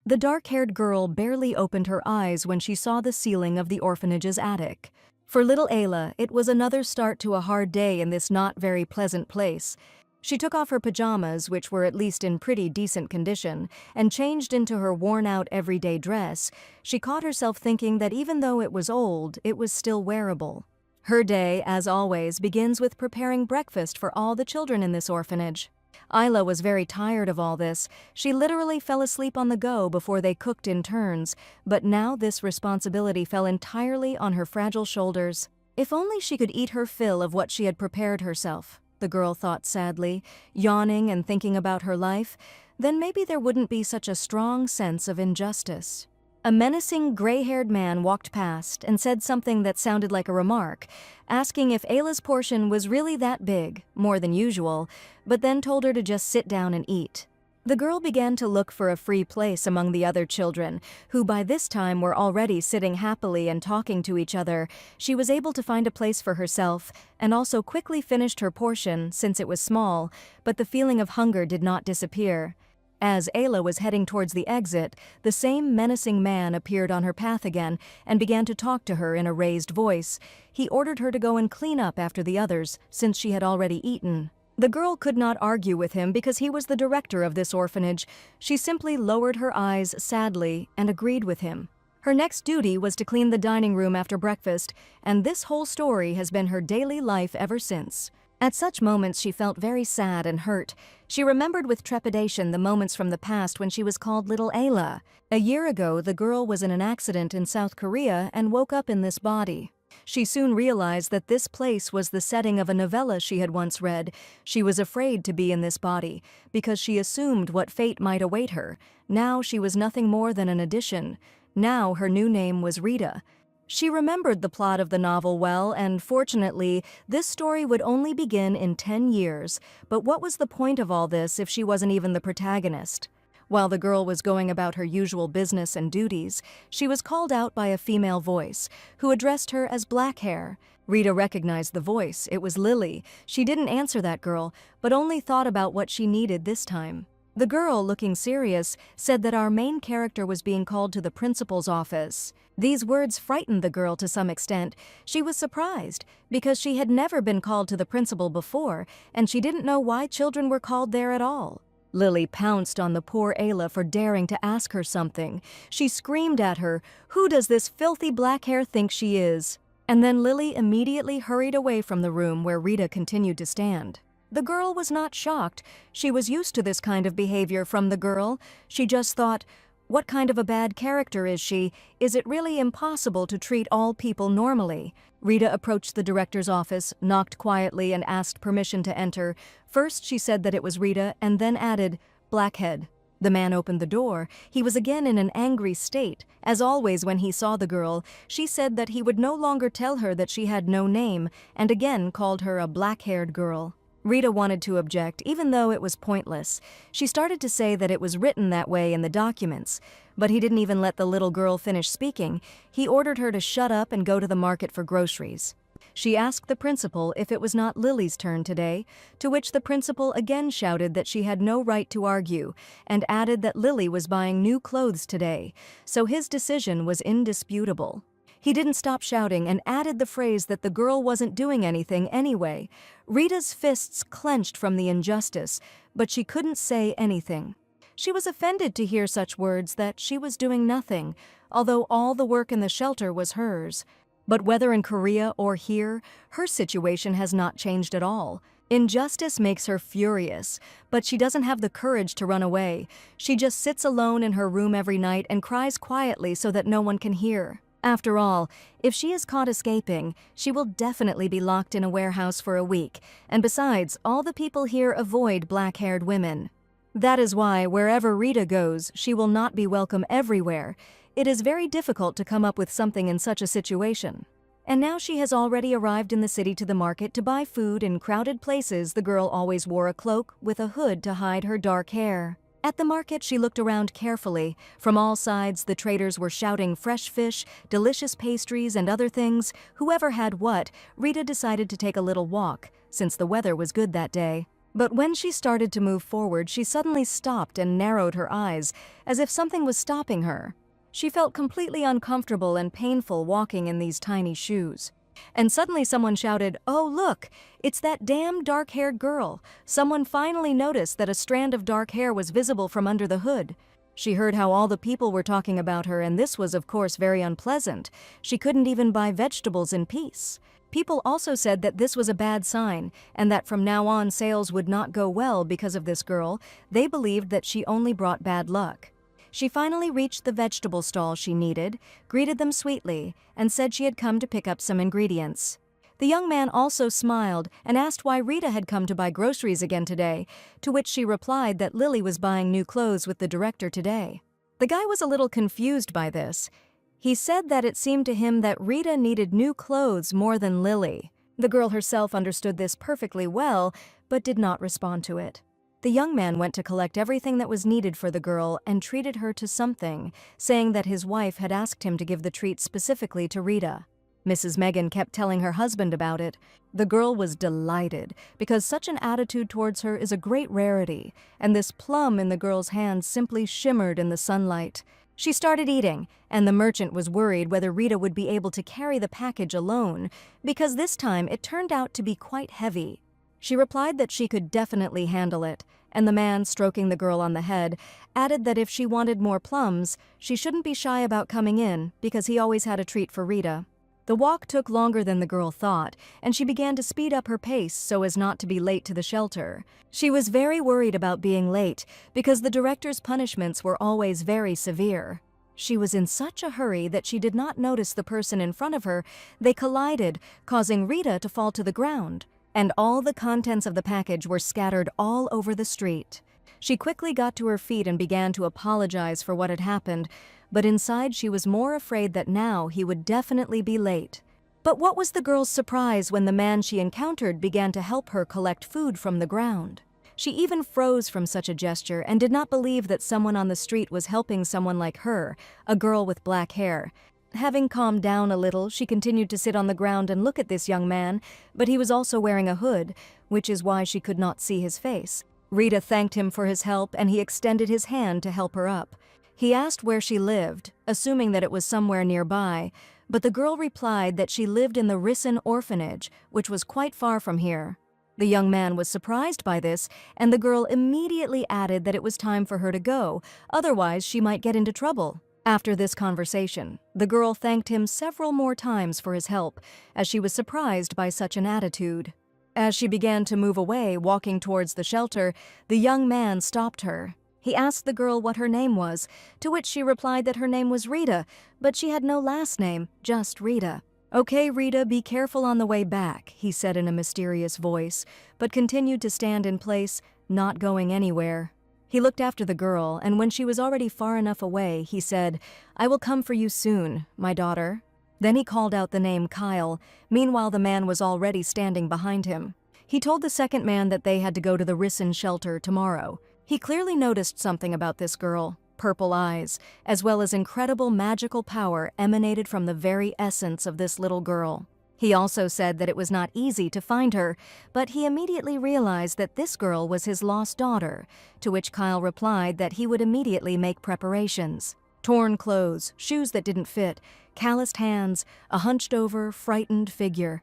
The dark-haired girl barely opened her eyes when she saw the ceiling of the orphanage's attic. For little Ayla, it was another start to a hard day in this not very pleasant place. She took off her pajamas, which were at least in pretty decent condition, and changed into her worn-out everyday dress. She caught herself thinking that even though it was old, it was still wearable. Her day, as always, begins with preparing breakfast for all the children in this orphanage. Ayla was very tired of all this. She literally fell asleep on the go before they cooked in turns, but now this responsibility fell entirely on her fragile shoulders. If only she could eat her fill of what she had prepared herself, the girl thought sadly, yawning and thinking about her life, then maybe there wouldn't be such a strong sense of injustice. A menacing gray-haired man walked past and said something that sounded like a remark, asking if Ayla's portion was really that big, more than usual, but then told her to just sit down and eat. The girl began to look for a free place among the other children, who by this time were already sitting happily and talking to each other. She was able to find a place for herself, and also quickly finished her portion since it was small, but the feeling of hunger did not disappear. As Ayla was heading towards the exit, the same menacing man appeared on her path again and began to talk to her in a raised voice. He ordered her to go and clean up after the others, since she had already eaten. The girl could not argue with him because he was the director of this orphanage. She simply lowered her eyes sadly and agreed with him. Her next duty was to clean the dining room after breakfast, and this whole story has been her daily life ever since. At such moments she felt very sad and hurt. She remembered with trepidation the moments from the past when she was called Little Ayla. A year ago, the girl was in an accident in South Korea and woke up in this body. She soon realized that this place was the setting of a novella she had once read. She was afraid to be in this body, because she assumed what fate might await her. Now she was nothing more than an addition. Now her new name was Rita. She remembered the plot of the novel well, and fortunately, this story would only begin in 10 years. But what was the point of all this if she wasn't even the protagonist? While the girl was going about her usual business and duties, she was called out by a female voice, who addressed her as Black Hair. Rita recognized the voice. It was Lily. She didn't answer that girl, but only thought about what she needed this time. The girl, looking serious, said that our main character was being called to the principal's office. These words frightened the girl to some extent. She was surprised, because she had never been called to the principal before, and she didn't know why children were called there at all. Lily pounced on the poor Ayla for daring to ask her something. She screamed at her, "Who does this filthy black hair think she is?" And then Lily immediately hurried away from the room where Rita continued to stand. The girl was not shocked. She was used to this kind of behavior from the girl. She just thought, what kind of a bad character is she? Is it really impossible to treat all people normally? Rita approached the director's office, knocked quietly, and asked permission to enter. First, she said that it was Rita, and then added, "Blackhead." The man opened the door. He was again in an angry state. As always when he saw the girl, she said that he would no longer tell her that she had no name, and again called her a black-haired girl. Rita wanted to object, even though it was pointless. She started to say that it was written that way in the documents, but he didn't even let the little girl finish speaking. He ordered her to shut up and go to the market for groceries. She asked the principal if it was not Lily's turn today, to which the principal again shouted that she had no right to argue, and added that Lily was buying new clothes today, so his decision was indisputable. He didn't stop shouting and added the phrase that the girl wasn't doing anything anyway. Rita's fists clenched from the injustice, but she couldn't say anything. She was offended to hear such words that she was doing nothing, although all the work in the shelter was hers. But whether in Korea or here, her situation has not changed at all. Injustice makes her furious, but she doesn't have the courage to run away. She just sits alone in her room every night and cries quietly so that no one can hear. After all, if she is caught escaping, she will definitely be locked in a warehouse for a week, and besides, all the people here avoid black-haired women. That is why, wherever Rita goes, she will not be welcome everywhere. It is very difficult to come up with something in such a situation. And now she has already arrived in the city to the market to buy food. In crowded places, the girl always wore a cloak with a hood to hide her dark hair. At the market, she looked around carefully. From all sides, the traders were shouting fresh fish, delicious pastries, and other things. Whoever had what, Rita decided to take a little walk, since the weather was good that day. But when she started to move forward, she suddenly stopped and narrowed her eyes, as if something was stopping her. She felt completely uncomfortable and painful walking in these tiny shoes. And suddenly someone shouted, "Oh, look! It's that damn dark-haired girl!" Someone finally noticed that a strand of dark hair was visible from under the hood. She heard how all the people were talking about her, and this was, of course, very unpleasant. She couldn't even buy vegetables in peace. People also said that this was a bad sign, and that from now on sales would not go well because of this girl. They believed that she only brought bad luck. She finally reached the vegetable stall she needed, greeted them sweetly, and said she had come to pick up some ingredients. The young man also smiled and asked why Rita had come to buy groceries again today, to which she replied that Lily was buying new clothes with the director today. The guy was a little confused by this. He said that it seemed to him that Rita needed new clothes more than Lily. The girl herself understood this perfectly well, but did not respond to it. The young man went to collect everything that was needed for the girl and treated her to something, saying that his wife had asked him to give the treat specifically to Rita. Mrs. Megan kept telling her husband about it. The girl was delighted, because such an attitude towards her is a great rarity, and this plum in the girl's hand simply shimmered in the sunlight. She started eating, and the merchant was worried whether Rita would be able to carry the package alone, because this time it turned out to be quite heavy. She replied that she could definitely handle it, and the man, stroking the girl on the head, added that if she wanted more plums, she shouldn't be shy about coming in, because he always had a treat for Rita. The walk took longer than the girl thought, and she began to speed up her pace so as not to be late to the shelter. She was very worried about being late, because the director's punishments were always very severe. She was in such a hurry that she did not notice the person in front of her. They collided, causing Rita to fall to the ground, and all the contents of the package were scattered all over the street. She quickly got to her feet and began to apologize for what had happened, but inside she was more afraid that now he would definitely be late. But what was the girl's surprise when the man she encountered began to help her collect food from the ground? She even froze from such a gesture and did not believe that someone on the street was helping someone like her, a girl with black hair. Having calmed down a little, she continued to sit on the ground and look at this young man, but he was also wearing a hood, which is why she could not see his face. Rita thanked him for his help, and he extended his hand to help her up. He asked where she lived, assuming that it was somewhere nearby, but the girl replied that she lived in the Risen orphanage, which was quite far from here. The young man was surprised by this, and the girl immediately added that it was time for her to go, otherwise she might get into trouble. After this conversation, the girl thanked him several more times for his help, as she was surprised by such an attitude. As she began to move away, walking towards the shelter, the young man stopped her. He asked the girl what her name was, to which she replied that her name was Rita, but she had no last name, just Rita. "Okay, Rita, be careful on the way back," he said in a mysterious voice, but continued to stand in place, not going anywhere. He looked after the girl, and when she was already far enough away, he said, "I will come for you soon, my daughter." Then he called out the name Kyle. Meanwhile, the man was already standing behind him. He told the second man that they had to go to the Risen shelter tomorrow. He clearly noticed something about this girl. Purple eyes, as well as incredible magical power, emanated from the very essence of this little girl. He also said that it was not easy to find her, but he immediately realized that this girl was his lost daughter, to which Kyle replied that he would immediately make preparations. Torn clothes, shoes that didn't fit, calloused hands, a hunched-over, frightened figure.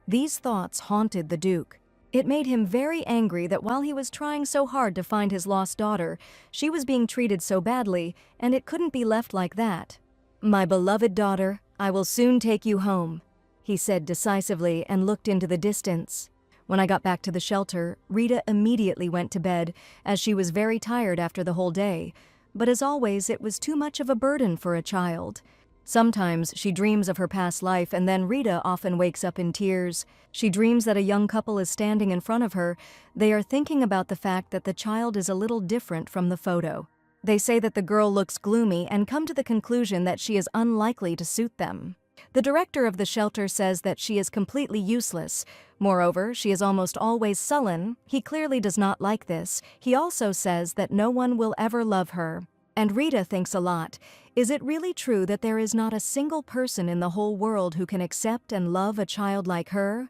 These thoughts haunted the Duke. It made him very angry that while he was trying so hard to find his lost daughter, she was being treated so badly, and it couldn't be left like that. "My beloved daughter, I will soon take you home," he said decisively and looked into the distance. When I got back to the shelter, Rita immediately went to bed, as she was very tired after the whole day. But as always, it was too much of a burden for a child. Sometimes she dreams of her past life, and then Rita often wakes up in tears. She dreams that a young couple is standing in front of her. They are thinking about the fact that the child is a little different from the photo. They say that the girl looks gloomy and come to the conclusion that she is unlikely to suit them. The director of the shelter says that she is completely useless. Moreover, she is almost always sullen. He clearly does not like this. He also says that no one will ever love her. And Rita thinks a lot. Is it really true that there is not a single person in the whole world who can accept and love a child like her?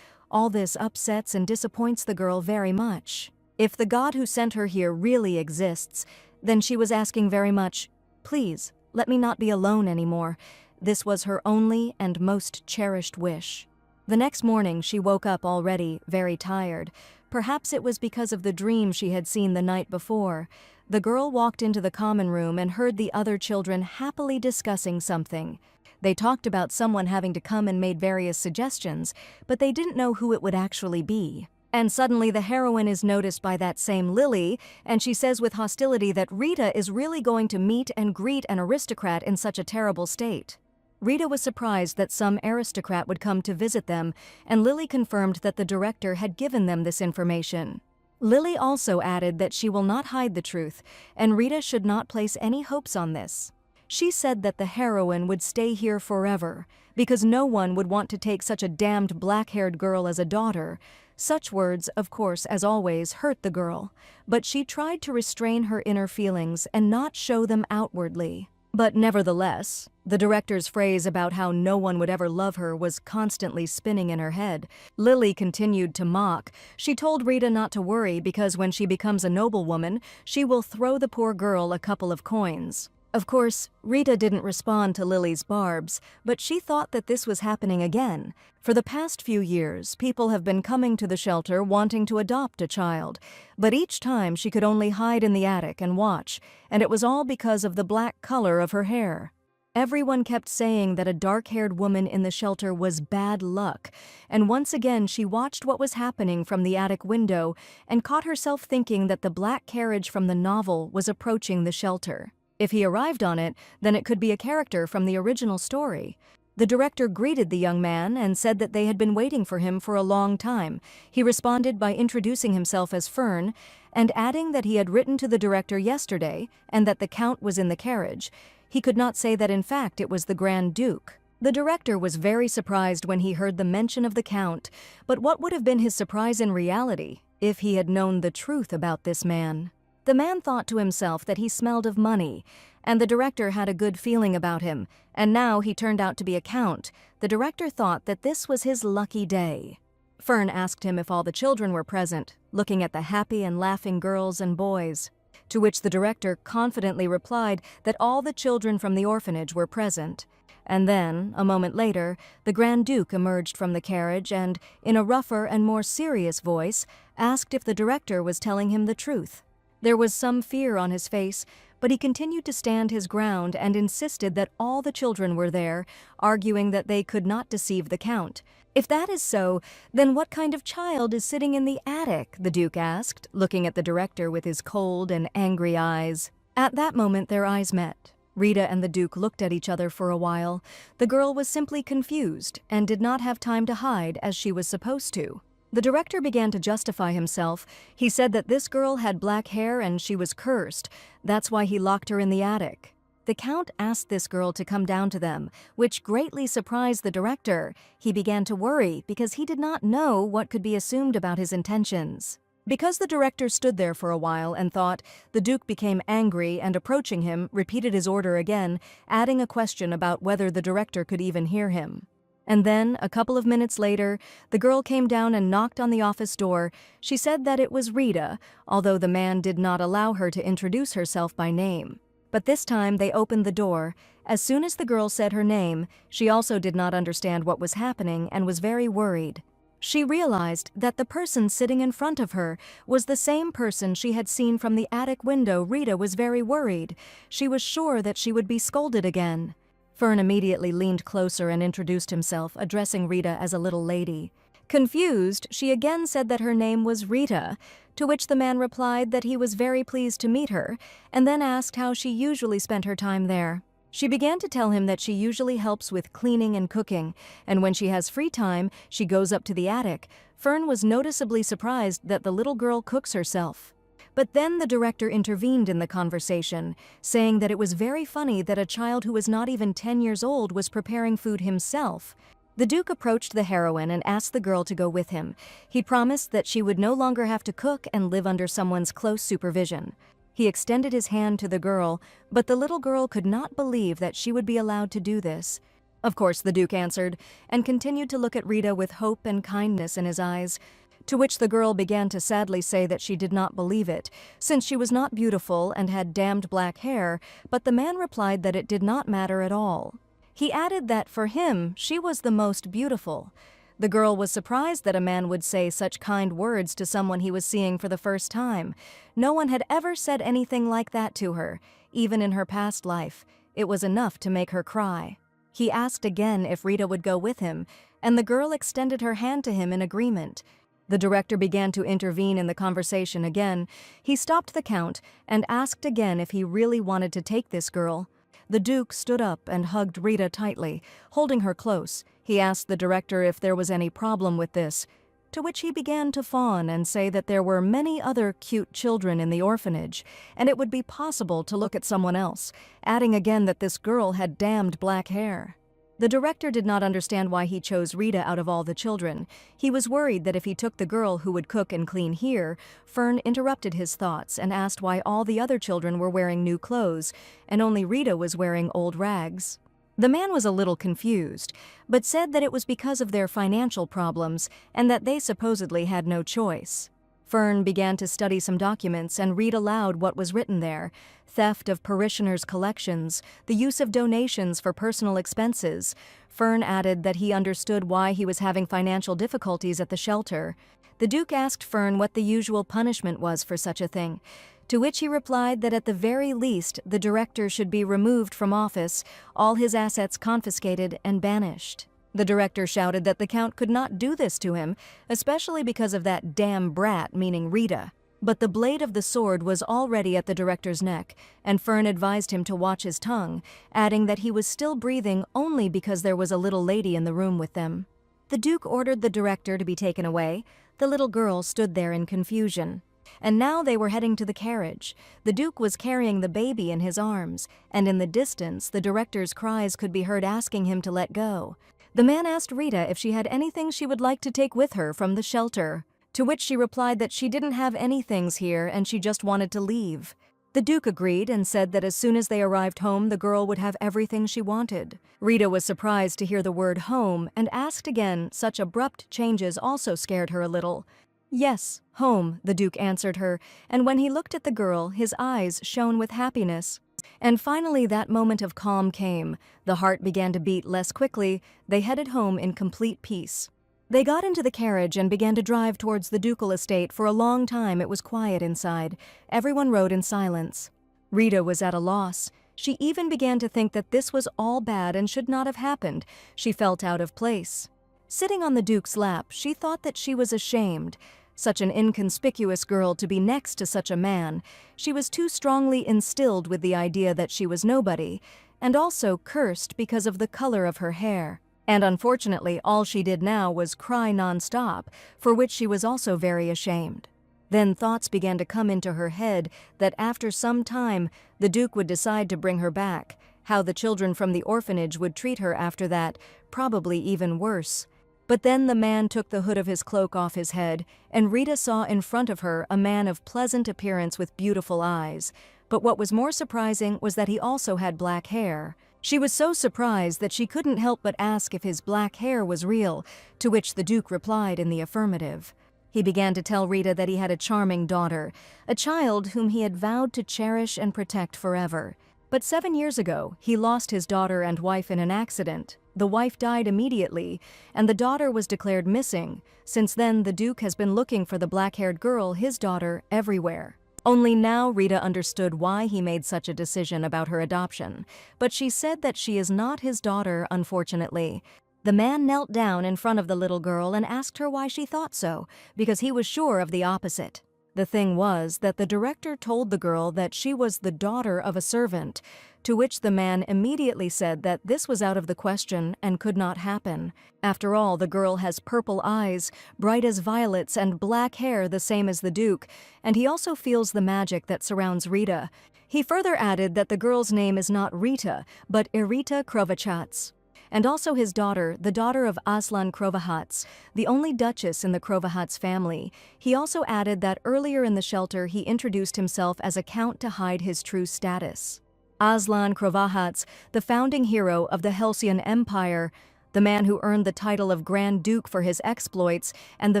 All this upsets and disappoints the girl very much. If the God who sent her here really exists, then she was asking very much, "Please, let me not be alone anymore." This was her only and most cherished wish. The next morning she woke up already very tired. Perhaps it was because of the dream she had seen the night before. The girl walked into the common room and heard the other children happily discussing something. They talked about someone having to come and made various suggestions, but they didn't know who it would actually be. And suddenly the heroine is noticed by that same Lily, and she says with hostility that Rita is really going to meet and greet an aristocrat in such a terrible state. Rita was surprised that some aristocrat would come to visit them, and Lily confirmed that the director had given them this information. Lily also added that she will not hide the truth, and Rita should not place any hopes on this. She said that the heroine would stay here forever, because no one would want to take such a damned black-haired girl as a daughter. Such words, of course, as always, hurt the girl, but she tried to restrain her inner feelings and not show them outwardly. But nevertheless, the director's phrase about how no one would ever love her was constantly spinning in her head. Lily continued to mock. She told Rita not to worry because when she becomes a noblewoman, she will throw the poor girl a couple of coins. Of course, Rita didn't respond to Lily's barbs, but she thought that this was happening again. For the past few years, people have been coming to the shelter wanting to adopt a child, but each time she could only hide in the attic and watch, and it was all because of the black color of her hair. Everyone kept saying that a dark-haired woman in the shelter was bad luck, and once again she watched what was happening from the attic window and caught herself thinking that the black carriage from the novel was approaching the shelter. If he arrived on it, then it could be a character from the original story. The director greeted the young man and said that they had been waiting for him for a long time. He responded by introducing himself as Fern and adding that he had written to the director yesterday and that the Count was in the carriage. He could not say that in fact it was the Grand Duke. The director was very surprised when he heard the mention of the Count, but what would have been his surprise in reality if he had known the truth about this man? The man thought to himself that he smelled of money, and the director had a good feeling about him, and now he turned out to be a count. The director thought that this was his lucky day. Fern asked him if all the children were present, looking at the happy and laughing girls and boys, to which the director confidently replied that all the children from the orphanage were present. And then, a moment later, the Grand Duke emerged from the carriage and, in a rougher and more serious voice, asked if the director was telling him the truth. There was some fear on his face, but he continued to stand his ground and insisted that all the children were there, arguing that they could not deceive the Count. "If that is so, then what kind of child is sitting in the attic?" the Duke asked, looking at the director with his cold and angry eyes. At that moment their eyes met. Rita and the Duke looked at each other for a while. The girl was simply confused and did not have time to hide as she was supposed to. The director began to justify himself. He said that this girl had black hair and she was cursed. That's why he locked her in the attic. The Count asked this girl to come down to them, which greatly surprised the director. He began to worry because he did not know what could be assumed about his intentions. Because the director stood there for a while and thought, the Duke became angry and, approaching him, repeated his order again, adding a question about whether the director could even hear him. And then, a couple of minutes later, the girl came down and knocked on the office door. She said that it was Rita, although the man did not allow her to introduce herself by name. But this time they opened the door. As soon as the girl said her name, she also did not understand what was happening and was very worried. She realized that the person sitting in front of her was the same person she had seen from the attic window. Rita was very worried. She was sure that she would be scolded again. Fern immediately leaned closer and introduced himself, addressing Rita as a little lady. Confused, she again said that her name was Rita, to which the man replied that he was very pleased to meet her, and then asked how she usually spent her time there. She began to tell him that she usually helps with cleaning and cooking, and when she has free time, she goes up to the attic. Fern was noticeably surprised that the little girl cooks herself. But then the director intervened in the conversation, saying that it was very funny that a child who was not even 10 years old was preparing food himself. The Duke approached the heroine and asked the girl to go with him. He promised that she would no longer have to cook and live under someone's close supervision. He extended his hand to the girl, but the little girl could not believe that she would be allowed to do this. Of course, the Duke answered, and continued to look at Rita with hope and kindness in his eyes. To which the girl began to sadly say that she did not believe it, since she was not beautiful and had damned black hair, but the man replied that it did not matter at all. He added that for him, she was the most beautiful. The girl was surprised that a man would say such kind words to someone he was seeing for the first time. No one had ever said anything like that to her, even in her past life. It was enough to make her cry. He asked again if Rita would go with him, and the girl extended her hand to him in agreement. The director began to intervene in the conversation again. He stopped the count and asked again if he really wanted to take this girl. The Duke stood up and hugged Rita tightly, holding her close. He asked the director if there was any problem with this, to which he began to fawn and say that there were many other cute children in the orphanage, and it would be possible to look at someone else, adding again that this girl had damned black hair. The director did not understand why he chose Rita out of all the children. He was worried that if he took the girl who would cook and clean here, Fern interrupted his thoughts and asked why all the other children were wearing new clothes and only Rita was wearing old rags. The man was a little confused, but said that it was because of their financial problems and that they supposedly had no choice. Fern began to study some documents and read aloud what was written there: theft of parishioners' collections, the use of donations for personal expenses. Fern added that he understood why he was having financial difficulties at the shelter. The Duke asked Fern what the usual punishment was for such a thing, to which he replied that at the very least the director should be removed from office, all his assets confiscated and banished. The director shouted that the Count could not do this to him, especially because of that damn brat, meaning Rita. But the blade of the sword was already at the director's neck, and Fern advised him to watch his tongue, adding that he was still breathing only because there was a little lady in the room with them. The Duke ordered the director to be taken away. The little girl stood there in confusion. And now they were heading to the carriage. The Duke was carrying the baby in his arms, and in the distance the director's cries could be heard asking him to let go. The man asked Rita if she had anything she would like to take with her from the shelter, to which she replied that she didn't have any things here and she just wanted to leave. The Duke agreed and said that as soon as they arrived home, the girl would have everything she wanted. Rita was surprised to hear the word home and asked again. Such abrupt changes also scared her a little. Yes, home, the Duke answered her, and when he looked at the girl, his eyes shone with happiness. And finally that moment of calm came. The heart began to beat less quickly. They headed home in complete peace. They got into the carriage and began to drive towards the ducal estate. For a long time it was quiet inside. Everyone rode in silence. Rita was at a loss. She even began to think that this was all bad and should not have happened. She felt out of place. Sitting on the Duke's lap, she thought that she was ashamed. Such an inconspicuous girl to be next to such a man. She was too strongly instilled with the idea that she was nobody, and also cursed because of the color of her hair. And unfortunately, all she did now was cry non-stop, for which she was also very ashamed. Then thoughts began to come into her head that after some time, the Duke would decide to bring her back, how the children from the orphanage would treat her after that, probably even worse. But then the man took the hood of his cloak off his head, and Rita saw in front of her a man of pleasant appearance with beautiful eyes. But what was more surprising was that he also had black hair. She was so surprised that she couldn't help but ask if his black hair was real, to which the Duke replied in the affirmative. He began to tell Rita that he had a charming daughter, a child whom he had vowed to cherish and protect forever. But 7 years ago, he lost his daughter and wife in an accident. The wife died immediately, and the daughter was declared missing. Since then, the Duke has been looking for the black-haired girl, his daughter, everywhere. Only now Rita understood why he made such a decision about her adoption. But she said that she is not his daughter, unfortunately. The man knelt down in front of the little girl and asked her why she thought so, because he was sure of the opposite. The thing was that the director told the girl that she was the daughter of a servant, to which the man immediately said that this was out of the question and could not happen. After all, the girl has purple eyes, bright as violets, and black hair the same as the Duke, and he also feels the magic that surrounds Rita. He further added that the girl's name is not Rita, but Irita Krovachats. And also his daughter, the daughter of Aslan Krovachats, the only duchess in the Krovachats family. He also added that earlier in the shelter he introduced himself as a count to hide his true status. Aslan Krovachats, the founding hero of the Halcyon Empire. the man who earned the title of Grand Duke for his exploits and the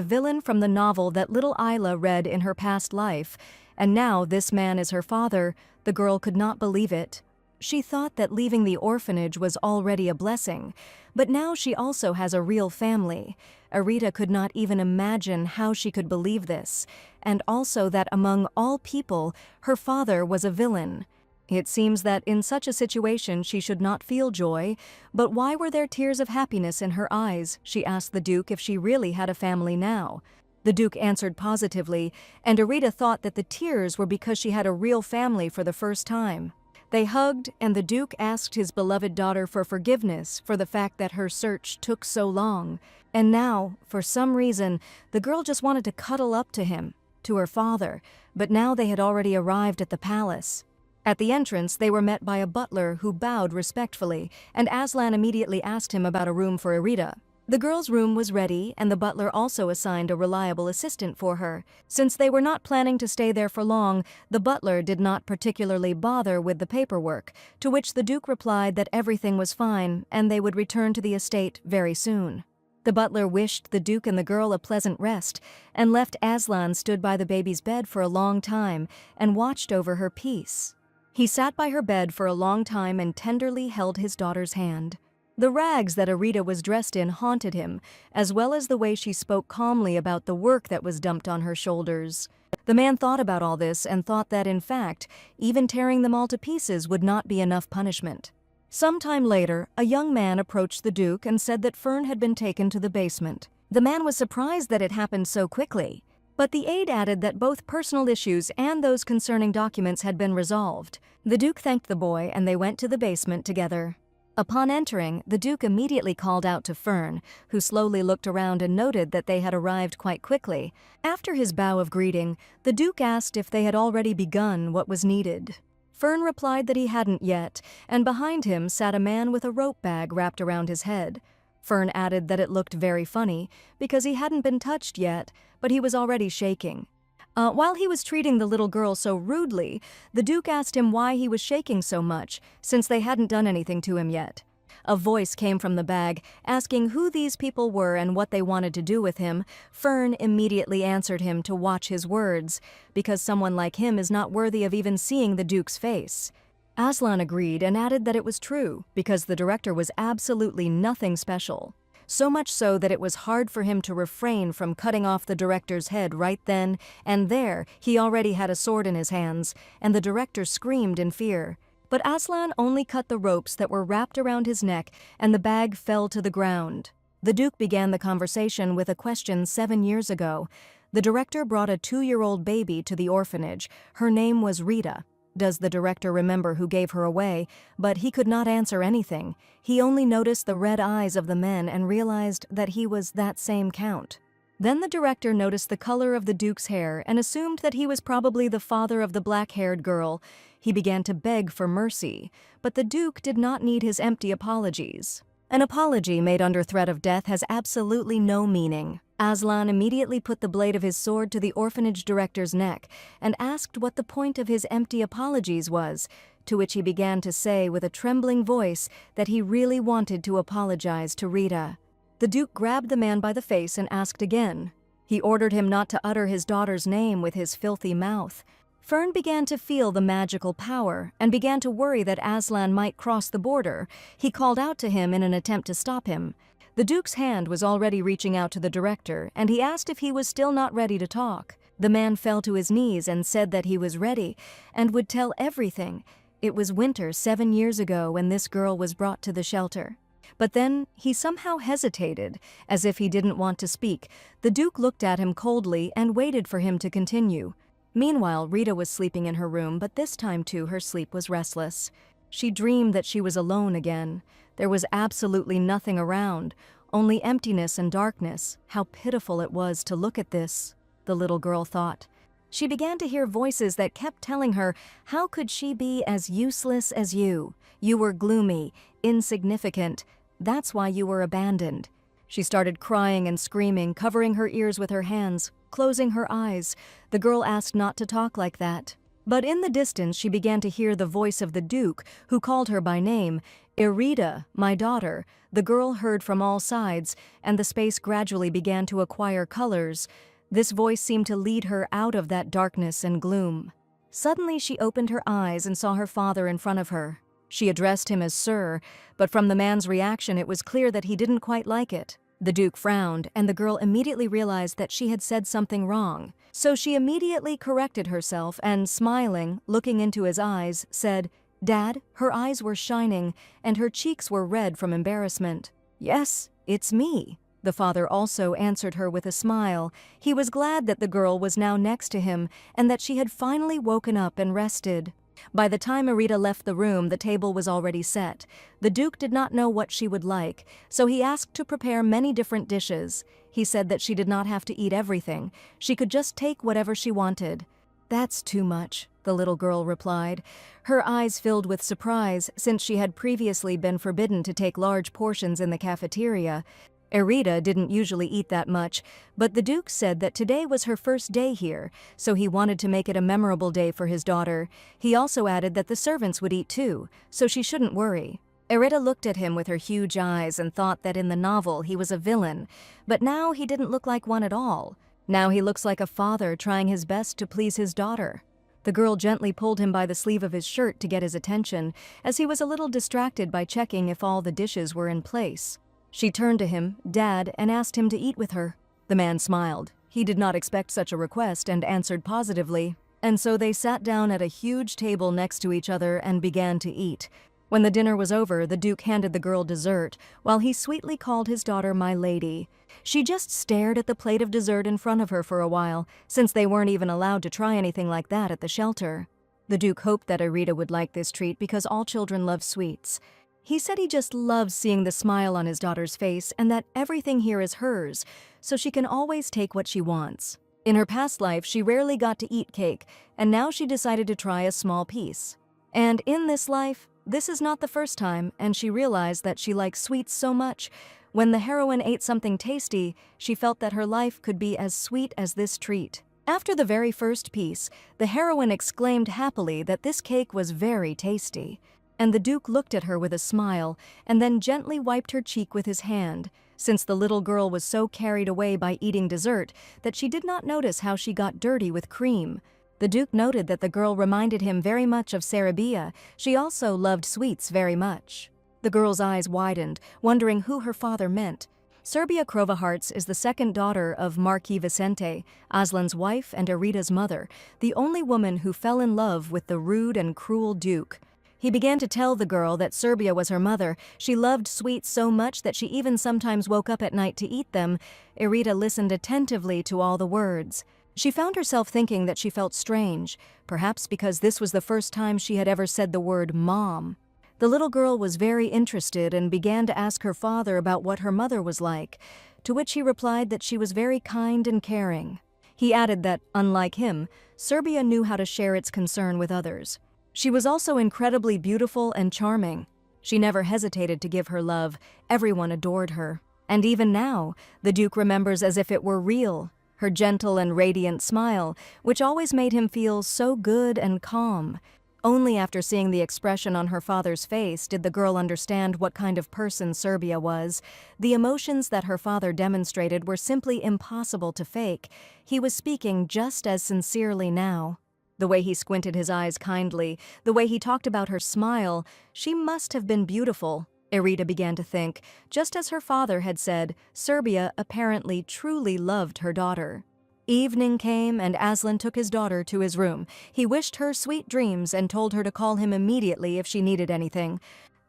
villain from the novel that little Isla read in her past life. And now this man is her father. The girl could not believe it. She thought that leaving the orphanage was already a blessing, but now she also has a real family. Arita could not even imagine how she could believe this, and also that among all people, her father was a villain. It seems that in such a situation she should not feel joy, but why were there tears of happiness in her eyes? She asked the Duke if she really had a family now. The Duke answered positively, and Arita thought that the tears were because she had a real family for the first time. They hugged, and the Duke asked his beloved daughter for forgiveness for the fact that her search took so long. And now, for some reason, the girl just wanted to cuddle up to him, to her father, but now they had already arrived at the palace. At the entrance, they were met by a butler who bowed respectfully, and Aslan immediately asked him about a room for Arita. The girl's room was ready, and the butler also assigned a reliable assistant for her. Since they were not planning to stay there for long, the butler did not particularly bother with the paperwork, to which the Duke replied that everything was fine and they would return to the estate very soon. The butler wished the Duke and the girl a pleasant rest, and left Aslan stood by the baby's bed for a long time and watched over her peace. He sat by her bed for a long time and tenderly held his daughter's hand. The rags that Arita was dressed in haunted him, as well as the way she spoke calmly about the work that was dumped on her shoulders. The man thought about all this and thought that, in fact, even tearing them all to pieces would not be enough punishment. Some time later, a young man approached the Duke and said that Fern had been taken to the basement. The man was surprised that it happened so quickly, but the aide added that both personal issues and those concerning documents had been resolved. The Duke thanked the boy and they went to the basement together. Upon entering, the Duke immediately called out to Fern, who slowly looked around and noted that they had arrived quite quickly. After his bow of greeting, the Duke asked if they had already begun what was needed. Fern replied that he hadn't yet, and behind him sat a man with a rope bag wrapped around his head. Fern added that it looked very funny, because he hadn't been touched yet, but he was already shaking. While he was treating the little girl so rudely, the Duke asked him why he was shaking so much, since they hadn't done anything to him yet. A voice came from the bag, asking who these people were and what they wanted to do with him. Fern immediately answered him to watch his words, because someone like him is not worthy of even seeing the Duke's face. Aslan agreed and added that it was true, because the director was absolutely nothing special. So much so that it was hard for him to refrain from cutting off the director's head right then and there. He already had a sword in his hands, and the director screamed in fear. But Aslan only cut the ropes that were wrapped around his neck, and the bag fell to the ground. The Duke began the conversation with a question 7 years ago. The director brought a 2-year-old baby to the orphanage. Her name was Rita. Does the director remember who gave her away? But he could not answer anything. He only noticed the red eyes of the men and realized that he was that same count. Then the director noticed the color of the Duke's hair and assumed that he was probably the father of the black-haired girl. He began to beg for mercy, but the Duke did not need his empty apologies. An apology made under threat of death has absolutely no meaning. Aslan immediately put the blade of his sword to the orphanage director's neck and asked what the point of his empty apologies was, to which he began to say with a trembling voice that he really wanted to apologize to Rita. The Duke grabbed the man by the face and asked again. He ordered him not to utter his daughter's name with his filthy mouth. Fern began to feel the magical power and began to worry that Aslan might cross the border. He called out to him in an attempt to stop him. The Duke's hand was already reaching out to the director, and he asked if he was still not ready to talk. The man fell to his knees and said that he was ready and would tell everything. It was winter 7 years ago when this girl was brought to the shelter. But then he somehow hesitated, as if he didn't want to speak. The Duke looked at him coldly and waited for him to continue. Meanwhile, Rita was sleeping in her room, but this time too her sleep was restless. She dreamed that she was alone again. There was absolutely nothing around, only emptiness and darkness. How pitiful it was to look at this, the little girl thought. She began to hear voices that kept telling her, how could she be as useless as you? You were gloomy, insignificant. That's why you were abandoned. She started crying and screaming, covering her ears with her hands, closing her eyes. The girl asked not to talk like that. But in the distance she began to hear the voice of the Duke, who called her by name. "Irida, my daughter," the girl heard from all sides, and the space gradually began to acquire colors. This voice seemed to lead her out of that darkness and gloom. Suddenly she opened her eyes and saw her father in front of her. She addressed him as Sir, but from the man's reaction it was clear that he didn't quite like it. The Duke frowned, and the girl immediately realized that she had said something wrong. So she immediately corrected herself and, smiling, looking into his eyes, said, "Dad?" Her eyes were shining, and her cheeks were red from embarrassment. "Yes, it's me." The father also answered her with a smile. He was glad that the girl was now next to him and that she had finally woken up and rested. By the time Irida left the room, the table was already set. The Duke did not know what she would like, so he asked to prepare many different dishes. He said that she did not have to eat everything. She could just take whatever she wanted. "That's too much," the little girl replied. Her eyes filled with surprise, since she had previously been forbidden to take large portions in the cafeteria. Irida didn't usually eat that much, but the Duke said that today was her first day here, so he wanted to make it a memorable day for his daughter. He also added that the servants would eat too, so she shouldn't worry. Irida looked at him with her huge eyes and thought that in the novel he was a villain, but now he didn't look like one at all. Now he looks like a father trying his best to please his daughter. The girl gently pulled him by the sleeve of his shirt to get his attention, as he was a little distracted by checking if all the dishes were in place. She turned to him, Dad, and asked him to eat with her. The man smiled. He did not expect such a request and answered positively. And so they sat down at a huge table next to each other and began to eat. When the dinner was over, the Duke handed the girl dessert, while he sweetly called his daughter my lady. She just stared at the plate of dessert in front of her for a while, since they weren't even allowed to try anything like that at the shelter. The Duke hoped that Irida would like this treat because all children love sweets. He said he just loves seeing the smile on his daughter's face and that everything here is hers, so she can always take what she wants. In her past life, she rarely got to eat cake, and now she decided to try a small piece. And in this life, this is not the first time, and she realized that she likes sweets so much. When the heroine ate something tasty, she felt that her life could be as sweet as this treat. After the very first piece, the heroine exclaimed happily that this cake was very tasty. And the Duke looked at her with a smile and then gently wiped her cheek with his hand, since the little girl was so carried away by eating dessert that she did not notice how she got dirty with cream. The Duke noted that the girl reminded him very much of Serbia. She also loved sweets very much. The girl's eyes widened, wondering who her father meant. Serbia Krovaharts is the second daughter of Marquis Vicente, Aslan's wife and Irida's mother, the only woman who fell in love with the rude and cruel Duke. He began to tell the girl that Serbia was her mother. She loved sweets so much that she even sometimes woke up at night to eat them. Irida listened attentively to all the words. She found herself thinking that she felt strange, perhaps because this was the first time she had ever said the word mom. The little girl was very interested and began to ask her father about what her mother was like, to which he replied that she was very kind and caring. He added that, unlike him, Serbia knew how to share its concern with others. She was also incredibly beautiful and charming. She never hesitated to give her love. Everyone adored her. And even now, the Duke remembers as if it were real, her gentle and radiant smile, which always made him feel so good and calm. Only after seeing the expression on her father's face did the girl understand what kind of person Serbia was. The emotions that her father demonstrated were simply impossible to fake. He was speaking just as sincerely now. The way he squinted his eyes kindly, the way he talked about her smile, she must have been beautiful, Irida began to think. Just as her father had said, Serbia apparently truly loved her daughter. Evening came and Aslan took his daughter to his room. He wished her sweet dreams and told her to call him immediately if she needed anything.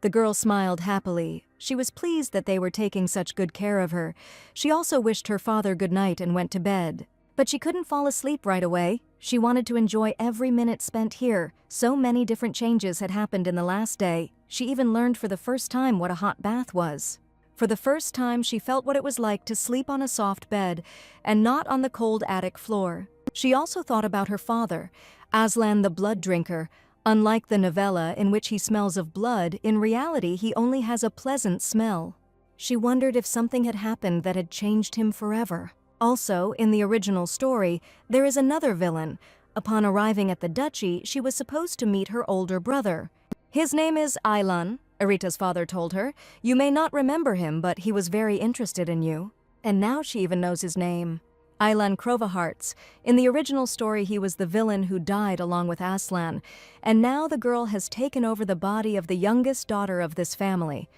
The girl smiled happily. She was pleased that they were taking such good care of her. She also wished her father good night and went to bed. But she couldn't fall asleep right away. She wanted to enjoy every minute spent here. So many different changes had happened in the last day. She even learned for the first time what a hot bath was. For the first time, she felt what it was like to sleep on a soft bed and not on the cold attic floor. She also thought about her father, Aslan the blood drinker. Unlike the novella in which he smells of blood, in reality he only has a pleasant smell. She wondered if something had happened that had changed him forever. Also, in the original story, there is another villain. Upon arriving at the duchy, she was supposed to meet her older brother. His name is Aylan. Arita's father told her. "You may not remember him, but he was very interested in you. And now she even knows his name. Aylan Krovaharts. In the original story, he was the villain who died along with Aslan, and now the girl has taken over the body of the youngest daughter of this family."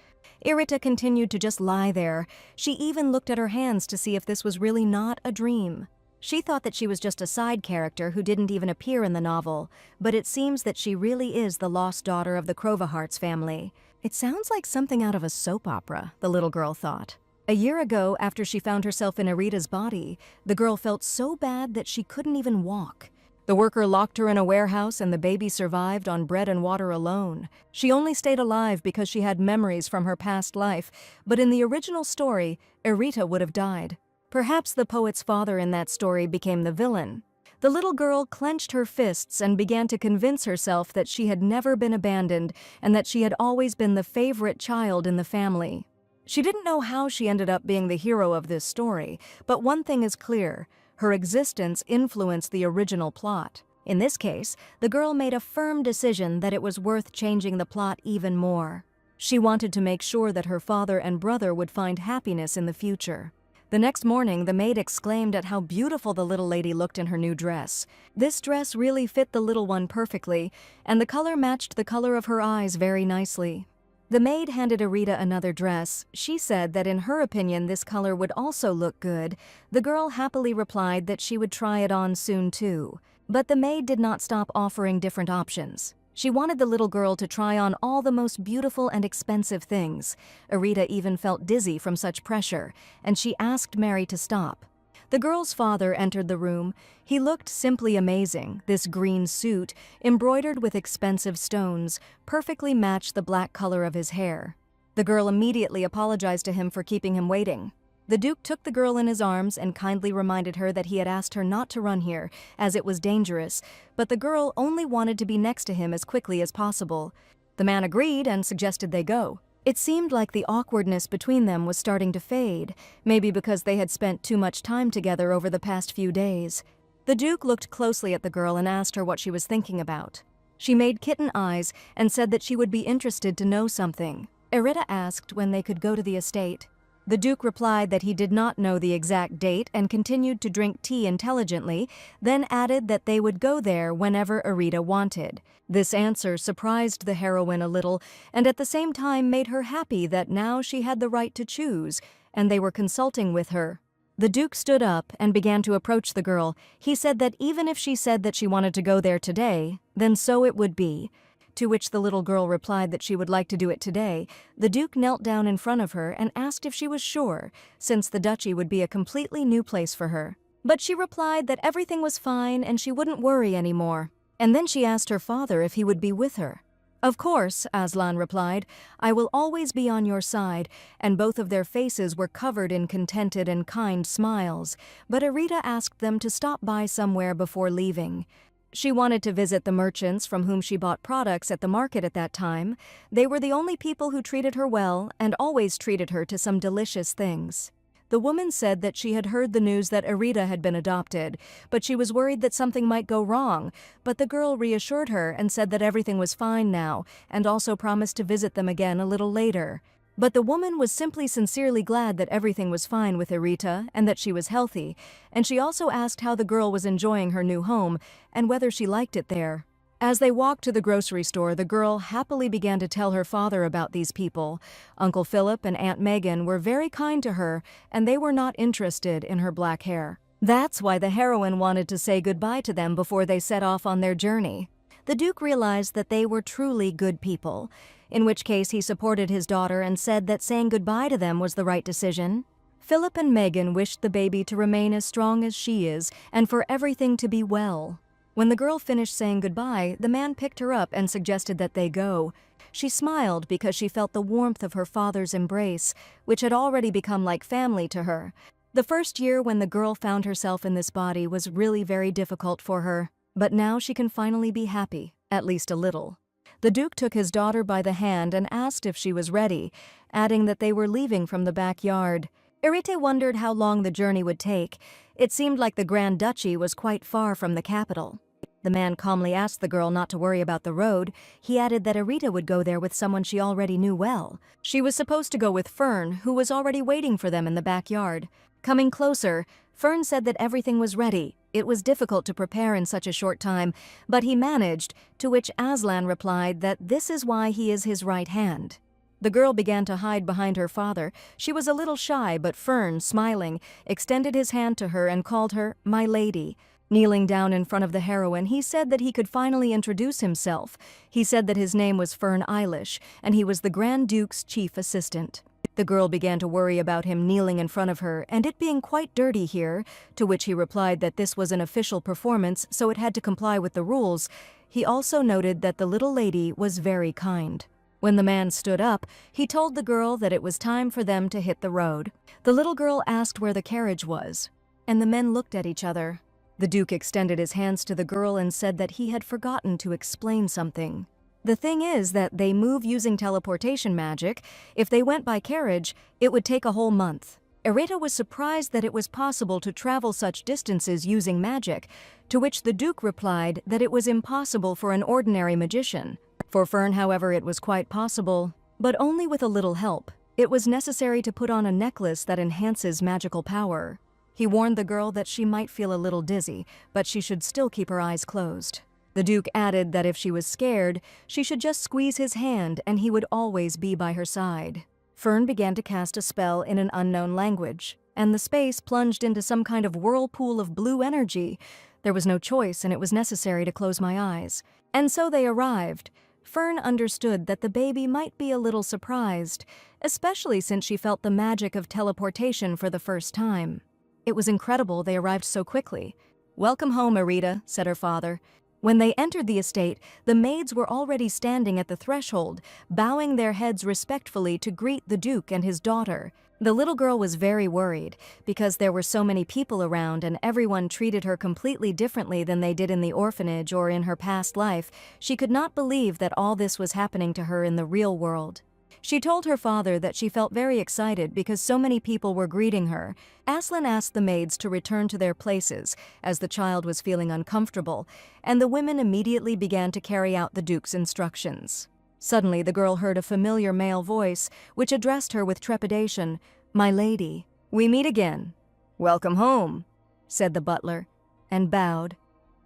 Irita continued to just lie there. She even looked at her hands to see if this was really not a dream. She thought that she was just a side character who didn't even appear in the novel, but it seems that she really is the lost daughter of the Krovaharts family. It sounds like something out of a soap opera, the little girl thought. A year ago, after she found herself in Arita's body, the girl felt so bad that she couldn't even walk. The worker locked her in a warehouse and the baby survived on bread and water alone. She only stayed alive because she had memories from her past life, but in the original story, Arita would have died. Perhaps the poet's father in that story became the villain. The little girl clenched her fists and began to convince herself that she had never been abandoned and that she had always been the favorite child in the family. She didn't know how she ended up being the hero of this story, but one thing is clear: her existence influenced the original plot. In this case, the girl made a firm decision that it was worth changing the plot even more. She wanted to make sure that her father and brother would find happiness in the future. The next morning, the maid exclaimed at how beautiful the little lady looked in her new dress. This dress really fit the little one perfectly, and the color matched the color of her eyes very nicely. The maid handed Arita another dress. She said that in her opinion this color would also look good. The girl happily replied that she would try it on soon too. But the maid did not stop offering different options. She wanted the little girl to try on all the most beautiful and expensive things. Arita even felt dizzy from such pressure, and she asked Mary to stop. The girl's father entered the room. He looked simply amazing. This green suit, embroidered with expensive stones, perfectly matched the black color of his hair. The girl immediately apologized to him for keeping him waiting. The Duke took the girl in his arms and kindly reminded her that he had asked her not to run here, as it was dangerous, but the girl only wanted to be next to him as quickly as possible. The man agreed and suggested they go. It seemed like the awkwardness between them was starting to fade, maybe because they had spent too much time together over the past few days. The Duke looked closely at the girl and asked her what she was thinking about. She made kitten eyes and said that she would be interested to know something. Arita asked when they could go to the estate. The Duke replied that he did not know the exact date and continued to drink tea intelligently, then added that they would go there whenever Arita wanted. This answer surprised the heroine a little, and at the same time made her happy that now she had the right to choose, and they were consulting with her. The Duke stood up and began to approach the girl. He said that even if she said that she wanted to go there today, then so it would be. To which the little girl replied that she would like to do it today. The Duke knelt down in front of her and asked if she was sure, since the duchy would be a completely new place for her. But she replied that everything was fine and she wouldn't worry anymore. And then she asked her father if he would be with her. "Of course," Aslan replied, "I will always be on your side," and both of their faces were covered in contented and kind smiles. But Arita asked them to stop by somewhere before leaving. She wanted to visit the merchants from whom she bought products at the market at that time. They were the only people who treated her well and always treated her to some delicious things. The woman said that she had heard the news that Arita had been adopted, but she was worried that something might go wrong. But the girl reassured her and said that everything was fine now, and also promised to visit them again a little later. But the woman was simply sincerely glad that everything was fine with Arita and that she was healthy, and she also asked how the girl was enjoying her new home and whether she liked it there. As they walked to the grocery store, the girl happily began to tell her father about these people. Uncle Philip and Aunt Megan were very kind to her, and they were not interested in her black hair. That's why the heroine wanted to say goodbye to them before they set off on their journey. The Duke realized that they were truly good people, in which case he supported his daughter and said that saying goodbye to them was the right decision. Philip and Megan wished the baby to remain as strong as she is and for everything to be well. When the girl finished saying goodbye, the man picked her up and suggested that they go. She smiled because she felt the warmth of her father's embrace, which had already become like family to her. The first year when the girl found herself in this body was really very difficult for her, but now she can finally be happy, at least a little. The Duke took his daughter by the hand and asked if she was ready, adding that they were leaving from the backyard. Arita wondered how long the journey would take. It seemed like the Grand Duchy was quite far from the capital. The man calmly asked the girl not to worry about the road. He added that Arita would go there with someone she already knew well. She was supposed to go with Fern, who was already waiting for them in the backyard. Coming closer, Fern said that everything was ready. It was difficult to prepare in such a short time, but he managed, to which Aslan replied that this is why he is his right hand. The girl began to hide behind her father. She was a little shy, but Fern, smiling, extended his hand to her and called her "my lady." Kneeling down in front of the heroine, he said that he could finally introduce himself. He said that his name was Fern Eilish, and he was the Grand Duke's chief assistant. The girl began to worry about him kneeling in front of her, and it being quite dirty here, to which he replied that this was an official performance, so it had to comply with the rules. He also noted that the little lady was very kind. When the man stood up, he told the girl that it was time for them to hit the road. The little girl asked where the carriage was, and the men looked at each other. The Duke extended his hands to the girl and said that he had forgotten to explain something. The thing is that they move using teleportation magic. If they went by carriage, it would take a whole month. Arita was surprised that it was possible to travel such distances using magic, to which the Duke replied that it was impossible for an ordinary magician. For Fern, however, it was quite possible, but only with a little help. It was necessary to put on a necklace that enhances magical power. He warned the girl that she might feel a little dizzy, but she should still keep her eyes closed. The Duke added that if she was scared, she should just squeeze his hand and he would always be by her side. Fern began to cast a spell in an unknown language, and the space plunged into some kind of whirlpool of blue energy. There was no choice, and it was necessary to close my eyes. And so they arrived. Fern understood that the baby might be a little surprised, especially since she felt the magic of teleportation for the first time. It was incredible they arrived so quickly. "Welcome home, Arita," said her father. When they entered the estate, the maids were already standing at the threshold, bowing their heads respectfully to greet the Duke and his daughter. The little girl was very worried, because there were so many people around and everyone treated her completely differently than they did in the orphanage or in her past life. She could not believe that all this was happening to her in the real world. She told her father that she felt very excited because so many people were greeting her. Aslan asked the maids to return to their places, as the child was feeling uncomfortable, and the women immediately began to carry out the Duke's instructions. Suddenly, the girl heard a familiar male voice, which addressed her with trepidation. "My lady." "We meet again." "Welcome home," said the butler, and bowed.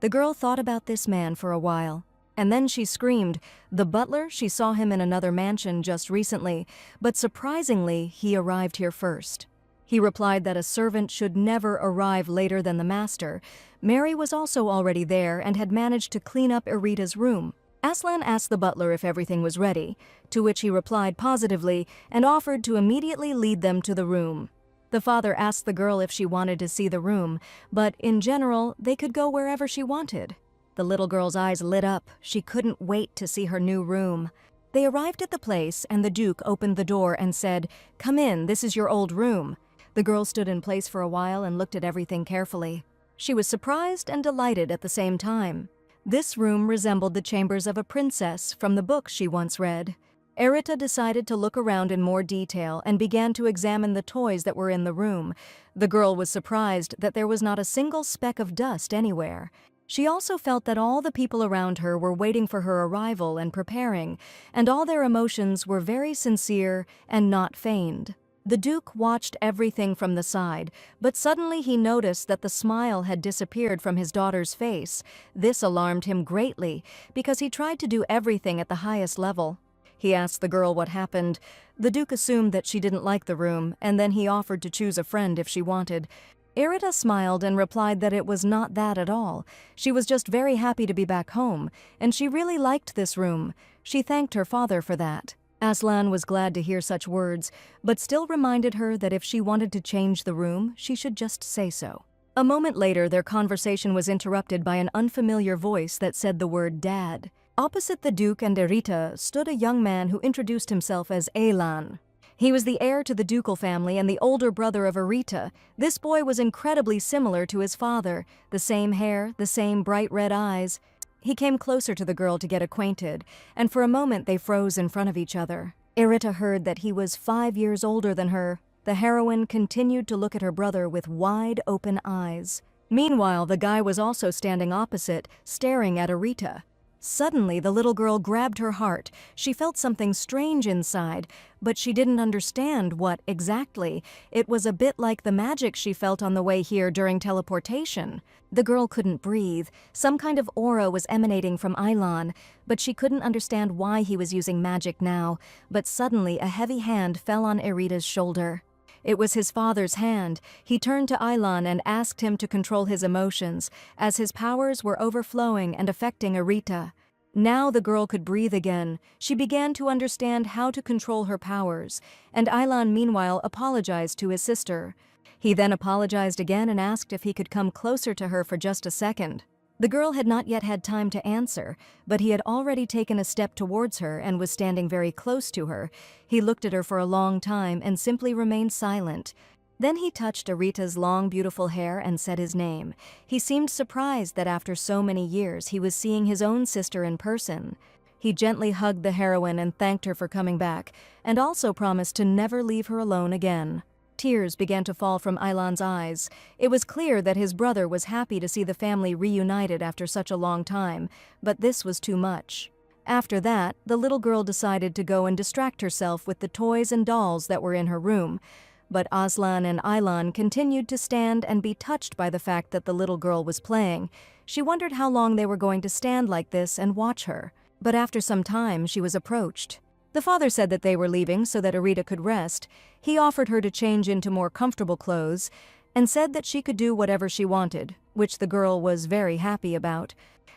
The girl thought about this man for a while. And then she screamed. The butler, she saw him in another mansion just recently, but surprisingly, he arrived here first. He replied that a servant should never arrive later than the master. Mary was also already there and had managed to clean up Arita's room. Aslan asked the butler if everything was ready, to which he replied positively and offered to immediately lead them to the room. The father asked the girl if she wanted to see the room, but in general, they could go wherever she wanted. The little girl's eyes lit up. She couldn't wait to see her new room. They arrived at the place, and the Duke opened the door and said, "Come in, this is your old room." The girl stood in place for a while and looked at everything carefully. She was surprised and delighted at the same time. This room resembled the chambers of a princess from the books she once read. Arita decided to look around in more detail and began to examine the toys that were in the room. The girl was surprised that there was not a single speck of dust anywhere. She also felt that all the people around her were waiting for her arrival and preparing, and all their emotions were very sincere and not feigned. The Duke watched everything from the side, but suddenly he noticed that the smile had disappeared from his daughter's face. This alarmed him greatly, because he tried to do everything at the highest level. He asked the girl what happened. The Duke assumed that she didn't like the room, and then he offered to choose a friend if she wanted. Arita smiled and replied that it was not that at all. She was just very happy to be back home, and she really liked this room. She thanked her father for that. Aslan was glad to hear such words, but still reminded her that if she wanted to change the room, she should just say so. A moment later, their conversation was interrupted by an unfamiliar voice that said the word "Dad." Opposite the Duke and Arita stood a young man who introduced himself as Elan. He was the heir to the ducal family and the older brother of Arita. This boy was incredibly similar to his father, the same hair, the same bright red eyes. He came closer to the girl to get acquainted, and for a moment they froze in front of each other. Arita heard that he was 5 years older than her. The heroine continued to look at her brother with wide-open eyes. Meanwhile, the guy was also standing opposite, staring at Arita. Suddenly, the little girl grabbed her heart. She felt something strange inside, but she didn't understand what exactly. It was a bit like the magic she felt on the way here during teleportation. The girl couldn't breathe. Some kind of aura was emanating from Ailan, but she couldn't understand why he was using magic now. But suddenly, a heavy hand fell on Arita's shoulder. It was his father's hand. He turned to Ailan and asked him to control his emotions, as his powers were overflowing and affecting Arita. Now the girl could breathe again. She began to understand how to control her powers, and Ailan meanwhile apologized to his sister. He then apologized again and asked if he could come closer to her for just a second. The girl had not yet had time to answer, but he had already taken a step towards her and was standing very close to her. He looked at her for a long time and simply remained silent. Then he touched Arita's long, beautiful hair and said his name. He seemed surprised that after so many years he was seeing his own sister in person. He gently hugged the heroine and thanked her for coming back, and also promised to never leave her alone again. Tears began to fall from Ailan's eyes. It was clear that his brother was happy to see the family reunited after such a long time, but this was too much. After that, the little girl decided to go and distract herself with the toys and dolls that were in her room. But Aslan and Ailan continued to stand and be touched by the fact that the little girl was playing. She wondered how long they were going to stand like this and watch her. But after some time, she was approached. The father said that they were leaving so that Arita could rest. He offered her to change into more comfortable clothes and said that she could do whatever she wanted, which the girl was very happy about.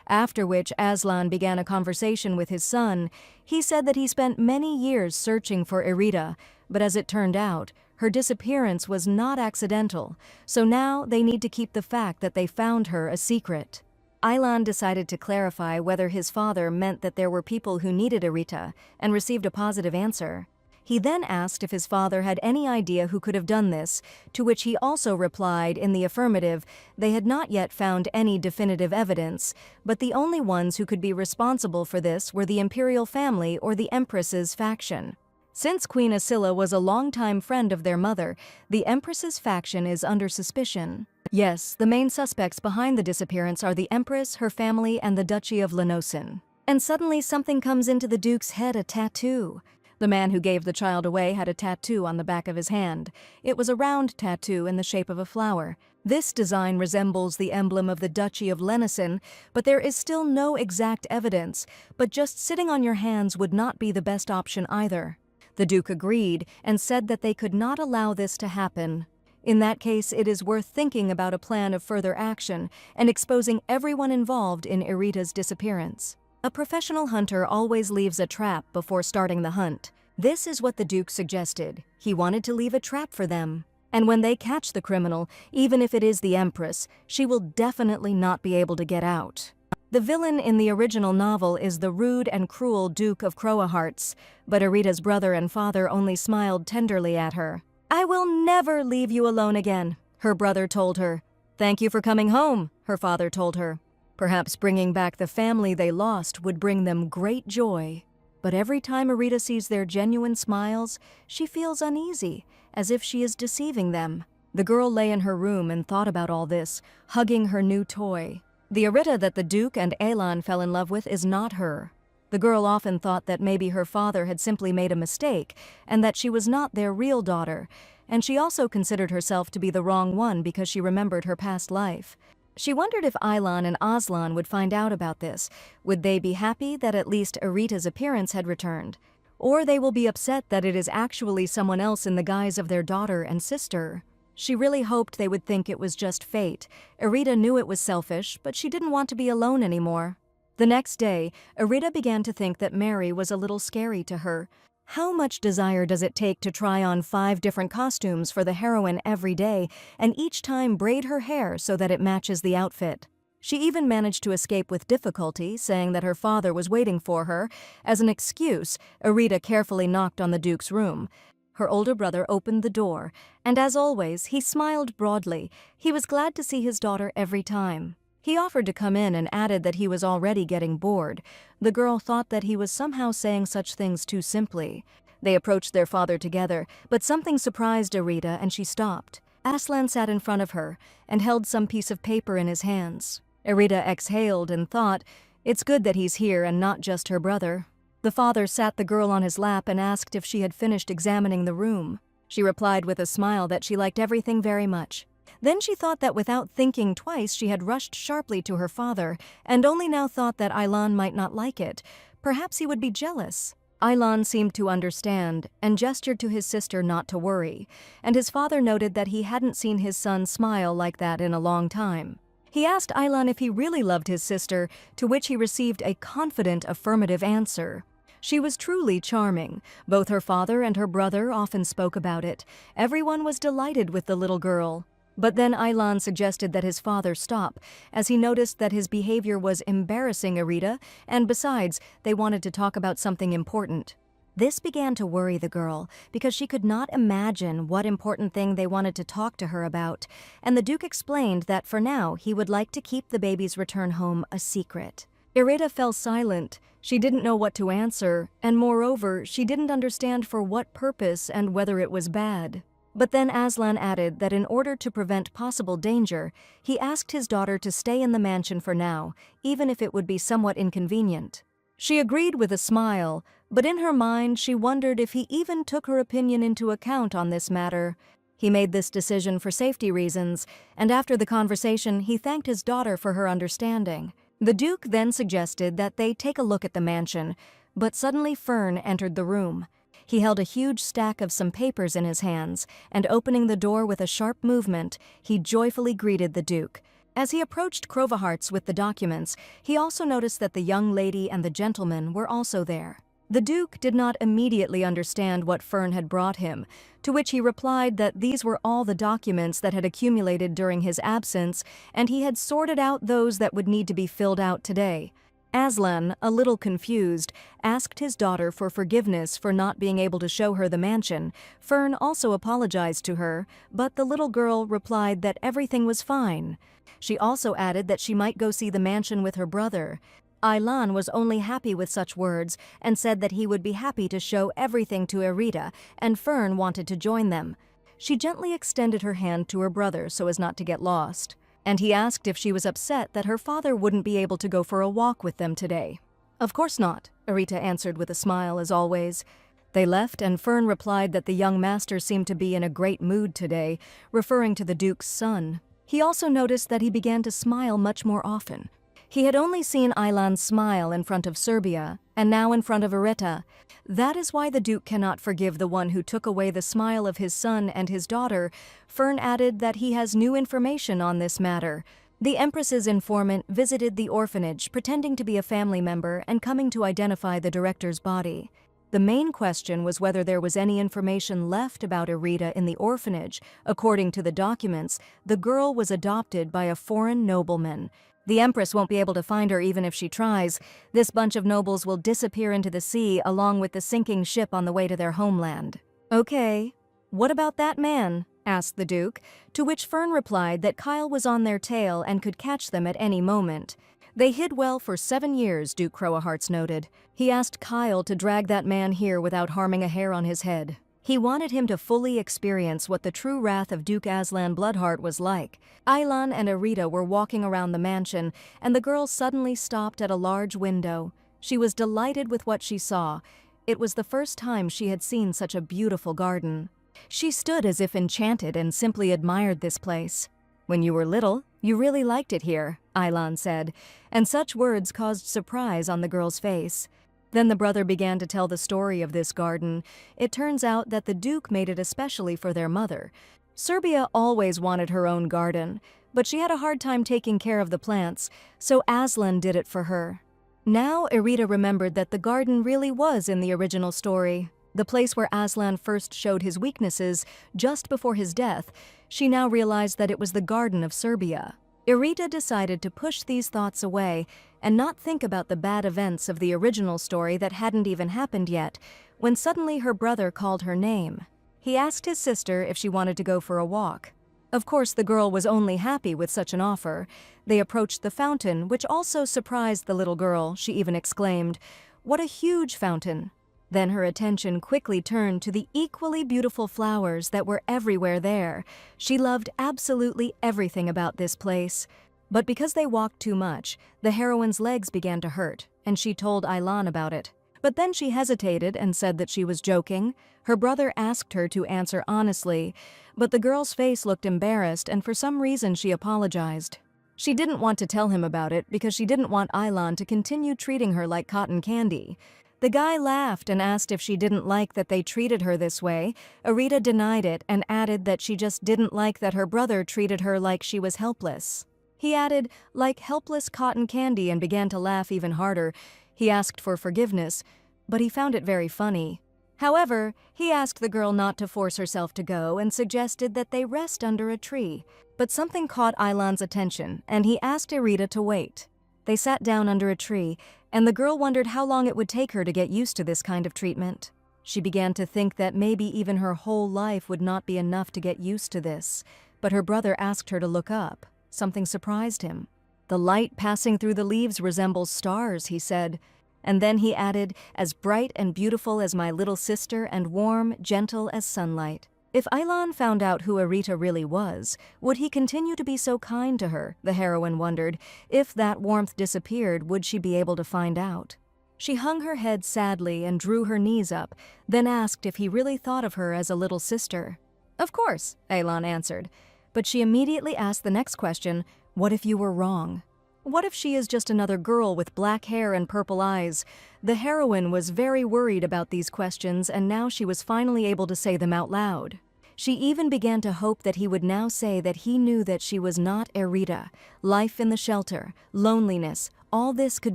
After which Aslan began a conversation with his son. He said that he spent many years searching for Arita, but as it turned out, her disappearance was not accidental, so now they need to keep the fact that they found her a secret. Ailan decided to clarify whether his father meant that there were people who needed Arita, and received a positive answer. He then asked if his father had any idea who could have done this, to which he also replied in the affirmative. They had not yet found any definitive evidence, but the only ones who could be responsible for this were the imperial family or the Empress's faction. Since Queen Asila was a longtime friend of their mother, the Empress's faction is under suspicion. Yes, the main suspects behind the disappearance are the Empress, her family, and the Duchy of Lenosin. And suddenly something comes into the Duke's head, a tattoo. The man who gave the child away had a tattoo on the back of his hand. It was a round tattoo in the shape of a flower. This design resembles the emblem of the Duchy of Lenosin, but there is still no exact evidence. But just sitting on your hands would not be the best option either. The Duke agreed and said that they could not allow this to happen. In that case, it is worth thinking about a plan of further action and exposing everyone involved in Arita's disappearance. A professional hunter always leaves a trap before starting the hunt. This is what the Duke suggested. He wanted to leave a trap for them. And when they catch the criminal, even if it is the Empress, she will definitely not be able to get out. The villain in the original novel is the rude and cruel Duke of Croahearts, but Arita's brother and father only smiled tenderly at her. "I will never leave you alone again," her brother told her. "Thank you for coming home," her father told her. Perhaps bringing back the family they lost would bring them great joy. But every time Arita sees their genuine smiles, she feels uneasy, as if she is deceiving them. The girl lay in her room and thought about all this, hugging her new toy. The Arita that the Duke and Ailan fell in love with is not her. The girl often thought that maybe her father had simply made a mistake and that she was not their real daughter, and she also considered herself to be the wrong one because she remembered her past life. She wondered if Ailan and Aslan would find out about this. Would they be happy that at least Arita's appearance had returned? Or they will be upset that it is actually someone else in the guise of their daughter and sister? She really hoped they would think it was just fate. Arita knew it was selfish, but she didn't want to be alone anymore. The next day, Arita began to think that Mary was a little scary to her. How much desire does it take to try on 5 different costumes for the heroine every day, and each time braid her hair so that it matches the outfit? She even managed to escape with difficulty, saying that her father was waiting for her. As an excuse, Arita carefully knocked on the Duke's room. Her older brother opened the door, and as always, he smiled broadly. He was glad to see his daughter every time. He offered to come in and added that he was already getting bored. The girl thought that he was somehow saying such things too simply. They approached their father together, but something surprised Arita and she stopped. Aslan sat in front of her and held some piece of paper in his hands. Erita exhaled and thought, "It's good that he's here and not just her brother." The father sat the girl on his lap and asked if she had finished examining the room. She replied with a smile that she liked everything very much. Then she thought that without thinking twice she had rushed sharply to her father and only now thought that Aylan might not like it. Perhaps he would be jealous. Aylan seemed to understand and gestured to his sister not to worry, and his father noted that he hadn't seen his son smile like that in a long time. He asked Aylan if he really loved his sister, to which he received a confident affirmative answer. She was truly charming. Both her father and her brother often spoke about it. Everyone was delighted with the little girl. But then Aylan suggested that his father stop, as he noticed that his behavior was embarrassing Erita, and besides, they wanted to talk about something important. This began to worry the girl, because she could not imagine what important thing they wanted to talk to her about, and the Duke explained that for now he would like to keep the baby's return home a secret. Erita fell silent. She didn't know what to answer, and moreover, she didn't understand for what purpose and whether it was bad. But then Aslan added that in order to prevent possible danger, he asked his daughter to stay in the mansion for now, even if it would be somewhat inconvenient. She agreed with a smile, but in her mind she wondered if he even took her opinion into account on this matter. He made this decision for safety reasons, and after the conversation he thanked his daughter for her understanding. The Duke then suggested that they take a look at the mansion, but suddenly Fern entered the room. He held a huge stack of some papers in his hands, and opening the door with a sharp movement, he joyfully greeted the Duke. As he approached Crovaharts with the documents, he also noticed that the young lady and the gentleman were also there. The Duke did not immediately understand what Fern had brought him, to which he replied that these were all the documents that had accumulated during his absence, and he had sorted out those that would need to be filled out today. Aslan, a little confused, asked his daughter for forgiveness for not being able to show her the mansion. Fern also apologized to her, but the little girl replied that everything was fine. She also added that she might go see the mansion with her brother. Aylan was only happy with such words and said that he would be happy to show everything to Erita, and Fern wanted to join them. She gently extended her hand to her brother so as not to get lost, and he asked if she was upset that her father wouldn't be able to go for a walk with them today. "Of course not," Erita answered with a smile as always. They left, and Fern replied that the young master seemed to be in a great mood today, referring to the Duke's son. He also noticed that he began to smile much more often. He had only seen Aylan smile in front of Serbia, and now in front of Erita. That is why the Duke cannot forgive the one who took away the smile of his son and his daughter. Fern added that he has new information on this matter. The Empress's informant visited the orphanage, pretending to be a family member and coming to identify the director's body. The main question was whether there was any information left about Erita in the orphanage. According to the documents, the girl was adopted by a foreign nobleman. The Empress won't be able to find her even if she tries. This bunch of nobles will disappear into the sea along with the sinking ship on the way to their homeland. "Okay, what about that man?" asked the Duke, to which Fern replied that Kyle was on their tail and could catch them at any moment. They hid well for 7 years, Duke Crowaharts noted. He asked Kyle to drag that man here without harming a hair on his head. He wanted him to fully experience what the true wrath of Duke Aslan Bloodheart was like. Aylan and Erita were walking around the mansion, and the girl suddenly stopped at a large window. She was delighted with what she saw. It was the first time she had seen such a beautiful garden. She stood as if enchanted and simply admired this place. "When you were little, you really liked it here," Aylan said, and such words caused surprise on the girl's face. Then the brother began to tell the story of this garden. It turns out that the Duke made it especially for their mother. Serbia always wanted her own garden, but she had a hard time taking care of the plants, so Aslan did it for her. Now Erita remembered that the garden really was in the original story. The place where Aslan first showed his weaknesses just before his death. She now realized that it was the Garden of Serbia. Erita decided to push these thoughts away and not think about the bad events of the original story that hadn't even happened yet, when suddenly her brother called her name. He asked his sister if she wanted to go for a walk. Of course, the girl was only happy with such an offer. They approached the fountain, which also surprised the little girl. She even exclaimed, "What a huge fountain!" Then her attention quickly turned to the equally beautiful flowers that were everywhere there. She loved absolutely everything about this place. But because they walked too much, the heroine's legs began to hurt, and she told Ailan about it. But then she hesitated and said that she was joking. Her brother asked her to answer honestly, but the girl's face looked embarrassed, and for some reason she apologized. She didn't want to tell him about it because she didn't want Ailan to continue treating her like cotton candy. The guy laughed and asked if she didn't like that they treated her this way. Arita denied it and added that she just didn't like that her brother treated her like she was helpless. He added, like helpless cotton candy, and began to laugh even harder. He asked for forgiveness, but he found it very funny. However, he asked the girl not to force herself to go and suggested that they rest under a tree. But something caught Ailan's attention, and he asked Arita to wait. They sat down under a tree, and the girl wondered how long it would take her to get used to this kind of treatment. She began to think that maybe even her whole life would not be enough to get used to this, but her brother asked her to look up. Something surprised him. "The light passing through the leaves resembles stars," he said. And then he added, "as bright and beautiful as my little sister and warm, gentle as sunlight." If Ailan found out who Arita really was, would he continue to be so kind to her, the heroine wondered. If that warmth disappeared, would she be able to find out? She hung her head sadly and drew her knees up, then asked if he really thought of her as a little sister. "Of course," Ailan answered. But she immediately asked the next question, "What if you were wrong? What if she is just another girl with black hair and purple eyes?" The heroine was very worried about these questions, and now she was finally able to say them out loud. She even began to hope that he would now say that he knew that she was not Arita. Life in the shelter, loneliness, all this could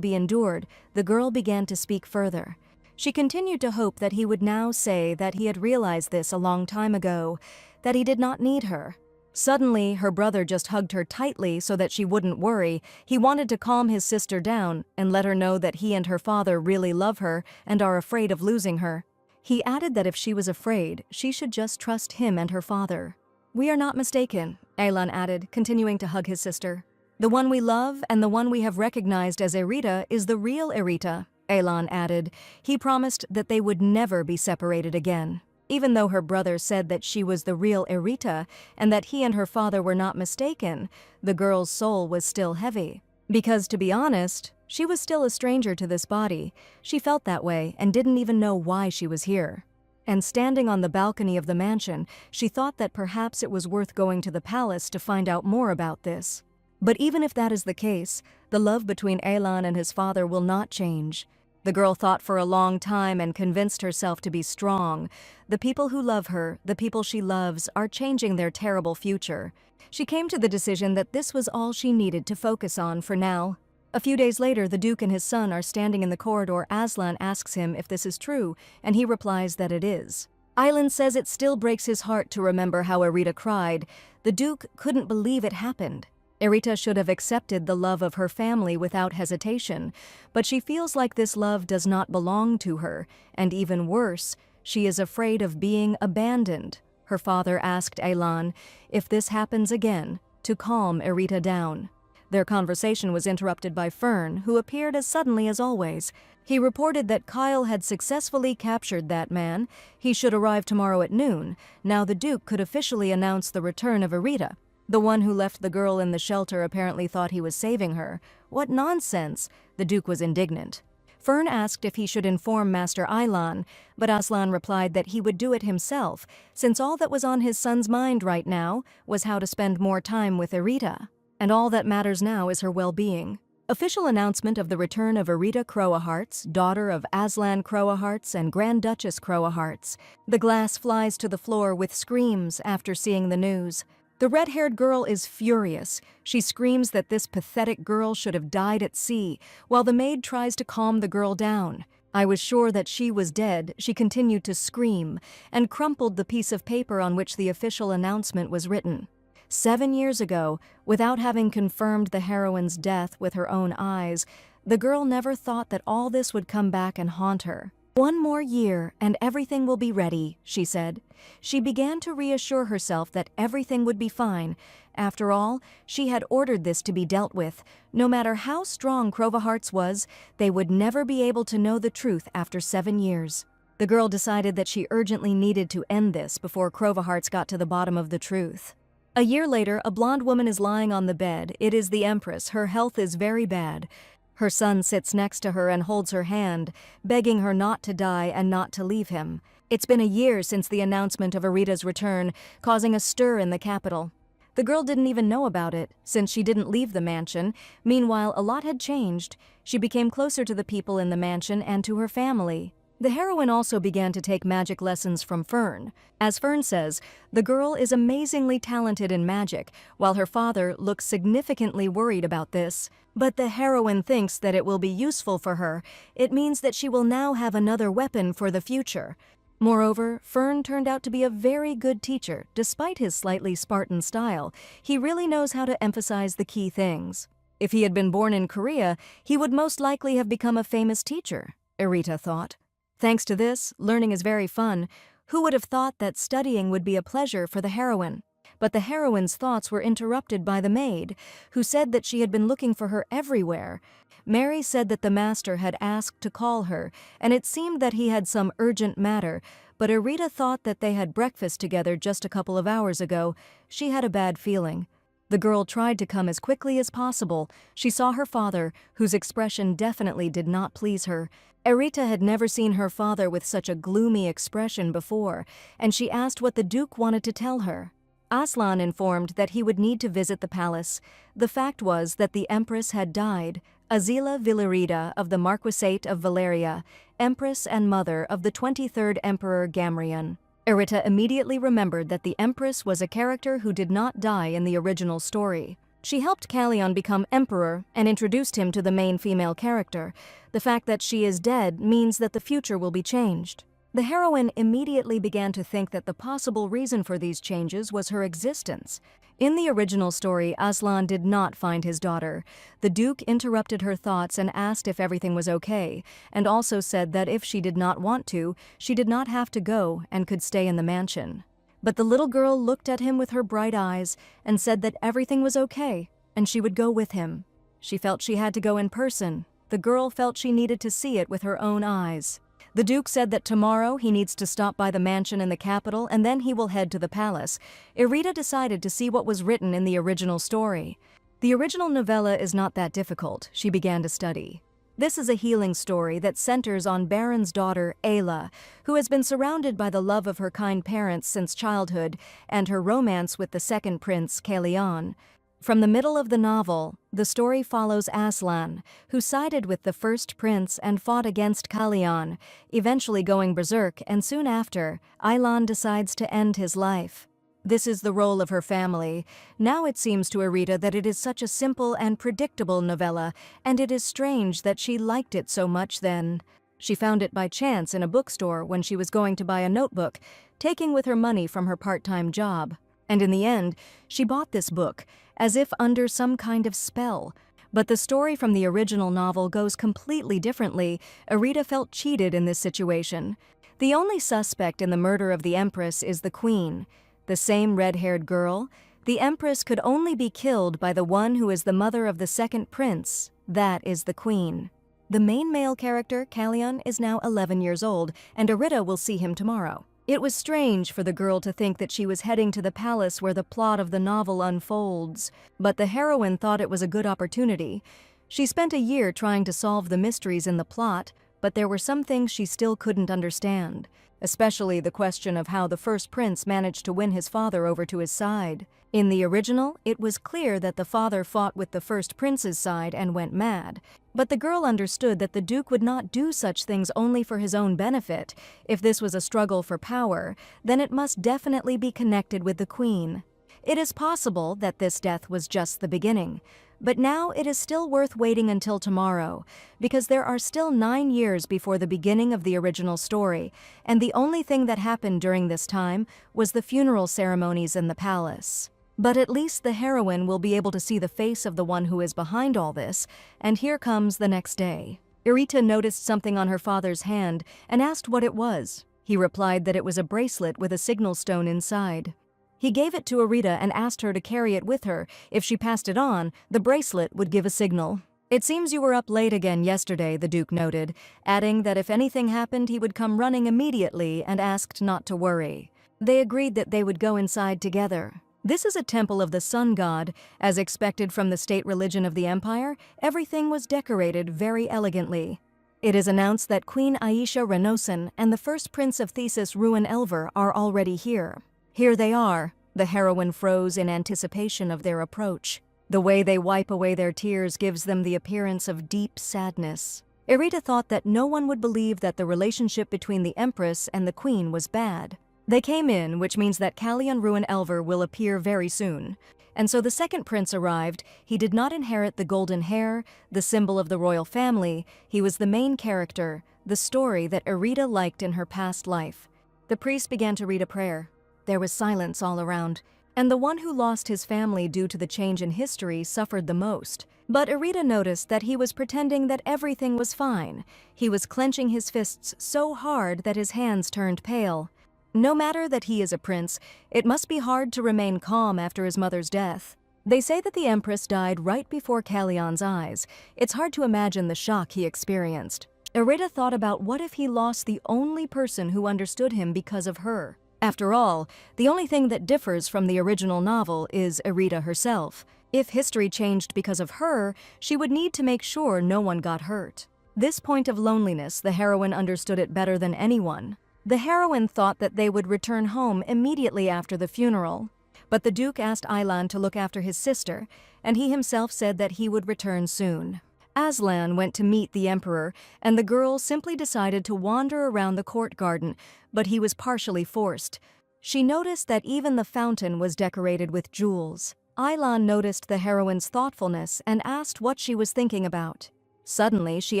be endured. The girl began to speak further. She continued to hope that he would now say that he had realized this a long time ago, that he did not need her. Suddenly, her brother just hugged her tightly so that she wouldn't worry. He wanted to calm his sister down and let her know that he and her father really love her and are afraid of losing her. He added that if she was afraid, she should just trust him and her father. "We are not mistaken," Ailan added, continuing to hug his sister. "The one we love and the one we have recognized as Arita is the real Arita," Ailan added. He promised that they would never be separated again. Even though her brother said that she was the real Arita and that he and her father were not mistaken, the girl's soul was still heavy. Because, to be honest, she was still a stranger to this body. She felt that way and didn't even know why she was here. And standing on the balcony of the mansion, she thought that perhaps it was worth going to the palace to find out more about this. But even if that is the case, the love between Ailan and his father will not change. The girl thought for a long time and convinced herself to be strong. The people who love her, the people she loves, are changing their terrible future. She came to the decision that this was all she needed to focus on for now. A few days later, the Duke and his son are standing in the corridor. Aslan asks him if this is true, and he replies that it is. Ailan says it still breaks his heart to remember how Arita cried. The Duke couldn't believe it happened. Arita should have accepted the love of her family without hesitation, but she feels like this love does not belong to her, and even worse, she is afraid of being abandoned. Her father asked Ailan, if this happens again, to calm Arita down. Their conversation was interrupted by Fern, who appeared as suddenly as always. He reported that Kyle had successfully captured that man. He should arrive tomorrow at noon. Now the Duke could officially announce the return of Arita. The one who left the girl in the shelter apparently thought he was saving her. What nonsense! The Duke was indignant. Fern asked if he should inform Master Ailan, but Aslan replied that he would do it himself, since all that was on his son's mind right now was how to spend more time with Arita. And all that matters now is her well-being. Official announcement of the return of Arita Crowahearts, daughter of Aslan Crowahearts and Grand Duchess Crowahearts. The glass flies to the floor with screams after seeing the news. The red-haired girl is furious. She screams that this pathetic girl should have died at sea, while the maid tries to calm the girl down. I was sure that she was dead, she continued to scream, and crumpled the piece of paper on which the official announcement was written. 7 years ago, without having confirmed the heroine's death with her own eyes, the girl never thought that all this would come back and haunt her. 1 more year, and everything will be ready, she said. She began to reassure herself that everything would be fine. After all, she had ordered this to be dealt with. No matter how strong Crowahearts was, they would never be able to know the truth after 7 years. The girl decided that she urgently needed to end this before Crovahearts got to the bottom of the truth. A year later, a blonde woman is lying on the bed. It is the Empress. Her health is very bad. Her son sits next to her and holds her hand, begging her not to die and not to leave him. It's been a year since the announcement of Arita's return, causing a stir in the capital. The girl didn't even know about it, since she didn't leave the mansion. Meanwhile, a lot had changed. She became closer to the people in the mansion and to her family. The heroine also began to take magic lessons from Fern. As Fern says, the girl is amazingly talented in magic, while her father looks significantly worried about this. But the heroine thinks that it will be useful for her. It means that she will now have another weapon for the future. Moreover, Fern turned out to be a very good teacher. Despite his slightly Spartan style, he really knows how to emphasize the key things. If he had been born in Korea, he would most likely have become a famous teacher, Arita thought. Thanks to this, learning is very fun. Who would have thought that studying would be a pleasure for the heroine? But the heroine's thoughts were interrupted by the maid, who said that she had been looking for her everywhere. Mary said that the master had asked to call her, and it seemed that he had some urgent matter, but Arita thought that they had breakfast together just a couple of hours ago. She had a bad feeling. The girl tried to come as quickly as possible. She saw her father, whose expression definitely did not please her. Arita had never seen her father with such a gloomy expression before, and she asked what the Duke wanted to tell her. Aslan informed that he would need to visit the palace. The fact was that the Empress had died. Azila Villarida of the Marquisate of Valeria, Empress and mother of the 23rd Emperor Gamrian. Arita immediately remembered that the Empress was a character who did not die in the original story. She helped Kallion become emperor and introduced him to the main female character. The fact that she is dead means that the future will be changed. The heroine immediately began to think that the possible reason for these changes was her existence. In the original story, Aslan did not find his daughter. The Duke interrupted her thoughts and asked if everything was okay, and also said that if she did not want to, she did not have to go and could stay in the mansion. But the little girl looked at him with her bright eyes and said that everything was okay, and she would go with him. She felt she had to go in person. The girl felt she needed to see it with her own eyes. The Duke said that tomorrow he needs to stop by the mansion in the capital and then he will head to the palace. Arita decided to see what was written in the original story. The original novella is not that difficult, she began to study. This is a healing story that centers on Baron's daughter, Ayla, who has been surrounded by the love of her kind parents since childhood and her romance with the second prince, Kallion. From the middle of the novel, the story follows Aslan, who sided with the first prince and fought against Kallion, eventually going berserk, and soon after, Aylan decides to end his life. This is the role of her family. Now it seems to Arita that it is such a simple and predictable novella, and it is strange that she liked it so much then. She found it by chance in a bookstore when she was going to buy a notebook, taking with her money from her part-time job. And in the end, she bought this book, as if under some kind of spell. But the story from the original novel goes completely differently. Arita felt cheated in this situation. The only suspect in the murder of the Empress is the Queen, the same red-haired girl. The Empress could only be killed by the one who is the mother of the second prince. That is the Queen. The main male character, Kallion, is now 11 years old, and Arita will see him tomorrow. It was strange for the girl to think that she was heading to the palace where the plot of the novel unfolds, but the heroine thought it was a good opportunity. She spent a year trying to solve the mysteries in the plot, but there were some things she still couldn't understand, especially the question of how the first prince managed to win his father over to his side. In the original, it was clear that the father fought with the first prince's side and went mad. But the girl understood that the Duke would not do such things only for his own benefit. If this was a struggle for power, then it must definitely be connected with the Queen. It is possible that this death was just the beginning. But now it is still worth waiting until tomorrow, because there are still 9 years before the beginning of the original story, and the only thing that happened during this time was the funeral ceremonies in the palace. But at least the heroine will be able to see the face of the one who is behind all this, and here comes the next day. Arita noticed something on her father's hand and asked what it was. He replied that it was a bracelet with a signal stone inside. He gave it to Arita and asked her to carry it with her. If she passed it on, the bracelet would give a signal. It seems you were up late again yesterday, the Duke noted, adding that if anything happened he would come running immediately and asked not to worry. They agreed that they would go inside together. This is a temple of the sun god. As expected from the state religion of the empire, everything was decorated very elegantly. It is announced that Queen Aisha Renosan and the first prince of Thesis Ruin Elver are already here. Here they are. The heroine froze in anticipation of their approach. The way they wipe away their tears gives them the appearance of deep sadness. Irita thought that no one would believe that the relationship between the Empress and the Queen was bad. They came in, which means that Kalyan Ruin Elver will appear very soon. And so the second prince arrived. He did not inherit the golden hair, the symbol of the royal family. He was the main character, the story that Irita liked in her past life. The priest began to read a prayer. There was silence all around. And the one who lost his family due to the change in history suffered the most. But Irita noticed that he was pretending that everything was fine. He was clenching his fists so hard that his hands turned pale. No matter that he is a prince, it must be hard to remain calm after his mother's death. They say that the Empress died right before Kalyan's eyes. It's hard to imagine the shock he experienced. Irita thought about what if he lost the only person who understood him because of her. After all, the only thing that differs from the original novel is Irita herself. If history changed because of her, she would need to make sure no one got hurt. This point of loneliness, the heroine understood it better than anyone. The heroine thought that they would return home immediately after the funeral. But the Duke asked Aylan to look after his sister, and he himself said that he would return soon. Aslan went to meet the Emperor, and the girl simply decided to wander around the court garden, but he was partially forced. She noticed that even the fountain was decorated with jewels. Aylan noticed the heroine's thoughtfulness and asked what she was thinking about. Suddenly, she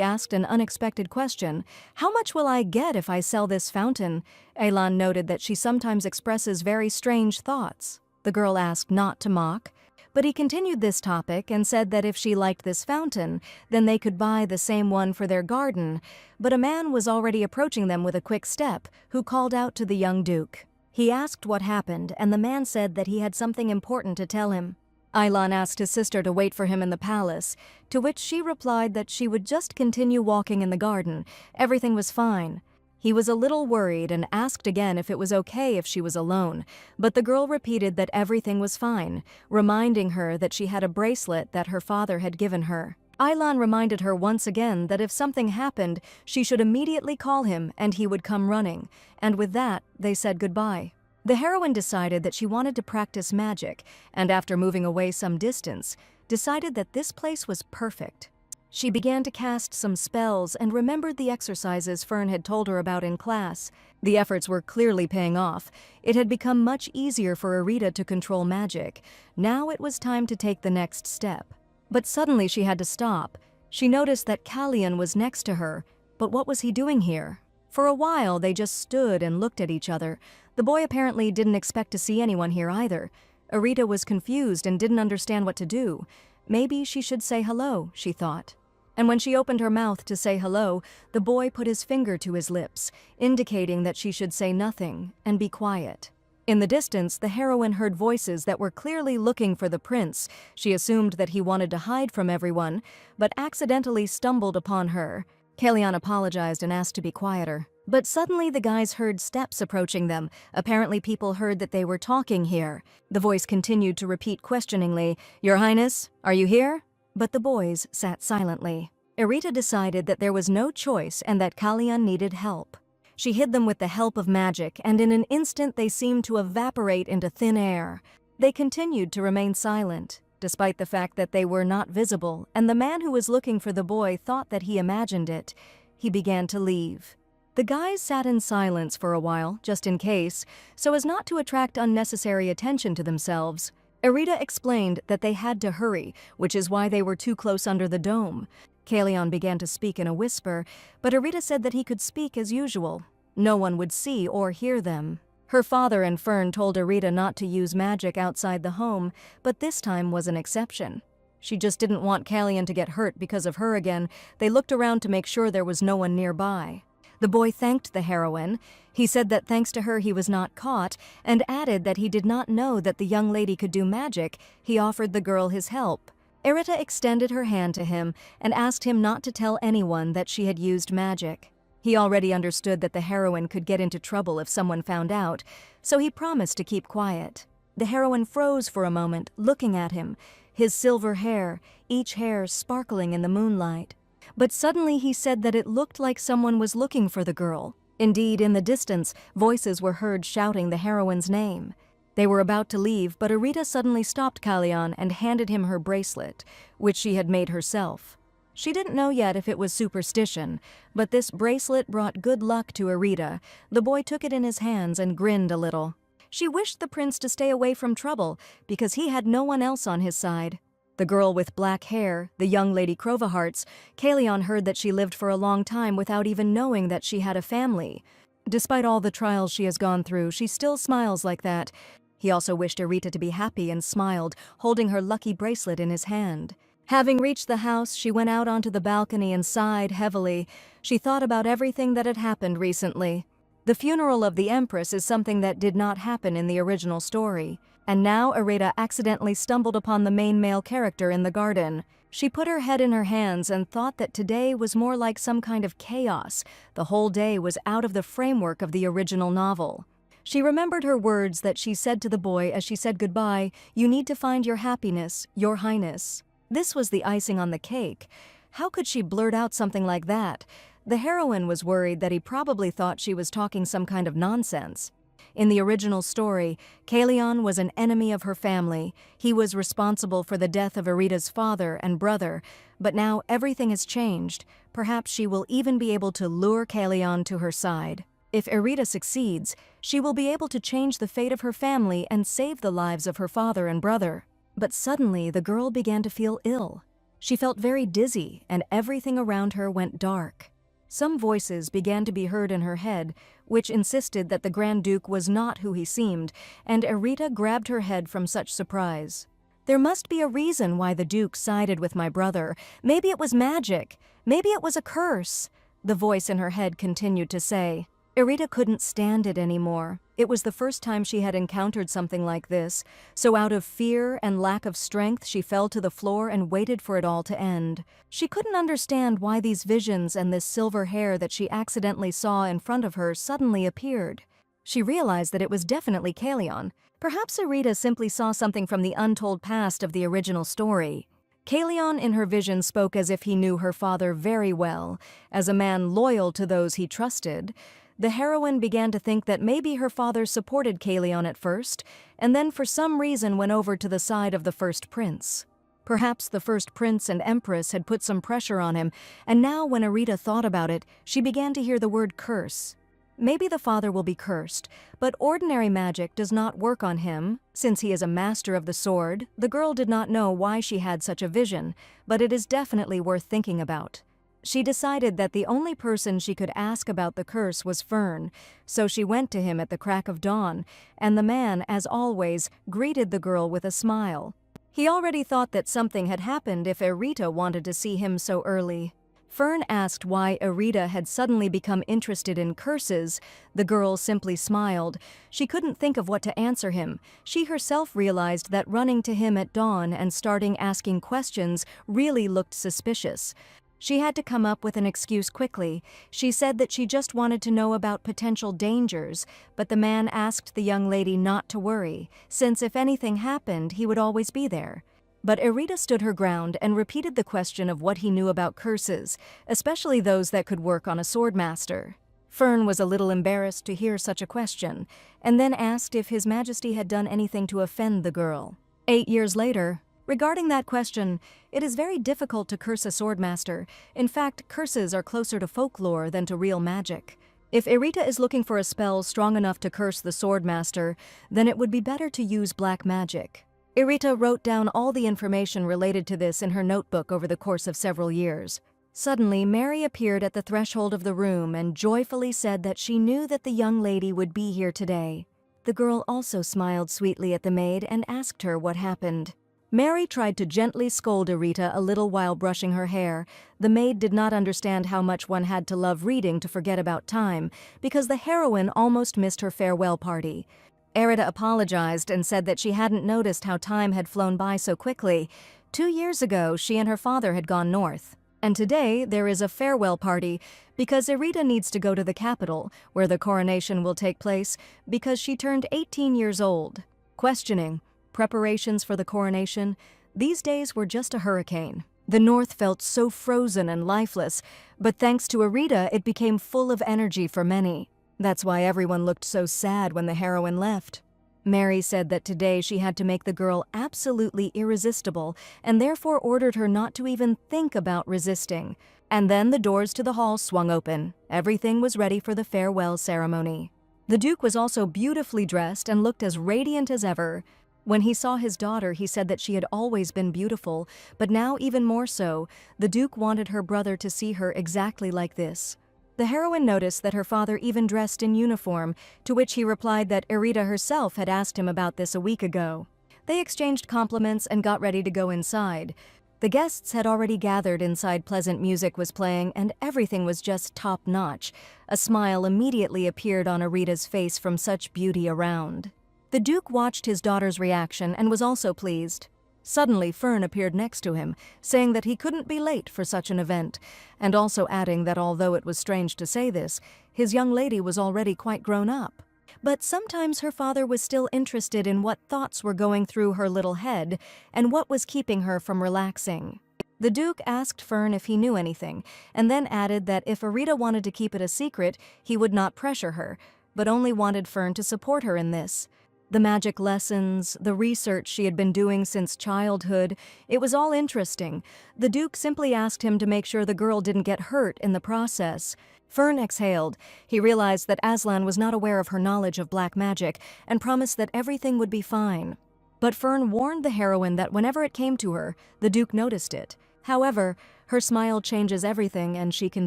asked an unexpected question. How much will I get if I sell this fountain? Aylan noted that she sometimes expresses very strange thoughts. The girl asked not to mock, but he continued this topic and said that if she liked this fountain, then they could buy the same one for their garden. But a man was already approaching them with a quick step, who called out to the young Duke. He asked what happened, and the man said that he had something important to tell him. Aylan asked his sister to wait for him in the palace, to which she replied that she would just continue walking in the garden. Everything was fine. He was a little worried and asked again if it was okay if she was alone, but the girl repeated that everything was fine, reminding her that she had a bracelet that her father had given her. Aylan reminded her once again that if something happened, she should immediately call him and he would come running, and with that, they said goodbye. The heroine decided that she wanted to practice magic, and after moving away some distance, decided that this place was perfect. She began to cast some spells and remembered the exercises Fern had told her about in class. The efforts were clearly paying off. It had become much easier for Irita to control magic. Now it was time to take the next step. But suddenly she had to stop. She noticed that Kalyan was next to her. But what was he doing here? For a while they just stood and looked at each other. The boy apparently didn't expect to see anyone here either. Irita was confused and didn't understand what to do. Maybe she should say hello, she thought. And when she opened her mouth to say hello, the boy put his finger to his lips, indicating that she should say nothing and be quiet. In the distance, the heroine heard voices that were clearly looking for the prince. She assumed that he wanted to hide from everyone, but accidentally stumbled upon her. Kalyan apologized and asked to be quieter. But suddenly the guys heard steps approaching them. Apparently people heard that they were talking here. The voice continued to repeat questioningly, "Your Highness, are you here?" But the boys sat silently. Irita decided that there was no choice and that Kalyan needed help. She hid them with the help of magic, and in an instant they seemed to evaporate into thin air. They continued to remain silent, despite the fact that they were not visible, and the man who was looking for the boy thought that he imagined it. He began to leave. The guys sat in silence for a while, just in case, so as not to attract unnecessary attention to themselves. Irita explained that they had to hurry, which is why they were too close under the dome. Kalyan began to speak in a whisper, but Irita said that he could speak as usual. No one would see or hear them. Her father and Fern told Irita not to use magic outside the home, but this time was an exception. She just didn't want Kalyan to get hurt because of her again. They looked around to make sure there was no one nearby. The boy thanked the heroine. He said that thanks to her he was not caught, and added that he did not know that the young lady could do magic. He offered the girl his help. Erita extended her hand to him and asked him not to tell anyone that she had used magic. He already understood that the heroine could get into trouble if someone found out, so he promised to keep quiet. The heroine froze for a moment, looking at him, his silver hair, each hair sparkling in the moonlight. But suddenly he said that it looked like someone was looking for the girl. Indeed, in the distance, voices were heard shouting the heroine's name. They were about to leave, but Erita suddenly stopped Kalyan and handed him her bracelet, which she had made herself. She didn't know yet if it was superstition, but this bracelet brought good luck to Erita. The boy took it in his hands and grinned a little. She wished the prince to stay away from trouble, because he had no one else on his side. The girl with black hair, the young Lady Crovahearts, Kalyan heard that she lived for a long time without even knowing that she had a family. Despite all the trials she has gone through, she still smiles like that. He also wished Erita to be happy and smiled, holding her lucky bracelet in his hand. Having reached the house, she went out onto the balcony and sighed heavily. She thought about everything that had happened recently. The funeral of the Empress is something that did not happen in the original story. And now Erita accidentally stumbled upon the main male character in the garden. She put her head in her hands and thought that today was more like some kind of chaos. The whole day was out of the framework of the original novel. She remembered her words that she said to the boy as she said goodbye, "You need to find your happiness, your highness." This was the icing on the cake. How could she blurt out something like that? The heroine was worried that he probably thought she was talking some kind of nonsense. In the original story, Kalyan was an enemy of her family. He was responsible for the death of Erita's father and brother, but now everything has changed. Perhaps she will even be able to lure Kalyan to her side. If Erita succeeds, she will be able to change the fate of her family and save the lives of her father and brother. But suddenly, the girl began to feel ill. She felt very dizzy, and everything around her went dark. Some voices began to be heard in her head, which insisted that the Grand Duke was not who he seemed, and Erita grabbed her head from such surprise. There must be a reason why the Duke sided with my brother. Maybe it was magic. Maybe it was a curse, the voice in her head continued to say. Erita couldn't stand it anymore. It was the first time she had encountered something like this, so out of fear and lack of strength she fell to the floor and waited for it all to end. She couldn't understand why these visions and this silver hair that she accidentally saw in front of her suddenly appeared. She realized that it was definitely Kalyan. Perhaps Erita simply saw something from the untold past of the original story. Kalyan in her vision spoke as if he knew her father very well, as a man loyal to those he trusted. The heroine began to think that maybe her father supported Kalyan at first, and then for some reason went over to the side of the first prince. Perhaps the first prince and empress had put some pressure on him, and now when Erita thought about it, she began to hear the word curse. Maybe the father will be cursed, but ordinary magic does not work on him. Since he is a master of the sword, the girl did not know why she had such a vision, but it is definitely worth thinking about. She decided that the only person she could ask about the curse was Fern, so she went to him at the crack of dawn, and the man, as always, greeted the girl with a smile. He already thought that something had happened if Erita wanted to see him so early. Fern asked why Erita had suddenly become interested in curses. The girl simply smiled. She couldn't think of what to answer him. She herself realized that running to him at dawn and starting asking questions really looked suspicious. She had to come up with an excuse quickly. She said that she just wanted to know about potential dangers, but the man asked the young lady not to worry, since if anything happened, he would always be there. But Erita stood her ground and repeated the question of what he knew about curses, especially those that could work on a swordmaster. Fern was a little embarrassed to hear such a question, and then asked if His Majesty had done anything to offend the girl. 8 years later, regarding that question, it is very difficult to curse a swordmaster. In fact, curses are closer to folklore than to real magic. If Erita is looking for a spell strong enough to curse the swordmaster, then it would be better to use black magic. Erita wrote down all the information related to this in her notebook over the course of several years. Suddenly, Mary appeared at the threshold of the room and joyfully said that she knew that the young lady would be here today. The girl also smiled sweetly at the maid and asked her what happened. Mary tried to gently scold Erita a little while brushing her hair. The maid did not understand how much one had to love reading to forget about time, because the heroine almost missed her farewell party. Erita apologized and said that she hadn't noticed how time had flown by so quickly. 2 years ago, she and her father had gone north. And today, there is a farewell party because Irita needs to go to the capital, where the coronation will take place, because she turned 18 years old. Questioning preparations for the coronation, these days were just a hurricane. The north felt so frozen and lifeless, but thanks to Irita, it became full of energy for many. That's why everyone looked so sad when the heroine left. Mary said that today she had to make the girl absolutely irresistible and therefore ordered her not to even think about resisting. And then the doors to the hall swung open. Everything was ready for the farewell ceremony. The Duke was also beautifully dressed and looked as radiant as ever. When he saw his daughter, he said that she had always been beautiful, but now even more so. The Duke wanted her brother to see her exactly like this. The heroine noticed that her father even dressed in uniform, to which he replied that Irita herself had asked him about this a week ago. They exchanged compliments and got ready to go inside. The guests had already gathered inside. Pleasant music was playing and everything was just top-notch. A smile immediately appeared on Irita's face from such beauty around. The Duke watched his daughter's reaction and was also pleased. Suddenly, Fern appeared next to him, saying that he couldn't be late for such an event, and also adding that although it was strange to say this, his young lady was already quite grown up. But sometimes her father was still interested in what thoughts were going through her little head and what was keeping her from relaxing. The Duke asked Fern if he knew anything, and then added that if Irita wanted to keep it a secret, he would not pressure her, but only wanted Fern to support her in this. The magic lessons, the research she had been doing since childhood, it was all interesting. The Duke simply asked him to make sure the girl didn't get hurt in the process. Fern exhaled. He realized that Aslan was not aware of her knowledge of black magic and promised that everything would be fine. But Fern warned the heroine that whenever it came to her, the Duke noticed it. However, her smile changes everything and she can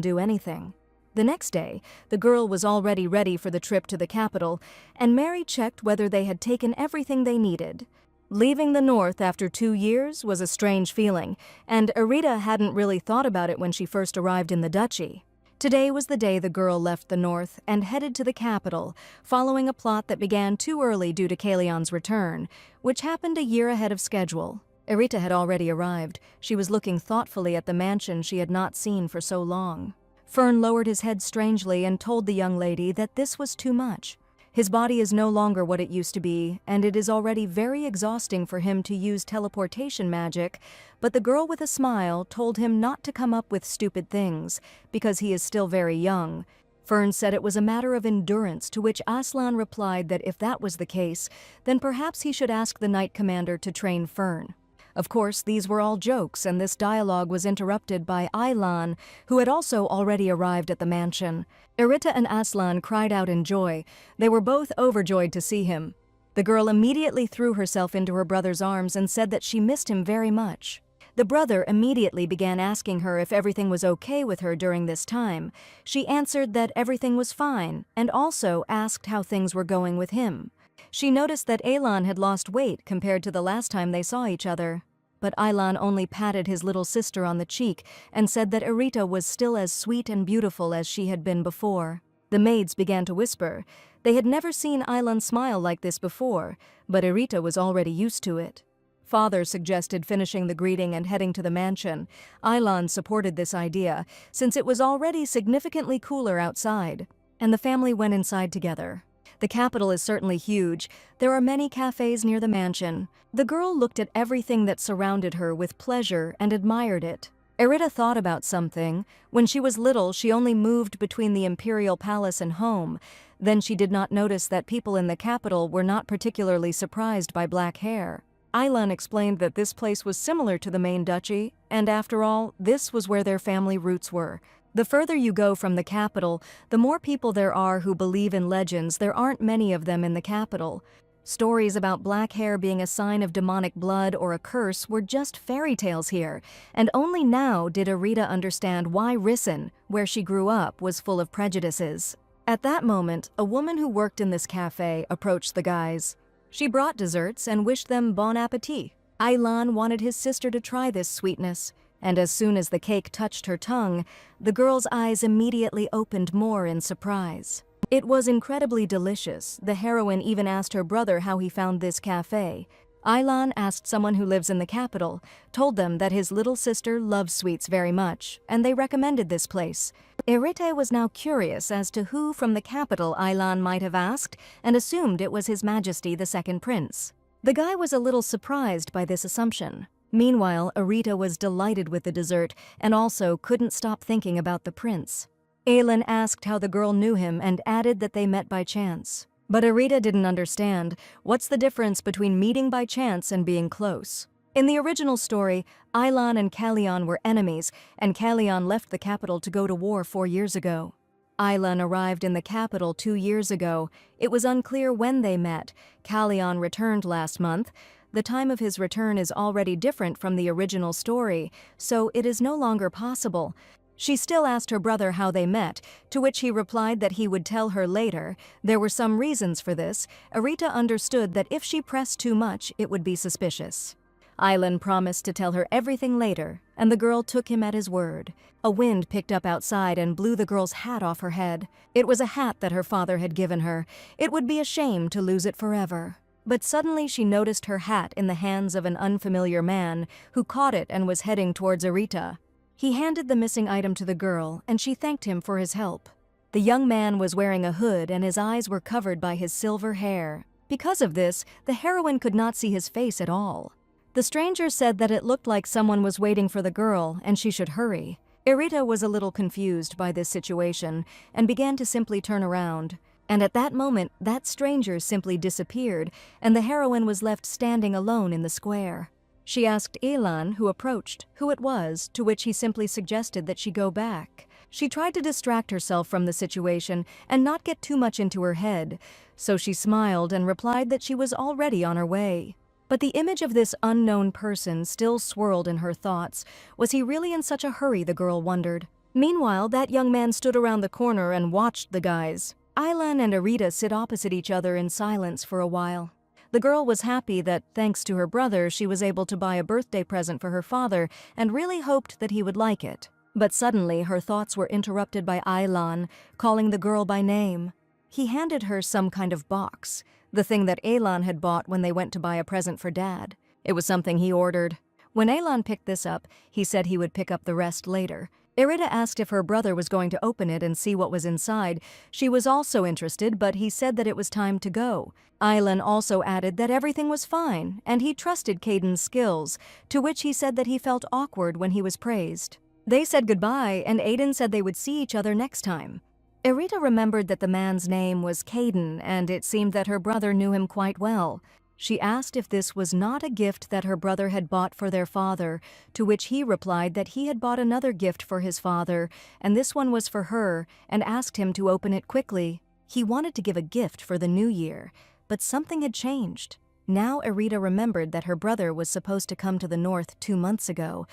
do anything. The next day, the girl was already ready for the trip to the capital, and Mary checked whether they had taken everything they needed. Leaving the north after 2 years was a strange feeling, and Irita hadn't really thought about it when she first arrived in the duchy. Today was the day the girl left the north and headed to the capital, following a plot that began too early due to Kalion's return, which happened a year ahead of schedule. Irita had already arrived. She was looking thoughtfully at the mansion she had not seen for so long. Fern lowered his head strangely and told the young lady that this was too much. His body is no longer what it used to be, and it is already very exhausting for him to use teleportation magic, but the girl with a smile told him not to come up with stupid things, because he is still very young. Fern said it was a matter of endurance, to which Aslan replied that if that was the case, then perhaps he should ask the Knight Commander to train Fern. Of course, these were all jokes, and this dialogue was interrupted by Aylan, who had also already arrived at the mansion. Irita and Aslan cried out in joy. They were both overjoyed to see him. The girl immediately threw herself into her brother's arms and said that she missed him very much. The brother immediately began asking her if everything was okay with her during this time. She answered that everything was fine, and also asked how things were going with him. She noticed that Aylan had lost weight compared to the last time they saw each other. But Aylan only patted his little sister on the cheek and said that Irita was still as sweet and beautiful as she had been before. The maids began to whisper. They had never seen Aylan smile like this before, but Irita was already used to it. Father suggested finishing the greeting and heading to the mansion. Aylan supported this idea, since it was already significantly cooler outside, and the family went inside together. The capital is certainly huge. There are many cafes near the mansion. The girl looked at everything that surrounded her with pleasure and admired it. Irita thought about something. When she was little, she only moved between the imperial palace and home. Then she did not notice that people in the capital were not particularly surprised by black hair. Aylan explained that this place was similar to the main duchy, and after all, this was where their family roots were. The further you go from the capital, the more people there are who believe in legends. There aren't many of them in the capital. Stories about black hair being a sign of demonic blood or a curse were just fairy tales here, and only now did Irita understand why Risen, where she grew up, was full of prejudices. At that moment, a woman who worked in this cafe approached the guys. She brought desserts and wished them bon appetit. Aylan wanted his sister to try this sweetness, and as soon as the cake touched her tongue, the girl's eyes immediately opened more in surprise. It was incredibly delicious. The heroine even asked her brother how he found this cafe. Ailan asked someone who lives in the capital, told them that his little sister loves sweets very much, and they recommended this place. Irite was now curious as to who from the capital Ailan might have asked and assumed it was His Majesty the Second Prince. The guy was a little surprised by this assumption. Meanwhile, Arita was delighted with the dessert and also couldn't stop thinking about the prince. Ailan asked how the girl knew him and added that they met by chance. But Arita didn't understand. What's the difference between meeting by chance and being close? In the original story, Ailan and Kalyan were enemies, and Kalyan left the capital to go to war 4 years ago. Ailan arrived in the capital 2 years ago. It was unclear when they met. Kalyan returned last month. The time of his return is already different from the original story, so it is no longer possible. She still asked her brother how they met, to which he replied that he would tell her later. There were some reasons for this. Arita understood that if she pressed too much, it would be suspicious. Ailan promised to tell her everything later, and the girl took him at his word. A wind picked up outside and blew the girl's hat off her head. It was a hat that her father had given her. It would be a shame to lose it forever. But suddenly she noticed her hat in the hands of an unfamiliar man, who caught it and was heading towards Arita. He handed the missing item to the girl, and she thanked him for his help. The young man was wearing a hood, and his eyes were covered by his silver hair. Because of this, the heroine could not see his face at all. The stranger said that it looked like someone was waiting for the girl, and she should hurry. Arita was a little confused by this situation, and began to simply turn around. And at that moment, that stranger simply disappeared, and the heroine was left standing alone in the square. She asked Ailan, who approached, who it was, to which he simply suggested that she go back. She tried to distract herself from the situation and not get too much into her head, so she smiled and replied that she was already on her way. But the image of this unknown person still swirled in her thoughts. Was he really in such a hurry, the girl wondered. Meanwhile, that young man stood around the corner and watched the guys. Ailan and Arita sit opposite each other in silence for a while. The girl was happy that, thanks to her brother, she was able to buy a birthday present for her father and really hoped that he would like it. But suddenly, her thoughts were interrupted by Ailan, calling the girl by name. He handed her some kind of box, the thing that Ailan had bought when they went to buy a present for Dad. It was something he ordered. When Ailan picked this up, he said he would pick up the rest later. Arita asked if her brother was going to open it and see what was inside. She was also interested, but he said that it was time to go. Ailan also added that everything was fine, and he trusted Caden's skills, to which he said that he felt awkward when he was praised. They said goodbye, and Aiden said they would see each other next time. Arita remembered that the man's name was Caden, and it seemed that her brother knew him quite well. She asked if this was not a gift that her brother had bought for their father, to which he replied that he had bought another gift for his father, and this one was for her, and asked him to open it quickly. He wanted to give a gift for the new year, but something had changed. Now Arita remembered that her brother was supposed to come to the north 2 months ago,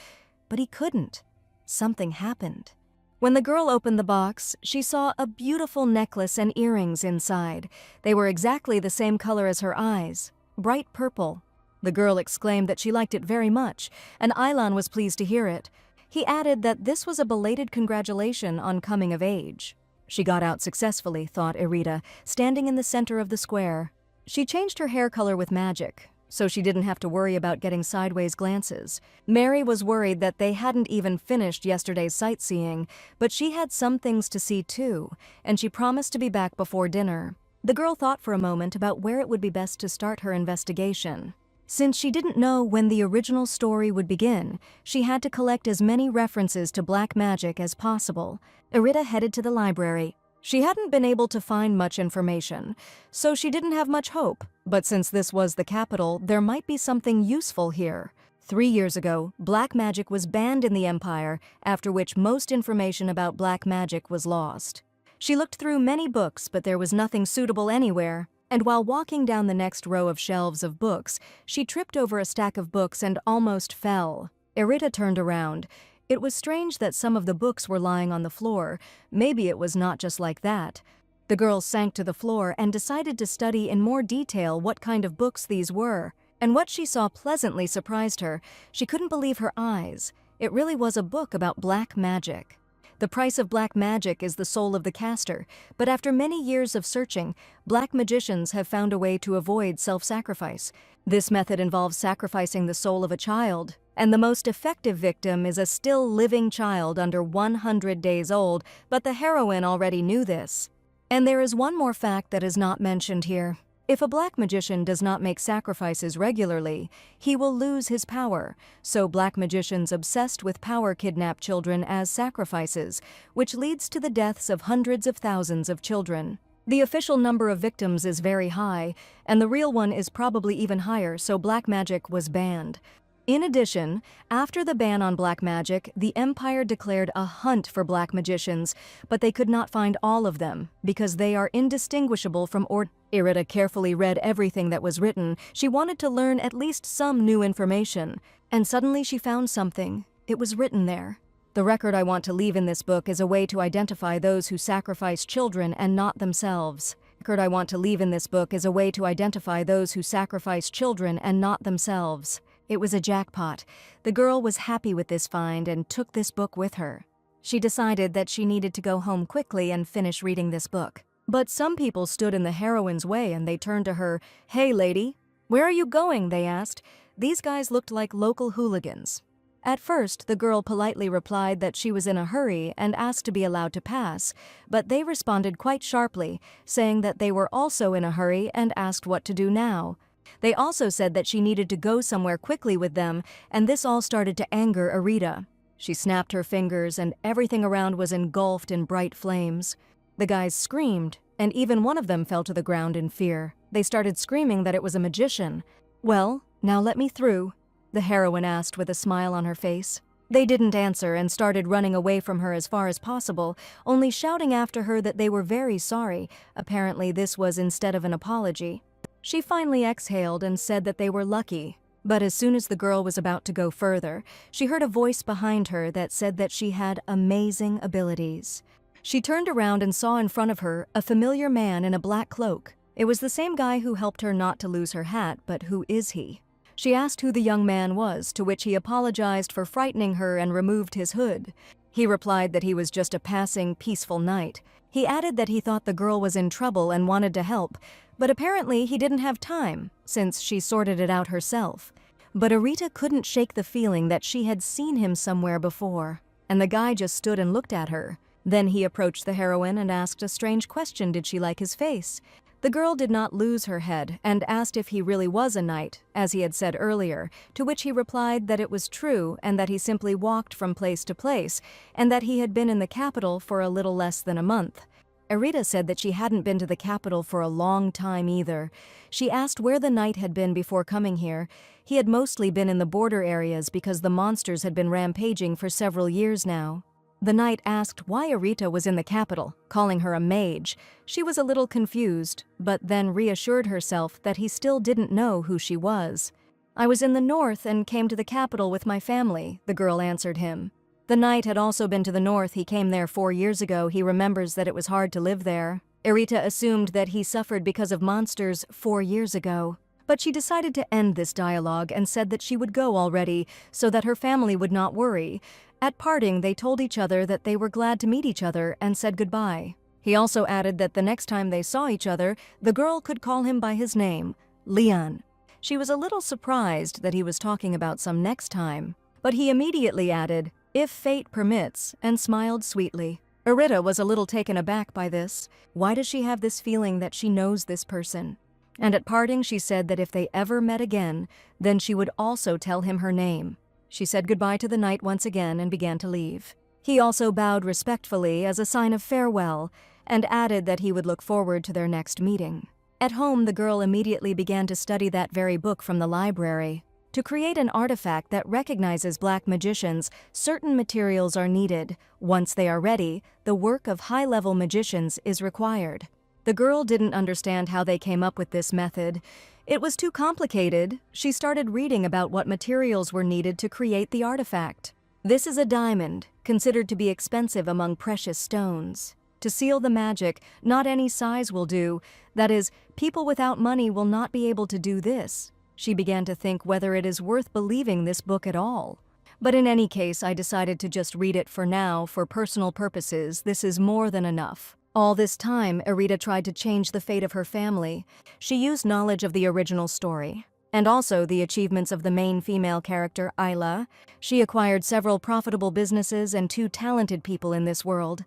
but he couldn't. Something happened. When the girl opened the box, she saw a beautiful necklace and earrings inside. They were exactly the same color as her eyes. Bright purple. The girl exclaimed that she liked it very much, and Ailan was pleased to hear it. He added that this was a belated congratulation on coming of age. She got out successfully, thought Arita, standing in the center of the square. She changed her hair color with magic, so she didn't have to worry about getting sideways glances. Mary was worried that they hadn't even finished yesterday's sightseeing, but she had some things to see too, and she promised to be back before dinner. The girl thought for a moment about where it would be best to start her investigation. Since she didn't know when the original story would begin, she had to collect as many references to black magic as possible. Arita headed to the library. She hadn't been able to find much information, so she didn't have much hope. But since this was the capital, there might be something useful here. 3 years ago, black magic was banned in the Empire, after which most information about black magic was lost. She looked through many books, but there was nothing suitable anywhere. And while walking down the next row of shelves of books, she tripped over a stack of books and almost fell. Arita turned around. It was strange that some of the books were lying on the floor. Maybe it was not just like that. The girl sank to the floor and decided to study in more detail what kind of books these were. And what she saw pleasantly surprised her. She couldn't believe her eyes. It really was a book about black magic. The price of black magic is the soul of the caster, but after many years of searching, black magicians have found a way to avoid self-sacrifice. This method involves sacrificing the soul of a child, and the most effective victim is a still living child under 100 days old, but the heroine already knew this. And there is one more fact that is not mentioned here. If a black magician does not make sacrifices regularly, he will lose his power, so black magicians obsessed with power kidnap children as sacrifices, which leads to the deaths of hundreds of thousands of children. The official number of victims is very high, and the real one is probably even higher, so black magic was banned. In addition, after the ban on black magic, the Empire declared a hunt for black magicians, but they could not find all of them, because they are indistinguishable from Irita carefully read everything that was written. She wanted to learn at least some new information, and suddenly she found something. It was written there. The record I want to leave in this book is a way to identify those who sacrifice children and not themselves. The record I want to leave in this book is a way to identify those who sacrifice children and not themselves. It was a jackpot. The girl was happy with this find and took this book with her. She decided that she needed to go home quickly and finish reading this book. But some people stood in the heroine's way and they turned to her. "Hey, lady, where are you going?" they asked. These guys looked like local hooligans. At first, the girl politely replied that she was in a hurry and asked to be allowed to pass, but they responded quite sharply, saying that they were also in a hurry and asked what to do now. They also said that she needed to go somewhere quickly with them, and this all started to anger Irita. She snapped her fingers, and everything around was engulfed in bright flames. The guys screamed, and even one of them fell to the ground in fear. They started screaming that it was a magician. "Well, now let me through," the heroine asked with a smile on her face. They didn't answer and started running away from her as far as possible, only shouting after her that they were very sorry. Apparently this was instead of an apology. She finally exhaled and said that they were lucky, but as soon as the girl was about to go further, she heard a voice behind her that said that she had amazing abilities. She turned around and saw in front of her a familiar man in a black cloak. It was the same guy who helped her not to lose her hat, but who is he? She asked who the young man was, to which he apologized for frightening her and removed his hood. He replied that he was just a passing, peaceful knight. He added that he thought the girl was in trouble and wanted to help, but apparently he didn't have time, since she sorted it out herself. But Irita couldn't shake the feeling that she had seen him somewhere before, and the guy just stood and looked at her. Then he approached the heroine and asked a strange question: did she like his face? The girl did not lose her head and asked if he really was a knight, as he had said earlier, to which he replied that it was true and that he simply walked from place to place, and that he had been in the capital for a little less than a month. Irita said that she hadn't been to the capital for a long time either. She asked where the knight had been before coming here. He had mostly been in the border areas because the monsters had been rampaging for several years now. The knight asked why Irita was in the capital, calling her a mage. She was a little confused, but then reassured herself that he still didn't know who she was. "I was in the north and came to the capital with my family," the girl answered him. The knight had also been to the north. He came there 4 years ago. He remembers that it was hard to live there. Irita assumed that he suffered because of monsters 4 years ago. But she decided to end this dialogue and said that she would go already so that her family would not worry. At parting, they told each other that they were glad to meet each other and said goodbye. He also added that the next time they saw each other, the girl could call him by his name, Leon. She was a little surprised that he was talking about some next time, but he immediately added, "if fate permits," and smiled sweetly. Irita was a little taken aback by this. Why does she have this feeling that she knows this person? And at parting, she said that if they ever met again, then she would also tell him her name. She said goodbye to the knight once again and began to leave. He also bowed respectfully as a sign of farewell and added that he would look forward to their next meeting. At home, the girl immediately began to study that very book from the library. To create an artifact that recognizes black magicians, certain materials are needed. Once they are ready, the work of high-level magicians is required. The girl didn't understand how they came up with this method. It was too complicated. She started reading about what materials were needed to create the artifact. This is a diamond, considered to be expensive among precious stones. To seal the magic, not any size will do. That is, people without money will not be able to do this. She began to think whether it is worth believing this book at all. But in any case, I decided to just read it for now. For personal purposes, this is more than enough. All this time, Erita tried to change the fate of her family. She used knowledge of the original story, and also the achievements of the main female character, Ayla. She acquired several profitable businesses and 2 talented people in this world.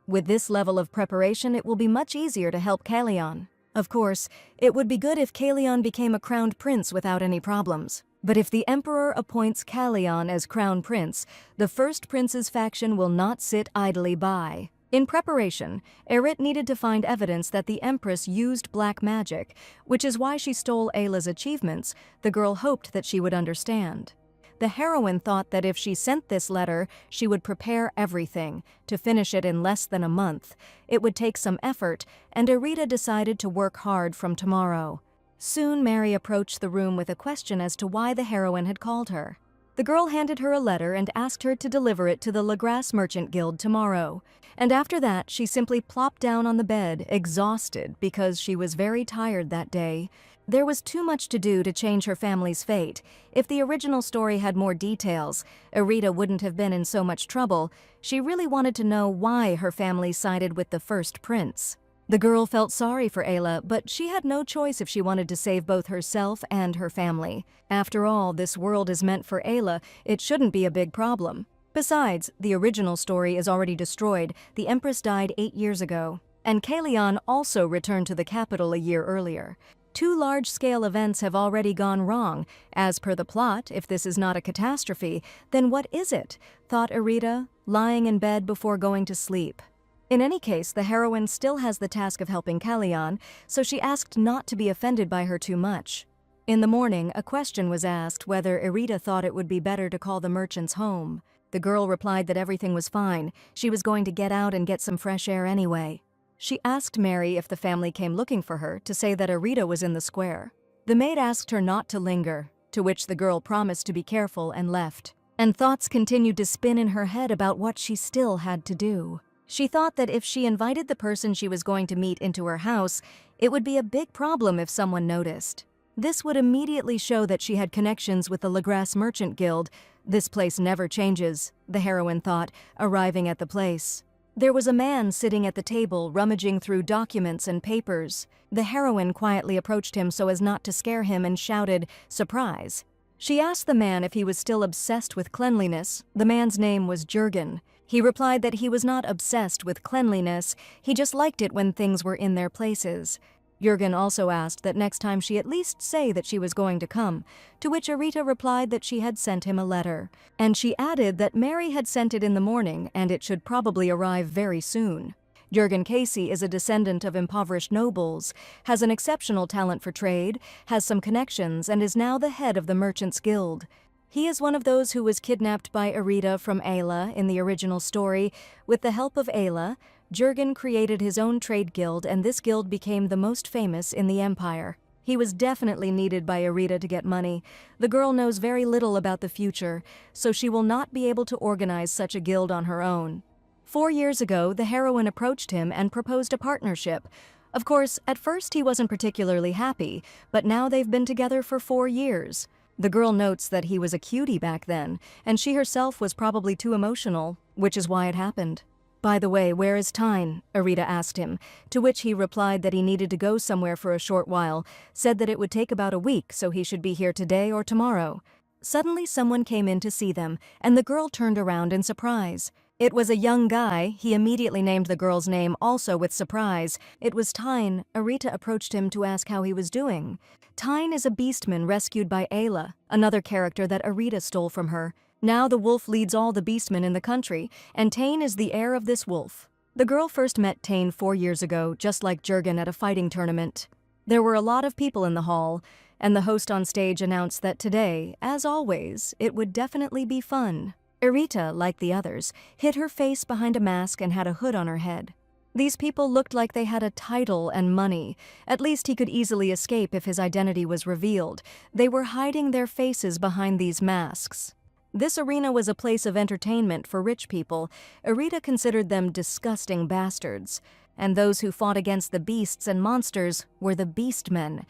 With this level of preparation, it will be much easier to help Kalion. Of course, it would be good if Kalion became a crowned prince without any problems. But if the Emperor appoints Kalion as crown prince, the First Prince's faction will not sit idly by. In preparation, Erit needed to find evidence that the Empress used black magic, which is why she stole Ayla's achievements. The girl hoped that she would understand. The heroine thought that if she sent this letter, she would prepare everything, to finish it in less than a month. It would take some effort, and Erita decided to work hard from tomorrow. Soon Mary approached the room with a question as to why the heroine had called her. The girl handed her a letter and asked her to deliver it to the Legrasse Merchant Guild tomorrow. And after that, she simply plopped down on the bed, exhausted because she was very tired that day. There was too much to do to change her family's fate. If the original story had more details, Erita wouldn't have been in so much trouble. She really wanted to know why her family sided with the first prince. The girl felt sorry for Ayla, but she had no choice if she wanted to save both herself and her family. After all, this world is meant for Ayla. It shouldn't be a big problem. Besides, the original story is already destroyed. The Empress died 8 years ago, and Kalion also returned to the capital a year earlier. 2 large-scale events have already gone wrong. As per the plot, if this is not a catastrophe, then what is it? Thought Erita, lying in bed before going to sleep. In any case, the heroine still has the task of helping Kalion, so she asked not to be offended by her too much. In the morning, a question was asked whether Erita thought it would be better to call the merchants home. The girl replied that everything was fine. She was going to get out and get some fresh air anyway. She asked Mary if the family came looking for her to say that Erita was in the square. The maid asked her not to linger, to which the girl promised to be careful and left. And thoughts continued to spin in her head about what she still had to do. She thought that if she invited the person she was going to meet into her house, it would be a big problem if someone noticed. This would immediately show that she had connections with the Legrasse Merchant Guild. This place never changes, the heroine thought, arriving at the place. There was a man sitting at the table, rummaging through documents and papers. The heroine quietly approached him so as not to scare him and shouted, "Surprise!" She asked the man if he was still obsessed with cleanliness. The man's name was Jurgen. He replied that he was not obsessed with cleanliness, he just liked it when things were in their places. Jurgen also asked that next time she at least say that she was going to come, to which Erita replied that she had sent him a letter. And she added that Mary had sent it in the morning and it should probably arrive very soon. Jurgen Casey is a descendant of impoverished nobles, has an exceptional talent for trade, has some connections, and is now the head of the Merchants Guild. He is one of those who was kidnapped by Erita from Ayla in the original story. With the help of Ayla, Jurgen created his own trade guild, and this guild became the most famous in the empire. He was definitely needed by Erita to get money. The girl knows very little about the future, so she will not be able to organize such a guild on her own. 4 years ago, the heroine approached him and proposed a partnership. Of course, at first he wasn't particularly happy, but now they've been together for 4 years. The girl notes that he was a cutie back then, and she herself was probably too emotional, which is why it happened. "By the way, where is Tyne?" Erita asked him, to which he replied that he needed to go somewhere for a short while, said that it would take about a week, so he should be here today or tomorrow. Suddenly someone came in to see them, and the girl turned around in surprise. It was a young guy. He immediately named the girl's name, also with surprise. It was Tyne. Erita approached him to ask how he was doing. Tyne is a beastman rescued by Ayla, another character that Erita stole from her. Now the wolf leads all the beastmen in the country, and Tane is the heir of this wolf. The girl first met Tane 4 years ago, just like Jurgen at a fighting tournament. There were a lot of people in the hall, and the host on stage announced that today, as always, it would definitely be fun. Erita, like the others, hid her face behind a mask and had a hood on her head. These people looked like they had a title and money. At least he could easily escape if his identity was revealed. They were hiding their faces behind these masks. This arena was a place of entertainment for rich people. Erita considered them disgusting bastards. And those who fought against the beasts and monsters were the beastmen.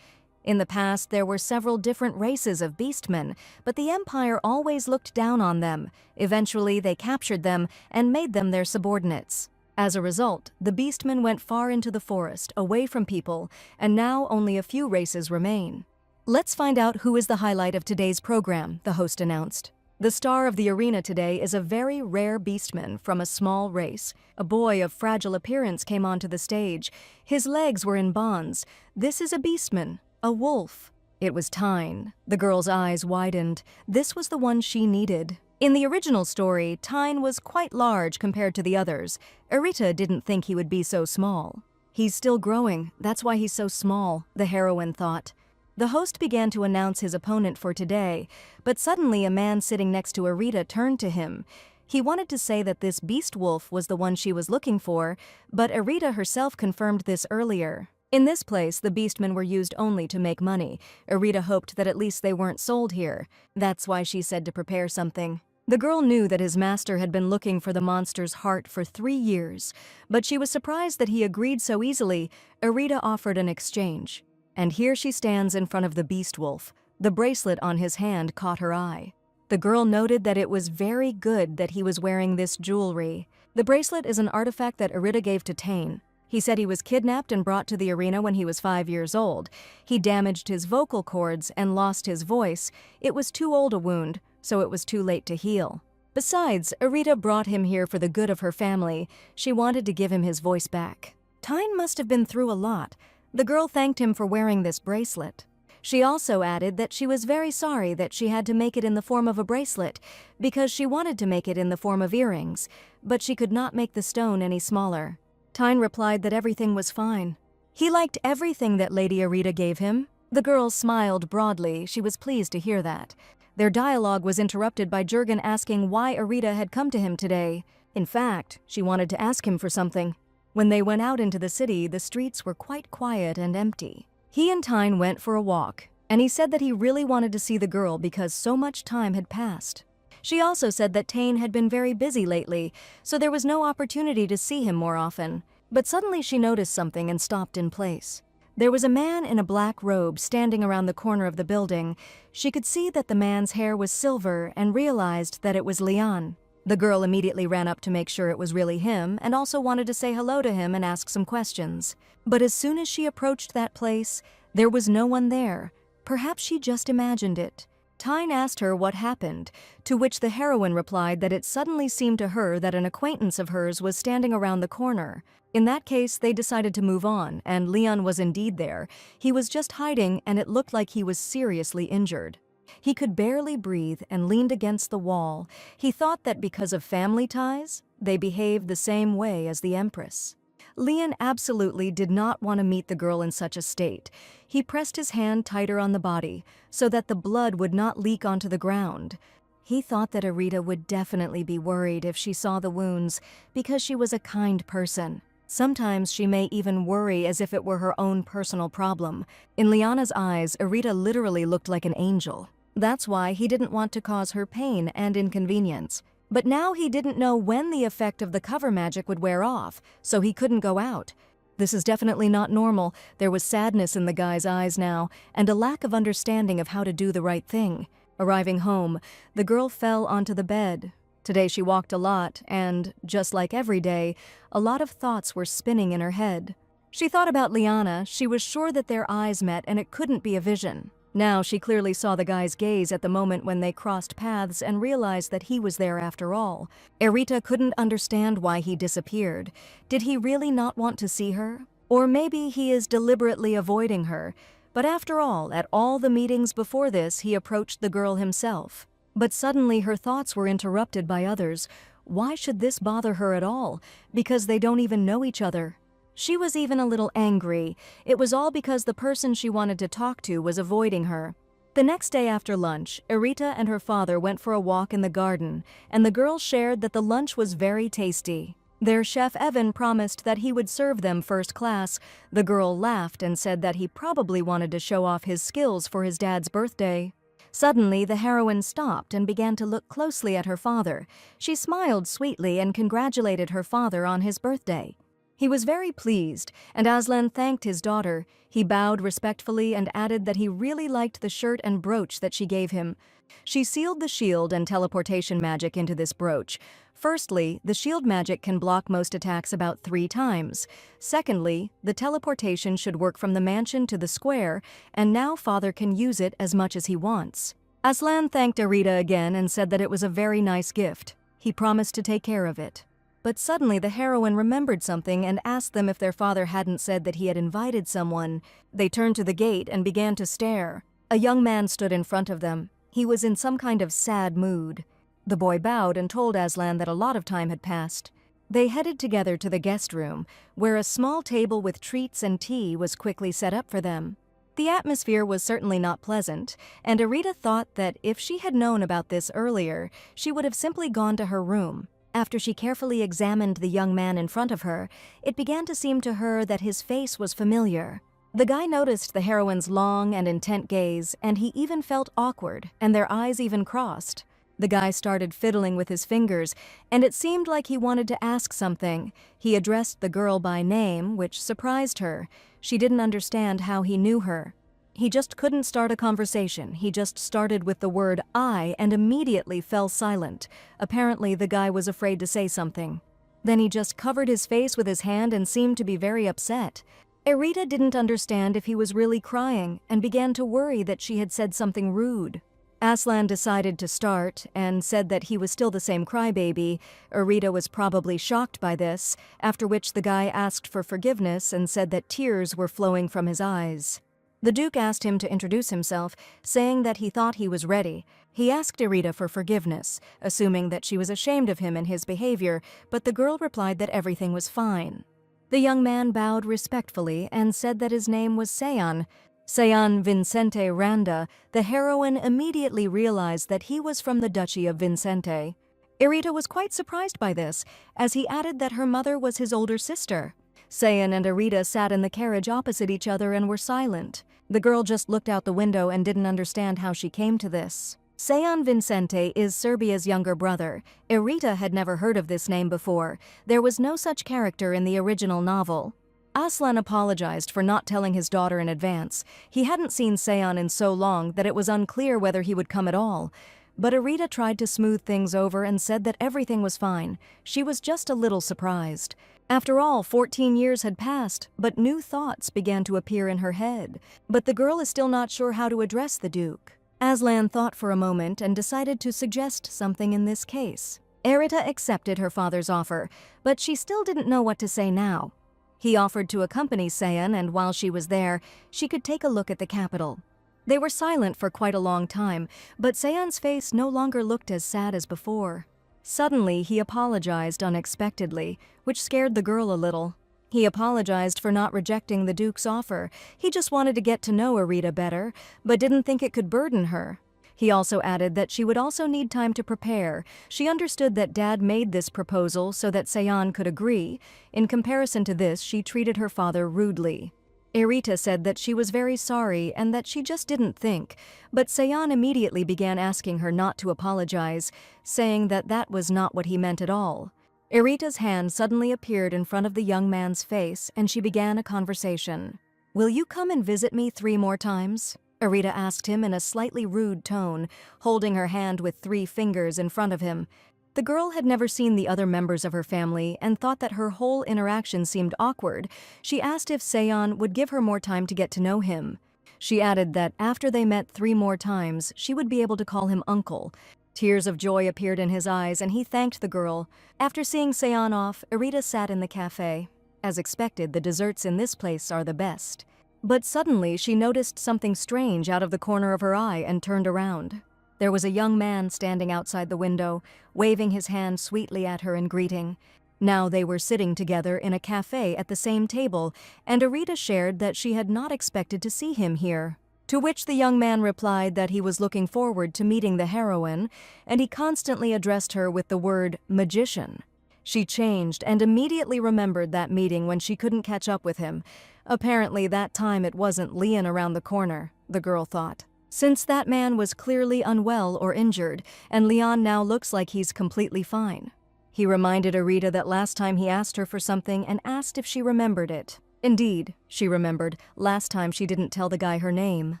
In the past, there were several different races of beastmen, but the Empire always looked down on them. Eventually, they captured them and made them their subordinates. As a result, the beastmen went far into the forest, away from people, and now only a few races remain. Let's find out who is the highlight of today's program, the host announced. The star of the arena today is a very rare beastman from a small race. A boy of fragile appearance came onto the stage. His legs were in bonds. This is a beastman, a wolf. It was Tyne. The girl's eyes widened. This was the one she needed. In the original story, Tyne was quite large compared to the others. Arita didn't think he would be so small. He's still growing, that's why he's so small, the heroine thought. The host began to announce his opponent for today, but suddenly a man sitting next to Arita turned to him. He wanted to say that this beast wolf was the one she was looking for, but Arita herself confirmed this earlier. In this place, the beastmen were used only to make money. Arita hoped that at least they weren't sold here. That's why she said to prepare something. The girl knew that his master had been looking for the monster's heart for 3 years, but she was surprised that he agreed so easily. Arita offered an exchange. And here she stands in front of the beast wolf. The bracelet on his hand caught her eye. The girl noted that it was very good that he was wearing this jewelry. The bracelet is an artifact that Arita gave to Tane. He said he was kidnapped and brought to the arena when he was 5 years old. He damaged his vocal cords and lost his voice. It was too old a wound, so it was too late to heal. Besides, Arita brought him here for the good of her family. She wanted to give him his voice back. Tyne must have been through a lot. The girl thanked him for wearing this bracelet. She also added that she was very sorry that she had to make it in the form of a bracelet, because she wanted to make it in the form of earrings, but she could not make the stone any smaller. Tyne replied that everything was fine. He liked everything that Lady Arita gave him. The girl smiled broadly. She was pleased to hear that. Their dialogue was interrupted by Jurgen asking why Arita had come to him today. In fact, she wanted to ask him for something. When they went out into the city, the streets were quite quiet and empty. He and Tyne went for a walk, and he said that he really wanted to see the girl because so much time had passed. She also said that Tane had been very busy lately, so there was no opportunity to see him more often. But suddenly she noticed something and stopped in place. There was a man in a black robe standing around the corner of the building. She could see that the man's hair was silver and realized that it was Leon. The girl immediately ran up to make sure it was really him and also wanted to say hello to him and ask some questions. But as soon as she approached that place, there was no one there. Perhaps she just imagined it. Tyne asked her what happened, to which the heroine replied that it suddenly seemed to her that an acquaintance of hers was standing around the corner. In that case, they decided to move on, and Leon was indeed there. He was just hiding, and it looked like he was seriously injured. He could barely breathe and leaned against the wall. He thought that because of family ties, they behaved the same way as the Empress. Leon absolutely did not want to meet the girl in such a state. He pressed his hand tighter on the body so that the blood would not leak onto the ground. He thought that Arita would definitely be worried if she saw the wounds because she was a kind person. Sometimes she may even worry as if it were her own personal problem. In Liana's eyes, Arita literally looked like an angel. That's why he didn't want to cause her pain and inconvenience. But now he didn't know when the effect of the cover magic would wear off, so he couldn't go out. This is definitely not normal. There was sadness in the guy's eyes now, and a lack of understanding of how to do the right thing. Arriving home, the girl fell onto the bed. Today she walked a lot, and, just like every day, a lot of thoughts were spinning in her head. She thought about Liana. She was sure that their eyes met and it couldn't be a vision. Now she clearly saw the guy's gaze at the moment when they crossed paths and realized that he was there after all. Arita couldn't understand why he disappeared. Did he really not want to see her? Or maybe he is deliberately avoiding her. But after all, at all the meetings before this, he approached the girl himself. But suddenly her thoughts were interrupted by others. Why should this bother her at all? Because they don't even know each other. She was even a little angry. It was all because the person she wanted to talk to was avoiding her. The next day after lunch, Arita and her father went for a walk in the garden, and the girls shared that the lunch was very tasty. Their chef Evan promised that he would serve them first class. The girl laughed and said that he probably wanted to show off his skills for his dad's birthday. Suddenly, the heroine stopped and began to look closely at her father. She smiled sweetly and congratulated her father on his birthday. He was very pleased, and Aslan thanked his daughter. He bowed respectfully and added that he really liked the shirt and brooch that she gave him. She sealed the shield and teleportation magic into this brooch. Firstly, the shield magic can block most attacks about 3 times. Secondly, the teleportation should work from the mansion to the square, and now father can use it as much as he wants. Aslan thanked Arita again and said that it was a very nice gift. He promised to take care of it. But suddenly the heroine remembered something and asked them if their father hadn't said that he had invited someone. They turned to the gate and began to stare. A young man stood in front of them. He was in some kind of sad mood. The boy bowed and told Aslan that a lot of time had passed. They headed together to the guest room, where a small table with treats and tea was quickly set up for them. The atmosphere was certainly not pleasant, and Arita thought that if she had known about this earlier, she would have simply gone to her room. After she carefully examined the young man in front of her, it began to seem to her that his face was familiar. The guy noticed the heroine's long and intent gaze, and he even felt awkward, and their eyes even crossed. The guy started fiddling with his fingers, and it seemed like he wanted to ask something. He addressed the girl by name, which surprised her. She didn't understand how he knew her. He just couldn't start a conversation. He just started with the word I and immediately fell silent. Apparently, the guy was afraid to say something. Then he just covered his face with his hand and seemed to be very upset. Arita didn't understand if he was really crying and began to worry that she had said something rude. Aslan decided to start and said that he was still the same crybaby. Arita was probably shocked by this, after which the guy asked for forgiveness and said that tears were flowing from his eyes. The Duke asked him to introduce himself, saying that he thought he was ready. He asked Arita for forgiveness, assuming that she was ashamed of him and his behavior, but the girl replied that everything was fine. The young man bowed respectfully and said that his name was Seon. Seon Vincente Randa. The heroine immediately realized that he was from the Duchy of Vincente. Arita was quite surprised by this, as he added that her mother was his older sister. Seon and Arita sat in the carriage opposite each other and were silent. The girl just looked out the window and didn't understand how she came to this. Seon Vincente is Serbia's younger brother. Arita had never heard of this name before. There was no such character in the original novel. Aslan apologized for not telling his daughter in advance. He hadn't seen Seon in so long that it was unclear whether he would come at all. But Arita tried to smooth things over and said that everything was fine. She was just a little surprised. After all, 14 years had passed, but new thoughts began to appear in her head. But the girl is still not sure how to address the Duke. Aslan thought for a moment and decided to suggest something in this case. Arita accepted her father's offer, but she still didn't know what to say now. He offered to accompany Seon, and while she was there, she could take a look at the capital. They were silent for quite a long time, but Seon's face no longer looked as sad as before. Suddenly, he apologized unexpectedly, which scared the girl a little. He apologized for not rejecting the Duke's offer. He just wanted to get to know Arita better, but didn't think it could burden her. He also added that she would also need time to prepare. She understood that Dad made this proposal so that Seon could agree. In comparison to this, she treated her father rudely. Arita said that she was very sorry and that she just didn't think, but Seon immediately began asking her not to apologize, saying that that was not what he meant at all. Arita's hand suddenly appeared in front of the young man's face, and she began a conversation. "Will you come and visit me 3 more times?" Arita asked him in a slightly rude tone, holding her hand with 3 fingers in front of him. The girl had never seen the other members of her family and thought that her whole interaction seemed awkward. She asked if Seon would give her more time to get to know him. She added that after they met 3 more times, she would be able to call him uncle. Tears of joy appeared in his eyes, and he thanked the girl. After seeing Seon off, Arita sat in the cafe. As expected, the desserts in this place are the best. But suddenly, she noticed something strange out of the corner of her eye and turned around. There was a young man standing outside the window, waving his hand sweetly at her in greeting. Now they were sitting together in a cafe at the same table, and Arita shared that she had not expected to see him here. To which the young man replied that he was looking forward to meeting the heroine, and he constantly addressed her with the word magician. She changed and immediately remembered that meeting when she couldn't catch up with him. Apparently that time it wasn't Leon around the corner, the girl thought. Since that man was clearly unwell or injured, and Leon now looks like he's completely fine. He reminded Arita that last time he asked her for something and asked if she remembered it. Indeed, she remembered, last time she didn't tell the guy her name.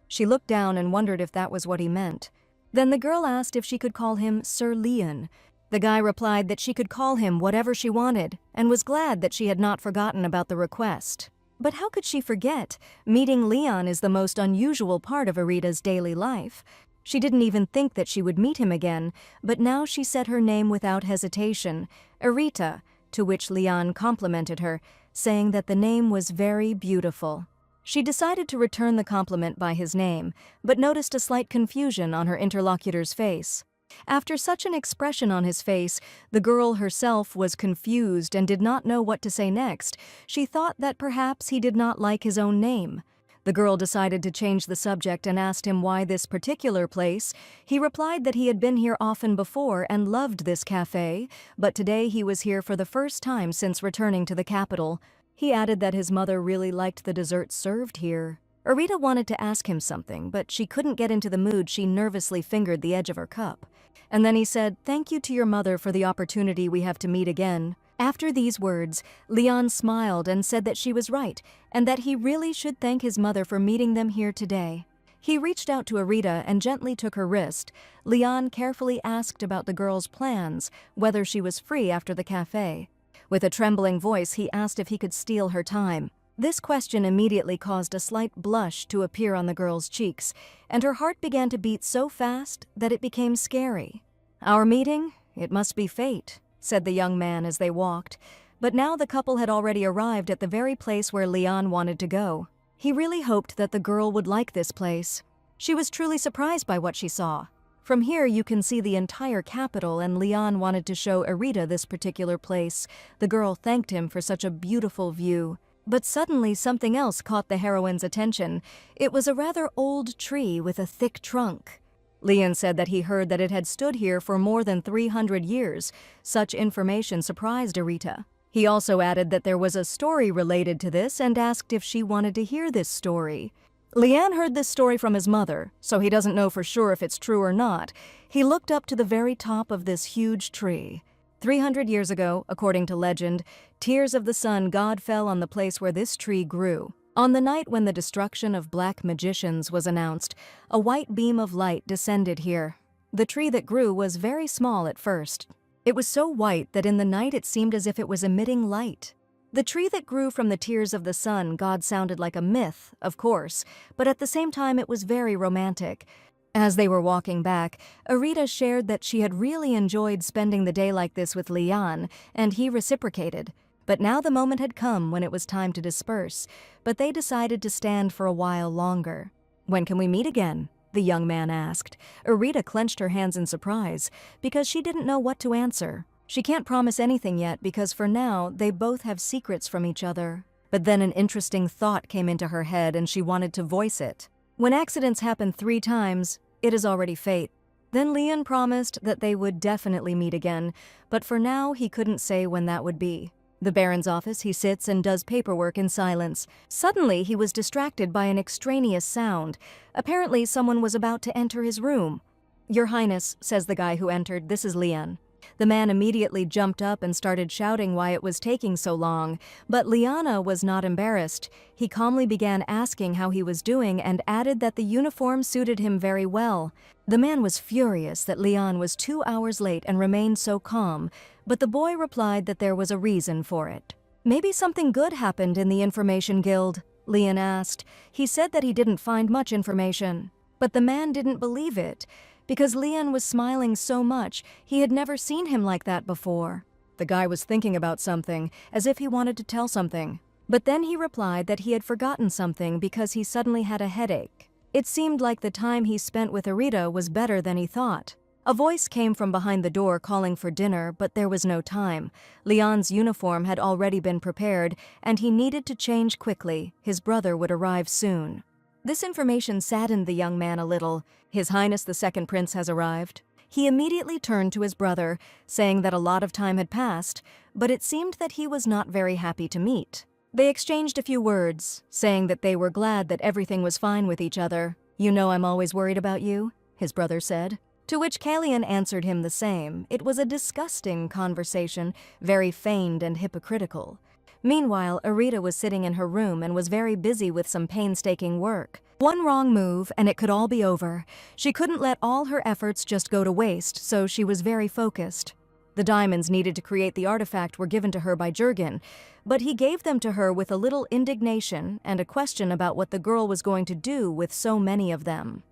She looked down and wondered if that was what he meant. Then the girl asked if she could call him Sir Leon. The guy replied that she could call him whatever she wanted and was glad that she had not forgotten about the request. But how could she forget? Meeting Leon is the most unusual part of Arita's daily life. She didn't even think that she would meet him again, but now she said her name without hesitation, Arita, to which Leon complimented her, saying that the name was very beautiful. She decided to return the compliment by his name, but noticed a slight confusion on her interlocutor's face. After such an expression on his face, the girl herself was confused and did not know what to say next. She thought that perhaps he did not like his own name. The girl decided to change the subject and asked him why this particular place. He replied that he had been here often before and loved this cafe, but today he was here for the first time since returning to the capital. He added that his mother really liked the desserts served here. Arita wanted to ask him something, but she couldn't get into the mood. She nervously fingered the edge of her cup. And then he said, "Thank you to your mother for the opportunity we have to meet again." After these words, Leon smiled and said that she was right, and that he really should thank his mother for meeting them here today. He reached out to Arita and gently took her wrist. Leon carefully asked about the girl's plans, whether she was free after the cafe. With a trembling voice, he asked if he could steal her time. This question immediately caused a slight blush to appear on the girl's cheeks, and her heart began to beat so fast that it became scary. "Our meeting? It must be fate," said the young man as they walked. But now the couple had already arrived at the very place where Leon wanted to go. He really hoped that the girl would like this place. She was truly surprised by what she saw. From here you can see the entire capital, and Leon wanted to show Arita this particular place. The girl thanked him for such a beautiful view. But suddenly something else caught the heroine's attention. It was a rather old tree with a thick trunk. Leon said that he heard that it had stood here for more than 300 years. Such information surprised Arita. He also added that there was a story related to this and asked if she wanted to hear this story. Leon heard this story from his mother, so he doesn't know for sure if it's true or not. He looked up to the very top of this huge tree. 300 years ago, according to legend, tears of the sun god fell on the place where this tree grew. On the night when the destruction of black magicians was announced, a white beam of light descended here. The tree that grew was very small at first. It was so white that in the night it seemed as if it was emitting light. The tree that grew from the tears of the sun god sounded like a myth, of course, but at the same time it was very romantic. As they were walking back, Arita shared that she had really enjoyed spending the day like this with Leon, and he reciprocated. But now the moment had come when it was time to disperse, but they decided to stand for a while longer. "When can we meet again?" the young man asked. Arita clenched her hands in surprise, because she didn't know what to answer. She can't promise anything yet because for now they both have secrets from each other. But then an interesting thought came into her head and she wanted to voice it. When accidents happen 3 times, it is already fate. Then Leon promised that they would definitely meet again, but for now he couldn't say when that would be. The Baron's office, he sits and does paperwork in silence. Suddenly he was distracted by an extraneous sound. Apparently someone was about to enter his room. "Your Highness," says the guy who entered, "this is Leon." The man immediately jumped up and started shouting why it was taking so long, but Liana was not embarrassed. He calmly began asking how he was doing and added that the uniform suited him very well. The man was furious that Leon was 2 hours late and remained so calm, but the boy replied that there was a reason for it. "Maybe something good happened in the Information Guild?" Leon asked. He said that he didn't find much information, but the man didn't believe it. Because Leon was smiling so much, he had never seen him like that before. The guy was thinking about something, as if he wanted to tell something. But then he replied that he had forgotten something because he suddenly had a headache. It seemed like the time he spent with Arita was better than he thought. A voice came from behind the door calling for dinner, but there was no time. Leon's uniform had already been prepared, and he needed to change quickly. His brother would arrive soon. This information saddened the young man a little. His Highness the Second Prince has arrived. He immediately turned to his brother, saying that a lot of time had passed, but it seemed that he was not very happy to meet. They exchanged a few words, saying that they were glad that everything was fine with each other. "You know I'm always worried about you," his brother said. To which Kalian answered him the same. It was a disgusting conversation, very feigned and hypocritical. Meanwhile, Arita was sitting in her room and was very busy with some painstaking work. One wrong move, and it could all be over. She couldn't let all her efforts just go to waste, so she was very focused. The diamonds needed to create the artifact were given to her by Jurgen, but he gave them to her with a little indignation and a question about what the girl was going to do with so many of them.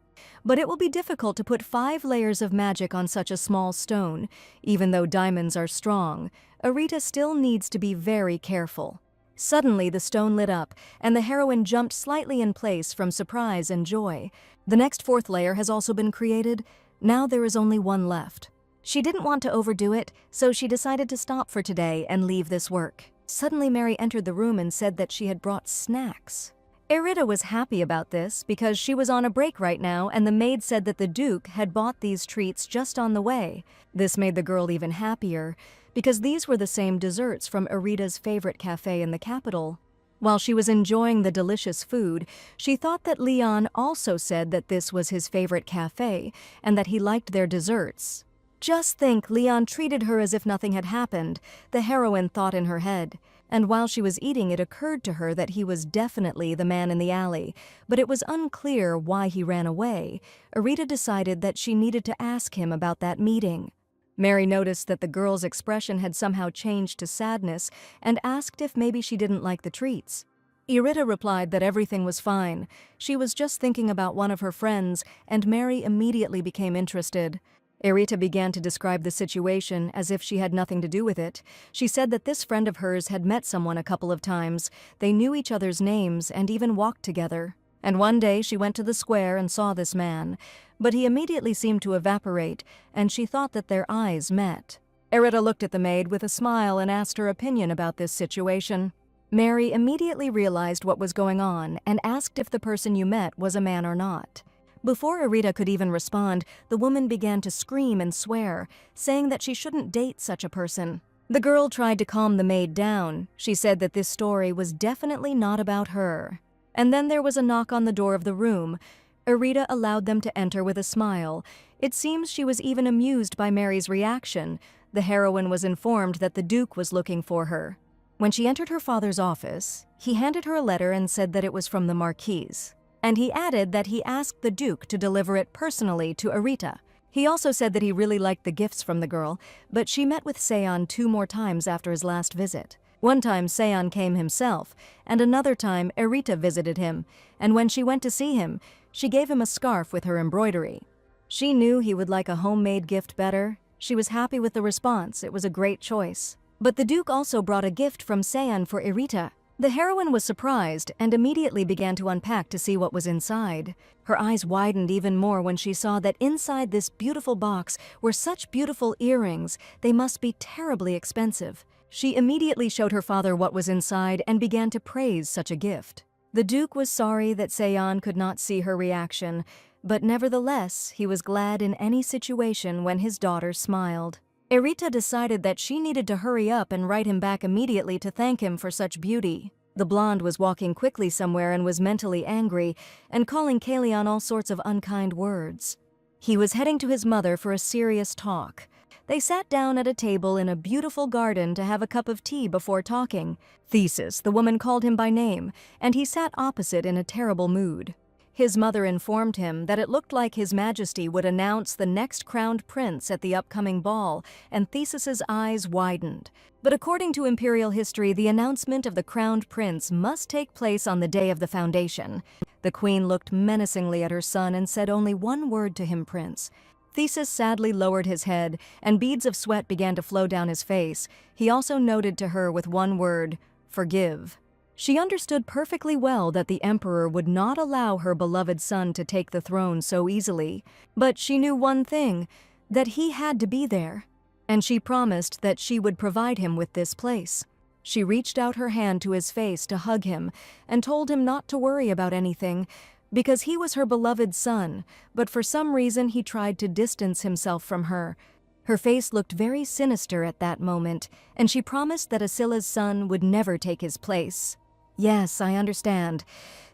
But it will be difficult to put 5 layers of magic on such a small stone. Even though diamonds are strong, Arita still needs to be very careful. Suddenly, the stone lit up, and the heroine jumped slightly in place from surprise and joy. The next 4th layer has also been created. Now there is only 1 left. She didn't want to overdo it, so she decided to stop for today and leave this work. Suddenly, Mary entered the room and said that she had brought snacks. Arita was happy about this because she was on a break right now, and the maid said that the Duke had bought these treats just on the way. This made the girl even happier, because these were the same desserts from Arita's favorite cafe in the capital. While she was enjoying the delicious food, she thought that Leon also said that this was his favorite cafe and that he liked their desserts. Just think, Leon treated her as if nothing had happened, the heroine thought in her head. And while she was eating, it occurred to her that he was definitely the man in the alley, but it was unclear why he ran away. Arita decided that she needed to ask him about that meeting. Mary noticed that the girl's expression had somehow changed to sadness and asked if maybe she didn't like the treats. Arita replied that everything was fine. She was just thinking about one of her friends, and Mary immediately became interested. Arita began to describe the situation as if she had nothing to do with it. She said that this friend of hers had met someone a couple of times. They knew each other's names and even walked together. And one day she went to the square and saw this man, but he immediately seemed to evaporate, and she thought that their eyes met. Arita looked at the maid with a smile and asked her opinion about this situation. Mary immediately realized what was going on and asked if the person you met was a man or not. Before Arita could even respond, the woman began to scream and swear, saying that she shouldn't date such a person. The girl tried to calm the maid down. She said that this story was definitely not about her. And then there was a knock on the door of the room. Arita allowed them to enter with a smile. It seems she was even amused by Mary's reaction. The heroine was informed that the Duke was looking for her. When she entered her father's office, he handed her a letter and said that it was from the Marquise. And he added that he asked the Duke to deliver it personally to Arita. He also said that he really liked the gifts from the girl, but she met with Seon 2 more times after his last visit. One time Seon came himself, and another time Arita visited him, and when she went to see him, she gave him a scarf with her embroidery. She knew he would like a homemade gift better. She was happy with the response. It was a great choice. But the Duke also brought a gift from Seon for Arita. The heroine was surprised and immediately began to unpack to see what was inside. Her eyes widened even more when she saw that inside this beautiful box were such beautiful earrings. They must be terribly expensive. She immediately showed her father what was inside and began to praise such a gift. The Duke was sorry that Seon could not see her reaction, but nevertheless, he was glad in any situation when his daughter smiled. Arita decided that she needed to hurry up and write him back immediately to thank him for such beauty. The blonde was walking quickly somewhere and was mentally angry and calling Kalian all sorts of unkind words. He was heading to his mother for a serious talk. They sat down at a table in a beautiful garden to have a cup of tea before talking. Thesis, the woman called him by name, and he sat opposite in a terrible mood. His mother informed him that it looked like His Majesty would announce the next crowned prince at the upcoming ball, and Thesis's eyes widened. But according to imperial history, the announcement of the crowned prince must take place on the day of the foundation. The queen looked menacingly at her son and said only one word to him, "Prince." Thesis sadly lowered his head, and beads of sweat began to flow down his face. He also noted to her with one word, "Forgive." She understood perfectly well that the emperor would not allow her beloved son to take the throne so easily, but she knew one thing, that he had to be there, and she promised that she would provide him with this place. She reached out her hand to his face to hug him and told him not to worry about anything, because he was her beloved son, but for some reason he tried to distance himself from her. Her face looked very sinister at that moment, and she promised that Asila's son would never take his place. "Yes, I understand."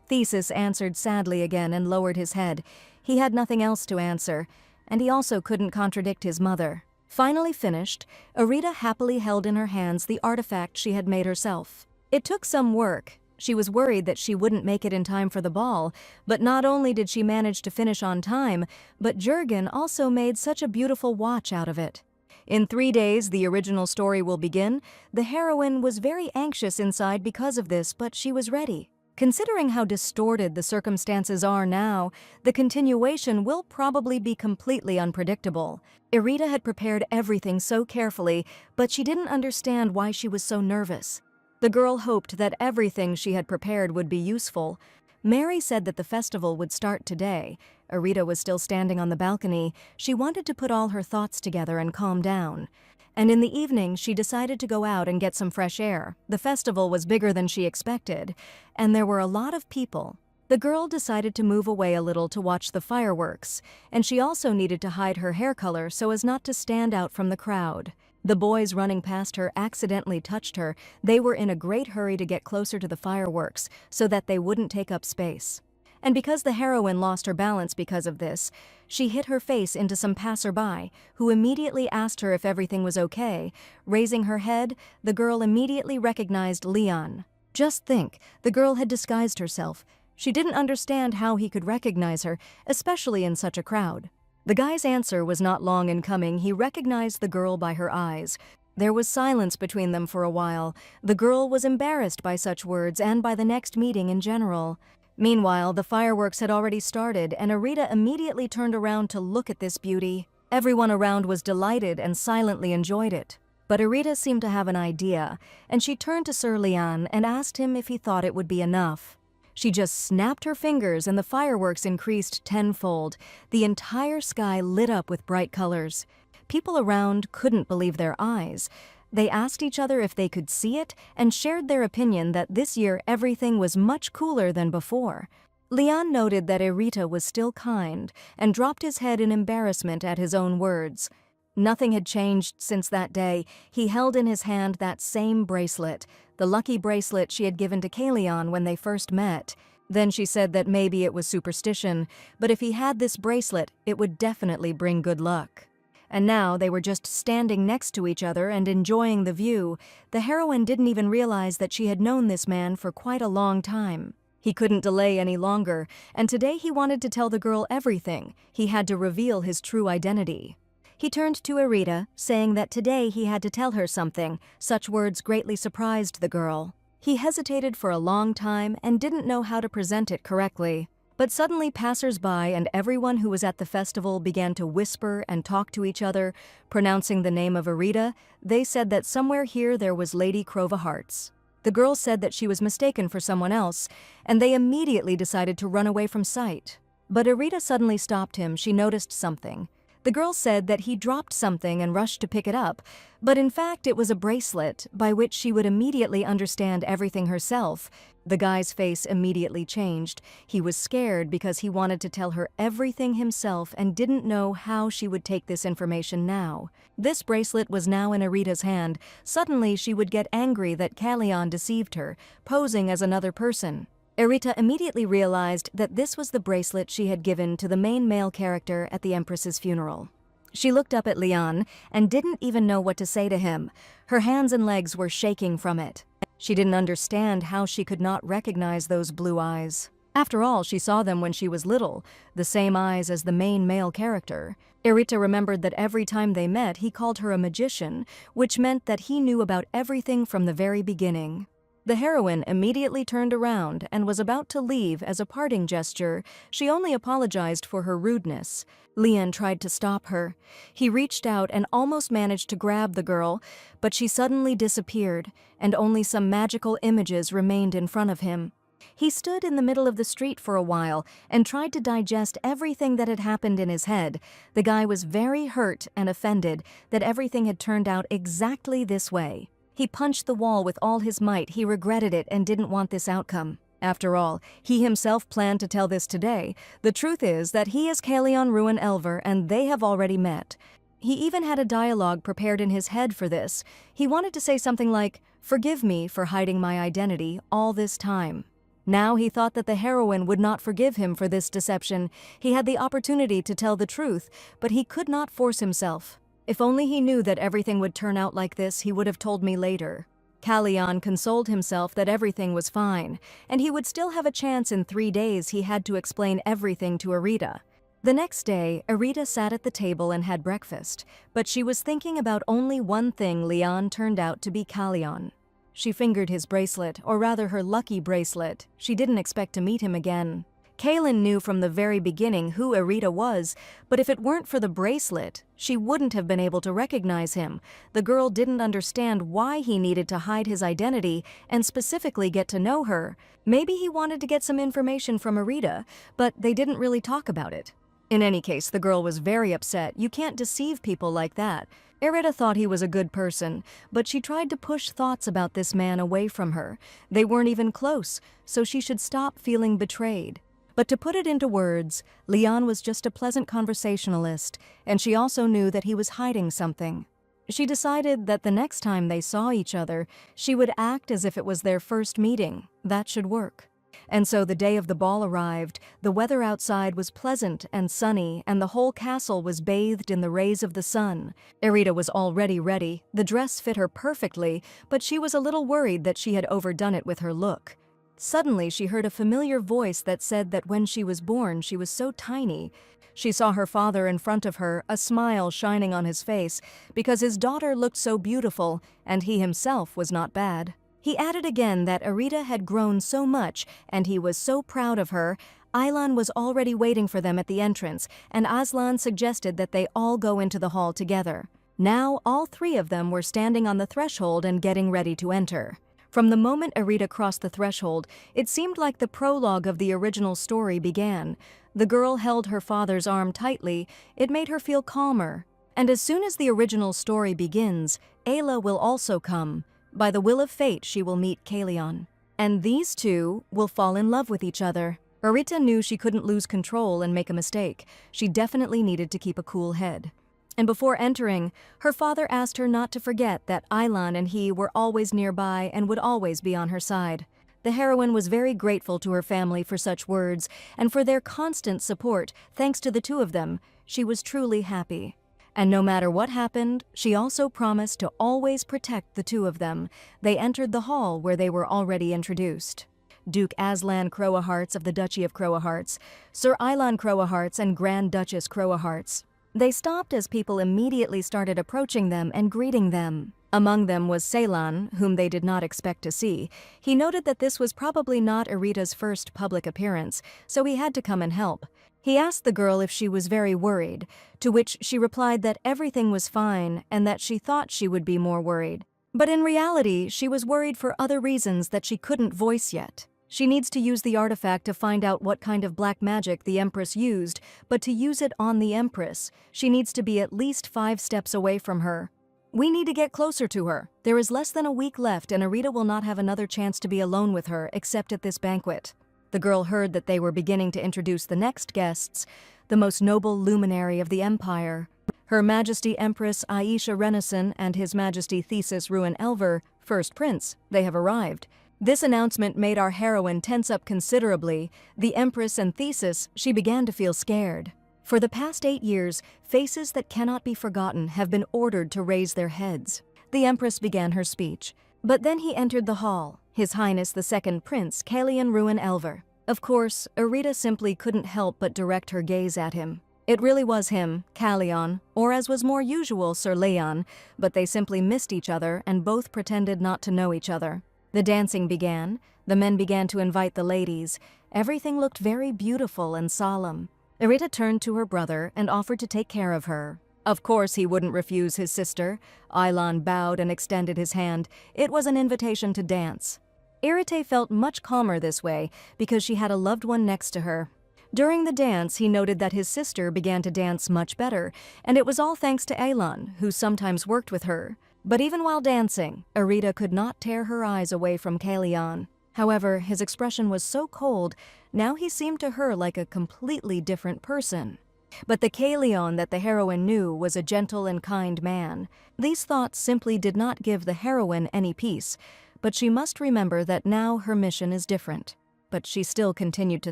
Thesis answered sadly again and lowered his head. He had nothing else to answer, and he also couldn't contradict his mother. Finally finished, Arita happily held in her hands the artifact she had made herself. It took some work. She was worried that she wouldn't make it in time for the ball, but not only did she manage to finish on time, but Jurgen also made such a beautiful watch out of it. In 3 days, the original story will begin. The heroine was very anxious inside because of this, but she was ready. Considering how distorted the circumstances are now, the continuation will probably be completely unpredictable. Irita had prepared everything so carefully, but she didn't understand why she was so nervous. The girl hoped that everything she had prepared would be useful. Mary said that the festival would start today. Arita was still standing on the balcony. She wanted to put all her thoughts together and calm down. And in the evening, she decided to go out and get some fresh air. The festival was bigger than she expected, and there were a lot of people. The girl decided to move away a little to watch the fireworks, and she also needed to hide her hair color so as not to stand out from the crowd. The boys running past her accidentally touched her. They were in a great hurry to get closer to the fireworks so that they wouldn't take up space. And because the heroine lost her balance because of this, she hit her face into some passerby, who immediately asked her if everything was okay. Raising her head, the girl immediately recognized Leon. Just think, the girl had disguised herself. She didn't understand how he could recognize her, especially in such a crowd. The guy's answer was not long in coming. He recognized the girl by her eyes. There was silence between them for a while. The girl was embarrassed by such words and by the next meeting in general. Meanwhile, the fireworks had already started, and Arita immediately turned around to look at this beauty. Everyone around was delighted and silently enjoyed it. But Arita seemed to have an idea, and she turned to Sir Leon and asked him if he thought it would be enough. She just snapped her fingers and the fireworks increased tenfold. The entire sky lit up with bright colors. People around couldn't believe their eyes. They asked each other if they could see it and shared their opinion that this year everything was much cooler than before. Leon noted that Arita was still kind and dropped his head in embarrassment at his own words. Nothing had changed since that day. He held in his hand that same bracelet, the lucky bracelet she had given to Kalion when they first met. Then she said that maybe it was superstition, but if he had this bracelet, it would definitely bring good luck. And now they were just standing next to each other and enjoying the view. The heroine didn't even realize that she had known this man for quite a long time. He couldn't delay any longer, and today he wanted to tell the girl everything. He had to reveal his true identity. He turned to Arita, saying that today he had to tell her something. Such words greatly surprised the girl. He hesitated for a long time and didn't know how to present it correctly. But suddenly passers-by and everyone who was at the festival began to whisper and talk to each other, pronouncing the name of Arita. They said that somewhere here there was Lady Crova Hearts. The girl said that she was mistaken for someone else, and they immediately decided to run away from sight. But Arita suddenly stopped him. She noticed something. The girl said that he dropped something and rushed to pick it up, but in fact it was a bracelet by which she would immediately understand everything herself. The guy's face immediately changed. He was scared because he wanted to tell her everything himself and didn't know how she would take this information now. This bracelet was now in Arita's hand. Suddenly she would get angry that Kalion deceived her, posing as another person. Arita immediately realized that this was the bracelet she had given to the main male character at the Empress's funeral. She looked up at Leon and didn't even know what to say to him. Her hands and legs were shaking from it. She didn't understand how she could not recognize those blue eyes. After all, she saw them when she was little, the same eyes as the main male character. Arita remembered that every time they met, he called her a magician, which meant that he knew about everything from the very beginning. The heroine immediately turned around and was about to leave. As a parting gesture. She only apologized for her rudeness. Leon tried to stop her. He reached out and almost managed to grab the girl, but she suddenly disappeared, and only some magical images remained in front of him. He stood in the middle of the street for a while and tried to digest everything that had happened in his head. The guy was very hurt and offended that everything had turned out exactly this way. He punched the wall with all his might. He regretted it and didn't want this outcome. After all, he himself planned to tell this today. The truth is that he is Kalion Ruin Elver and they have already met. He even had a dialogue prepared in his head for this. He wanted to say something like, "Forgive me for hiding my identity all this time." Now he thought that the heroine would not forgive him for this deception. He had the opportunity to tell the truth, but he could not force himself. If only he knew that everything would turn out like this, he would have told me later. Kalyan consoled himself that everything was fine, and he would still have a chance in 3 days. He had to explain everything to Arita. The next day, Arita sat at the table and had breakfast, but she was thinking about only one thing. Leon turned out to be Kalyan. She fingered his bracelet, or rather her lucky bracelet. She didn't expect to meet him again. Kaylin knew from the very beginning who Arita was, but if it weren't for the bracelet, she wouldn't have been able to recognize him. The girl didn't understand why he needed to hide his identity and specifically get to know her. Maybe he wanted to get some information from Arita, but they didn't really talk about it. In any case, the girl was very upset. You can't deceive people like that. Arita thought he was a good person, but she tried to push thoughts about this man away from her. They weren't even close, so she should stop feeling betrayed. But to put it into words, Leon was just a pleasant conversationalist, and she also knew that he was hiding something. She decided that the next time they saw each other, she would act as if it was their first meeting. That should work. And so the day of the ball arrived. The weather outside was pleasant and sunny, and the whole castle was bathed in the rays of the sun. Arita was already ready. The dress fit her perfectly, but she was a little worried that she had overdone it with her look. Suddenly, she heard a familiar voice that said that when she was born, she was so tiny. She saw her father in front of her, a smile shining on his face, because his daughter looked so beautiful, and he himself was not bad. He added again that Arita had grown so much, and he was so proud of her. Aylan was already waiting for them at the entrance, and Aslan suggested that they all go into the hall together. Now, all 3 of them were standing on the threshold and getting ready to enter. From the moment Arita crossed the threshold, it seemed like the prologue of the original story began. The girl held her father's arm tightly. It made her feel calmer. And as soon as the original story begins, Ayla will also come. By the will of fate, she will meet Kalyan. And these 2 will fall in love with each other. Arita knew she couldn't lose control and make a mistake. She definitely needed to keep a cool head. And before entering, her father asked her not to forget that Aylan and he were always nearby and would always be on her side. The heroine was very grateful to her family for such words, and for their constant support, thanks to the 2 of them. She was truly happy. And no matter what happened, she also promised to always protect the 2 of them. They entered the hall where they were already introduced. Duke Aslan Crowahearts of the Duchy of Crowahearts, Sir Aylan Crowahearts and Grand Duchess Crowahearts. They stopped as people immediately started approaching them and greeting them. Among them was Ceylan, whom they did not expect to see. He noted that this was probably not Arita's first public appearance, so he had to come and help. He asked the girl if she was very worried, to which she replied that everything was fine and that she thought she would be more worried. But in reality, she was worried for other reasons that she couldn't voice yet. She needs to use the artifact to find out what kind of black magic the Empress used, but to use it on the Empress, she needs to be at least 5 steps away from her. We need to get closer to her. There is less than a week left, and Arita will not have another chance to be alone with her except at this banquet. The girl heard that they were beginning to introduce the next guests, the most noble luminary of the Empire. Her Majesty Empress Aisha Renison and His Majesty Thesis Ruin Elver, First Prince. They have arrived. This announcement made our heroine tense up considerably. The Empress and Thesis, she began to feel scared. For the past 8 years, faces that cannot be forgotten have been ordered to raise their heads. The Empress began her speech. But then he entered the hall, His Highness the Second Prince, Kalyan Ruin Elver. Of course, Arita simply couldn't help but direct her gaze at him. It really was him, Kalyan, or as was more usual, Sir Leon, but they simply missed each other and both pretended not to know each other. The dancing began. The men began to invite the ladies. Everything looked very beautiful and solemn. Arita turned to her brother and offered to take care of her. Of course he wouldn't refuse his sister. Aylan bowed and extended his hand. It was an invitation to dance. Arita felt much calmer this way because she had a loved one next to her. During the dance, he noted that his sister began to dance much better, and it was all thanks to Aylan, who sometimes worked with her. But even while dancing, Arita could not tear her eyes away from Kalyan. However, his expression was so cold, now he seemed to her like a completely different person. But the Kalyan that the heroine knew was a gentle and kind man. These thoughts simply did not give the heroine any peace, but she must remember that now her mission is different. but she still continued to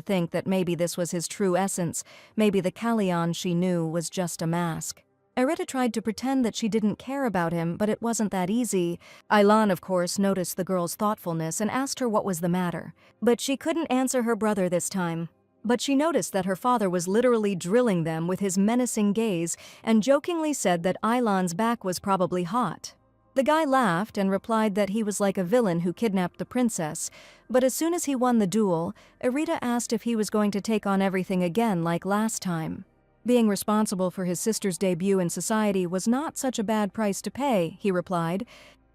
think that maybe this was his true essence, maybe the Kalyan she knew was just a mask. Erita tried to pretend that she didn't care about him, but it wasn't that easy. Aylan, of course, noticed the girl's thoughtfulness and asked her what was the matter. But she couldn't answer her brother this time. But she noticed that her father was literally drilling them with his menacing gaze and jokingly said that Aylan's back was probably hot. The guy laughed and replied that he was like a villain who kidnapped the princess, but as soon as he won the duel, Erita asked if he was going to take on everything again like last time. Being responsible for his sister's debut in society was not such a bad price to pay, he replied.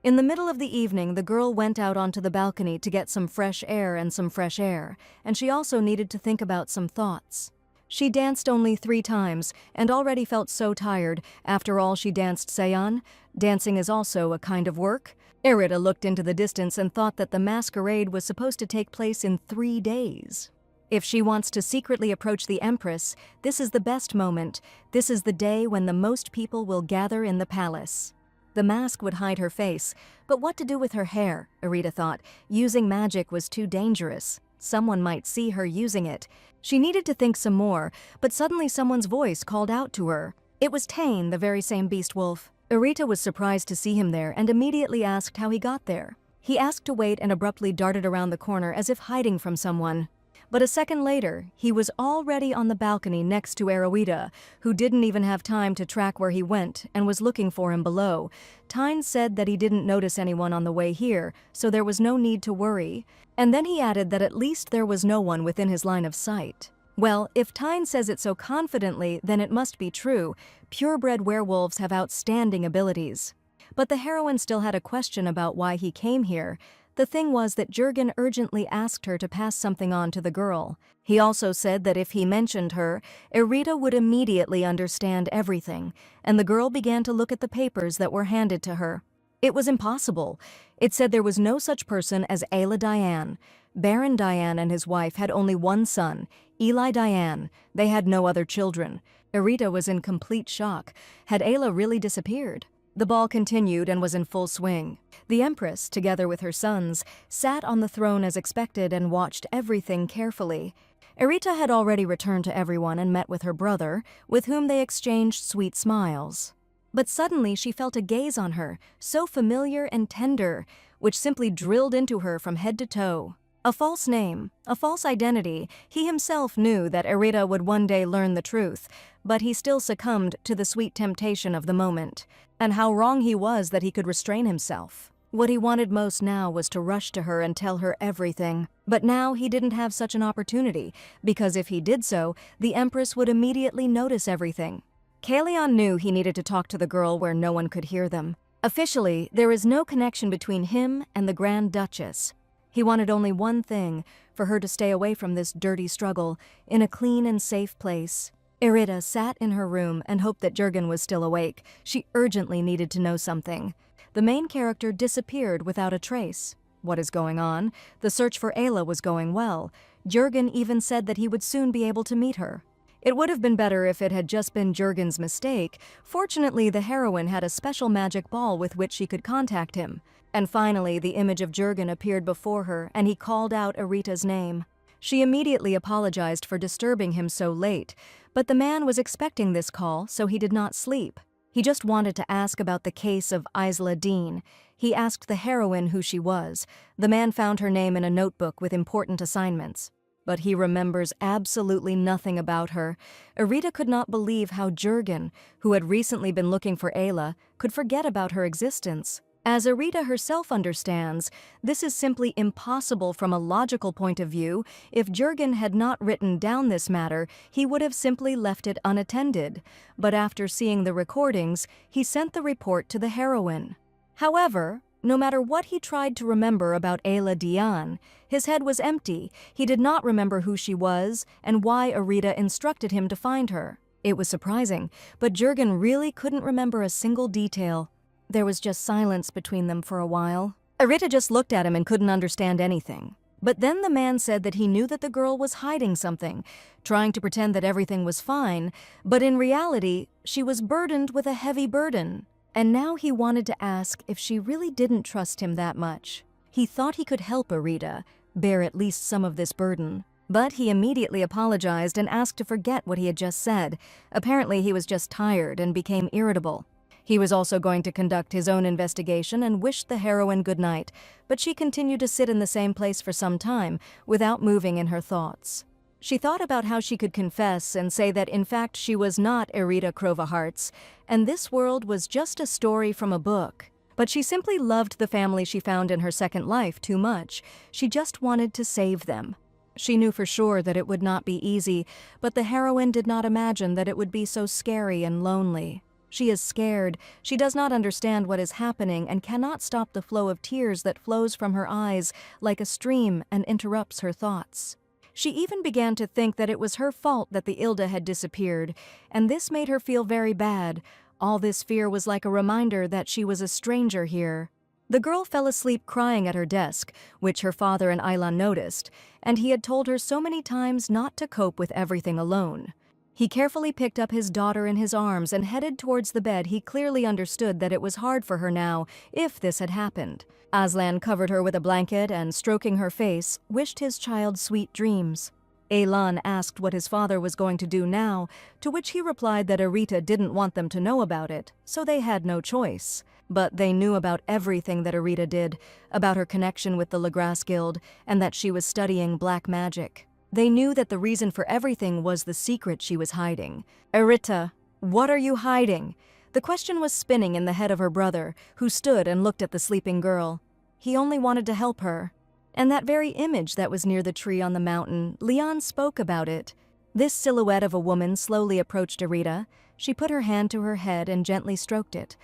In the middle of the evening, the girl went out onto the balcony to get some fresh air, and she also needed to think about some thoughts. She danced only 3 times and already felt so tired. After all, she danced seon. Dancing is also a kind of work. Erita looked into the distance and thought that the masquerade was supposed to take place in 3 days. If she wants to secretly approach the Empress, this is the best moment. This is the day when the most people will gather in the palace. The mask would hide her face, but what to do with her hair, Erita thought. Using magic was too dangerous. Someone might see her using it. She needed to think some more, but suddenly someone's voice called out to her. It was Tane, the very same beast wolf. Erita was surprised to see him there and immediately asked how he got there. He asked to wait and abruptly darted around the corner as if hiding from someone. But a second later, he was already on the balcony next to Erowida, who didn't even have time to track where he went and was looking for him below. Tyne said that he didn't notice anyone on the way here, so there was no need to worry. And then he added that at least there was no one within his line of sight. Well, if Tyne says it so confidently, then it must be true. Purebred werewolves have outstanding abilities. But the heroine still had a question about why he came here. The thing was that Jurgen urgently asked her to pass something on to the girl. He also said that if he mentioned her, Erita would immediately understand everything, and the girl began to look at the papers that were handed to her. It was impossible. It said there was no such person as Ayla Diane. Baron Diane and his wife had only one son, Eli Diane. They had no other children. Erita was in complete shock. Had Ayla really disappeared? The ball continued and was in full swing. The Empress, together with her sons, sat on the throne as expected and watched everything carefully. Erita had already returned to everyone and met with her brother, with whom they exchanged sweet smiles. But suddenly she felt a gaze on her, so familiar and tender, which simply drilled into her from head to toe. A false name, a false identity. He himself knew that Erita would one day learn the truth, but he still succumbed to the sweet temptation of the moment. And how wrong he was that he could restrain himself. What he wanted most now was to rush to her and tell her everything. But now he didn't have such an opportunity, because if he did so, the Empress would immediately notice everything. Kalyan knew he needed to talk to the girl where no one could hear them. Officially, there is no connection between him and the Grand Duchess. He wanted only one thing, for her to stay away from this dirty struggle, in a clean and safe place. Erita sat in her room and hoped that Jurgen was still awake. She urgently needed to know something. The main character disappeared without a trace. What is going on? The search for Ayla was going well. Jurgen even said that he would soon be able to meet her. It would have been better if it had just been Jurgen's mistake. Fortunately, the heroine had a special magic ball with which she could contact him. And finally, the image of Jurgen appeared before her, and he called out Erita's name. She immediately apologized for disturbing him so late, but the man was expecting this call, so he did not sleep. He just wanted to ask about the case of Isla Dean. He asked the heroine who she was. The man found her name in a notebook with important assignments. But he remembers absolutely nothing about her. Erita could not believe how Jurgen, who had recently been looking for Ayla, could forget about her existence. As Erita herself understands, this is simply impossible from a logical point of view. If Jurgen had not written down this matter, he would have simply left it unattended. But after seeing the recordings, he sent the report to the heroine. However, no matter what he tried to remember about Ayla Diane, his head was empty. He did not remember who she was and why Erita instructed him to find her. It was surprising, but Jurgen really couldn't remember a single detail. There was just silence between them for a while. Erita just looked at him and couldn't understand anything. But then the man said that he knew that the girl was hiding something, trying to pretend that everything was fine, but in reality, she was burdened with a heavy burden. And now he wanted to ask if she really didn't trust him that much. He thought he could help Erita, bear at least some of this burden. But he immediately apologized and asked to forget what he had just said. Apparently he was just tired and became irritable. He was also going to conduct his own investigation and wished the heroine good night, but she continued to sit in the same place for some time, without moving in her thoughts. She thought about how she could confess and say that in fact she was not Erita Crovaharts, and this world was just a story from a book. But she simply loved the family she found in her second life too much. She just wanted to save them. She knew for sure that it would not be easy, but the heroine did not imagine that it would be so scary and lonely. She is scared, she does not understand what is happening and cannot stop the flow of tears that flows from her eyes like a stream and interrupts her thoughts. She even began to think that it was her fault that the Ilda had disappeared, and this made her feel very bad. All this fear was like a reminder that she was a stranger here. The girl fell asleep crying at her desk, which her father and Aylan noticed, and he had told her so many times not to cope with everything alone. He carefully picked up his daughter in his arms and headed towards the bed. He clearly understood that it was hard for her now, if this had happened. Aslan covered her with a blanket and, stroking her face, wished his child sweet dreams. Aylan asked what his father was going to do now, to which he replied that Erita didn't want them to know about it, so they had no choice. But they knew about everything that Erita did, about her connection with the Legras Guild, and that she was studying black magic. They knew that the reason for everything was the secret she was hiding. "Erita, what are you hiding?" The question was spinning in the head of her brother, who stood and looked at the sleeping girl. He only wanted to help her. And that very image that was near the tree on the mountain, Leon spoke about it. This silhouette of a woman slowly approached Erita. She put her hand to her head and gently stroked it.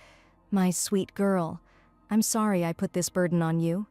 "My sweet girl, I'm sorry I put this burden on you.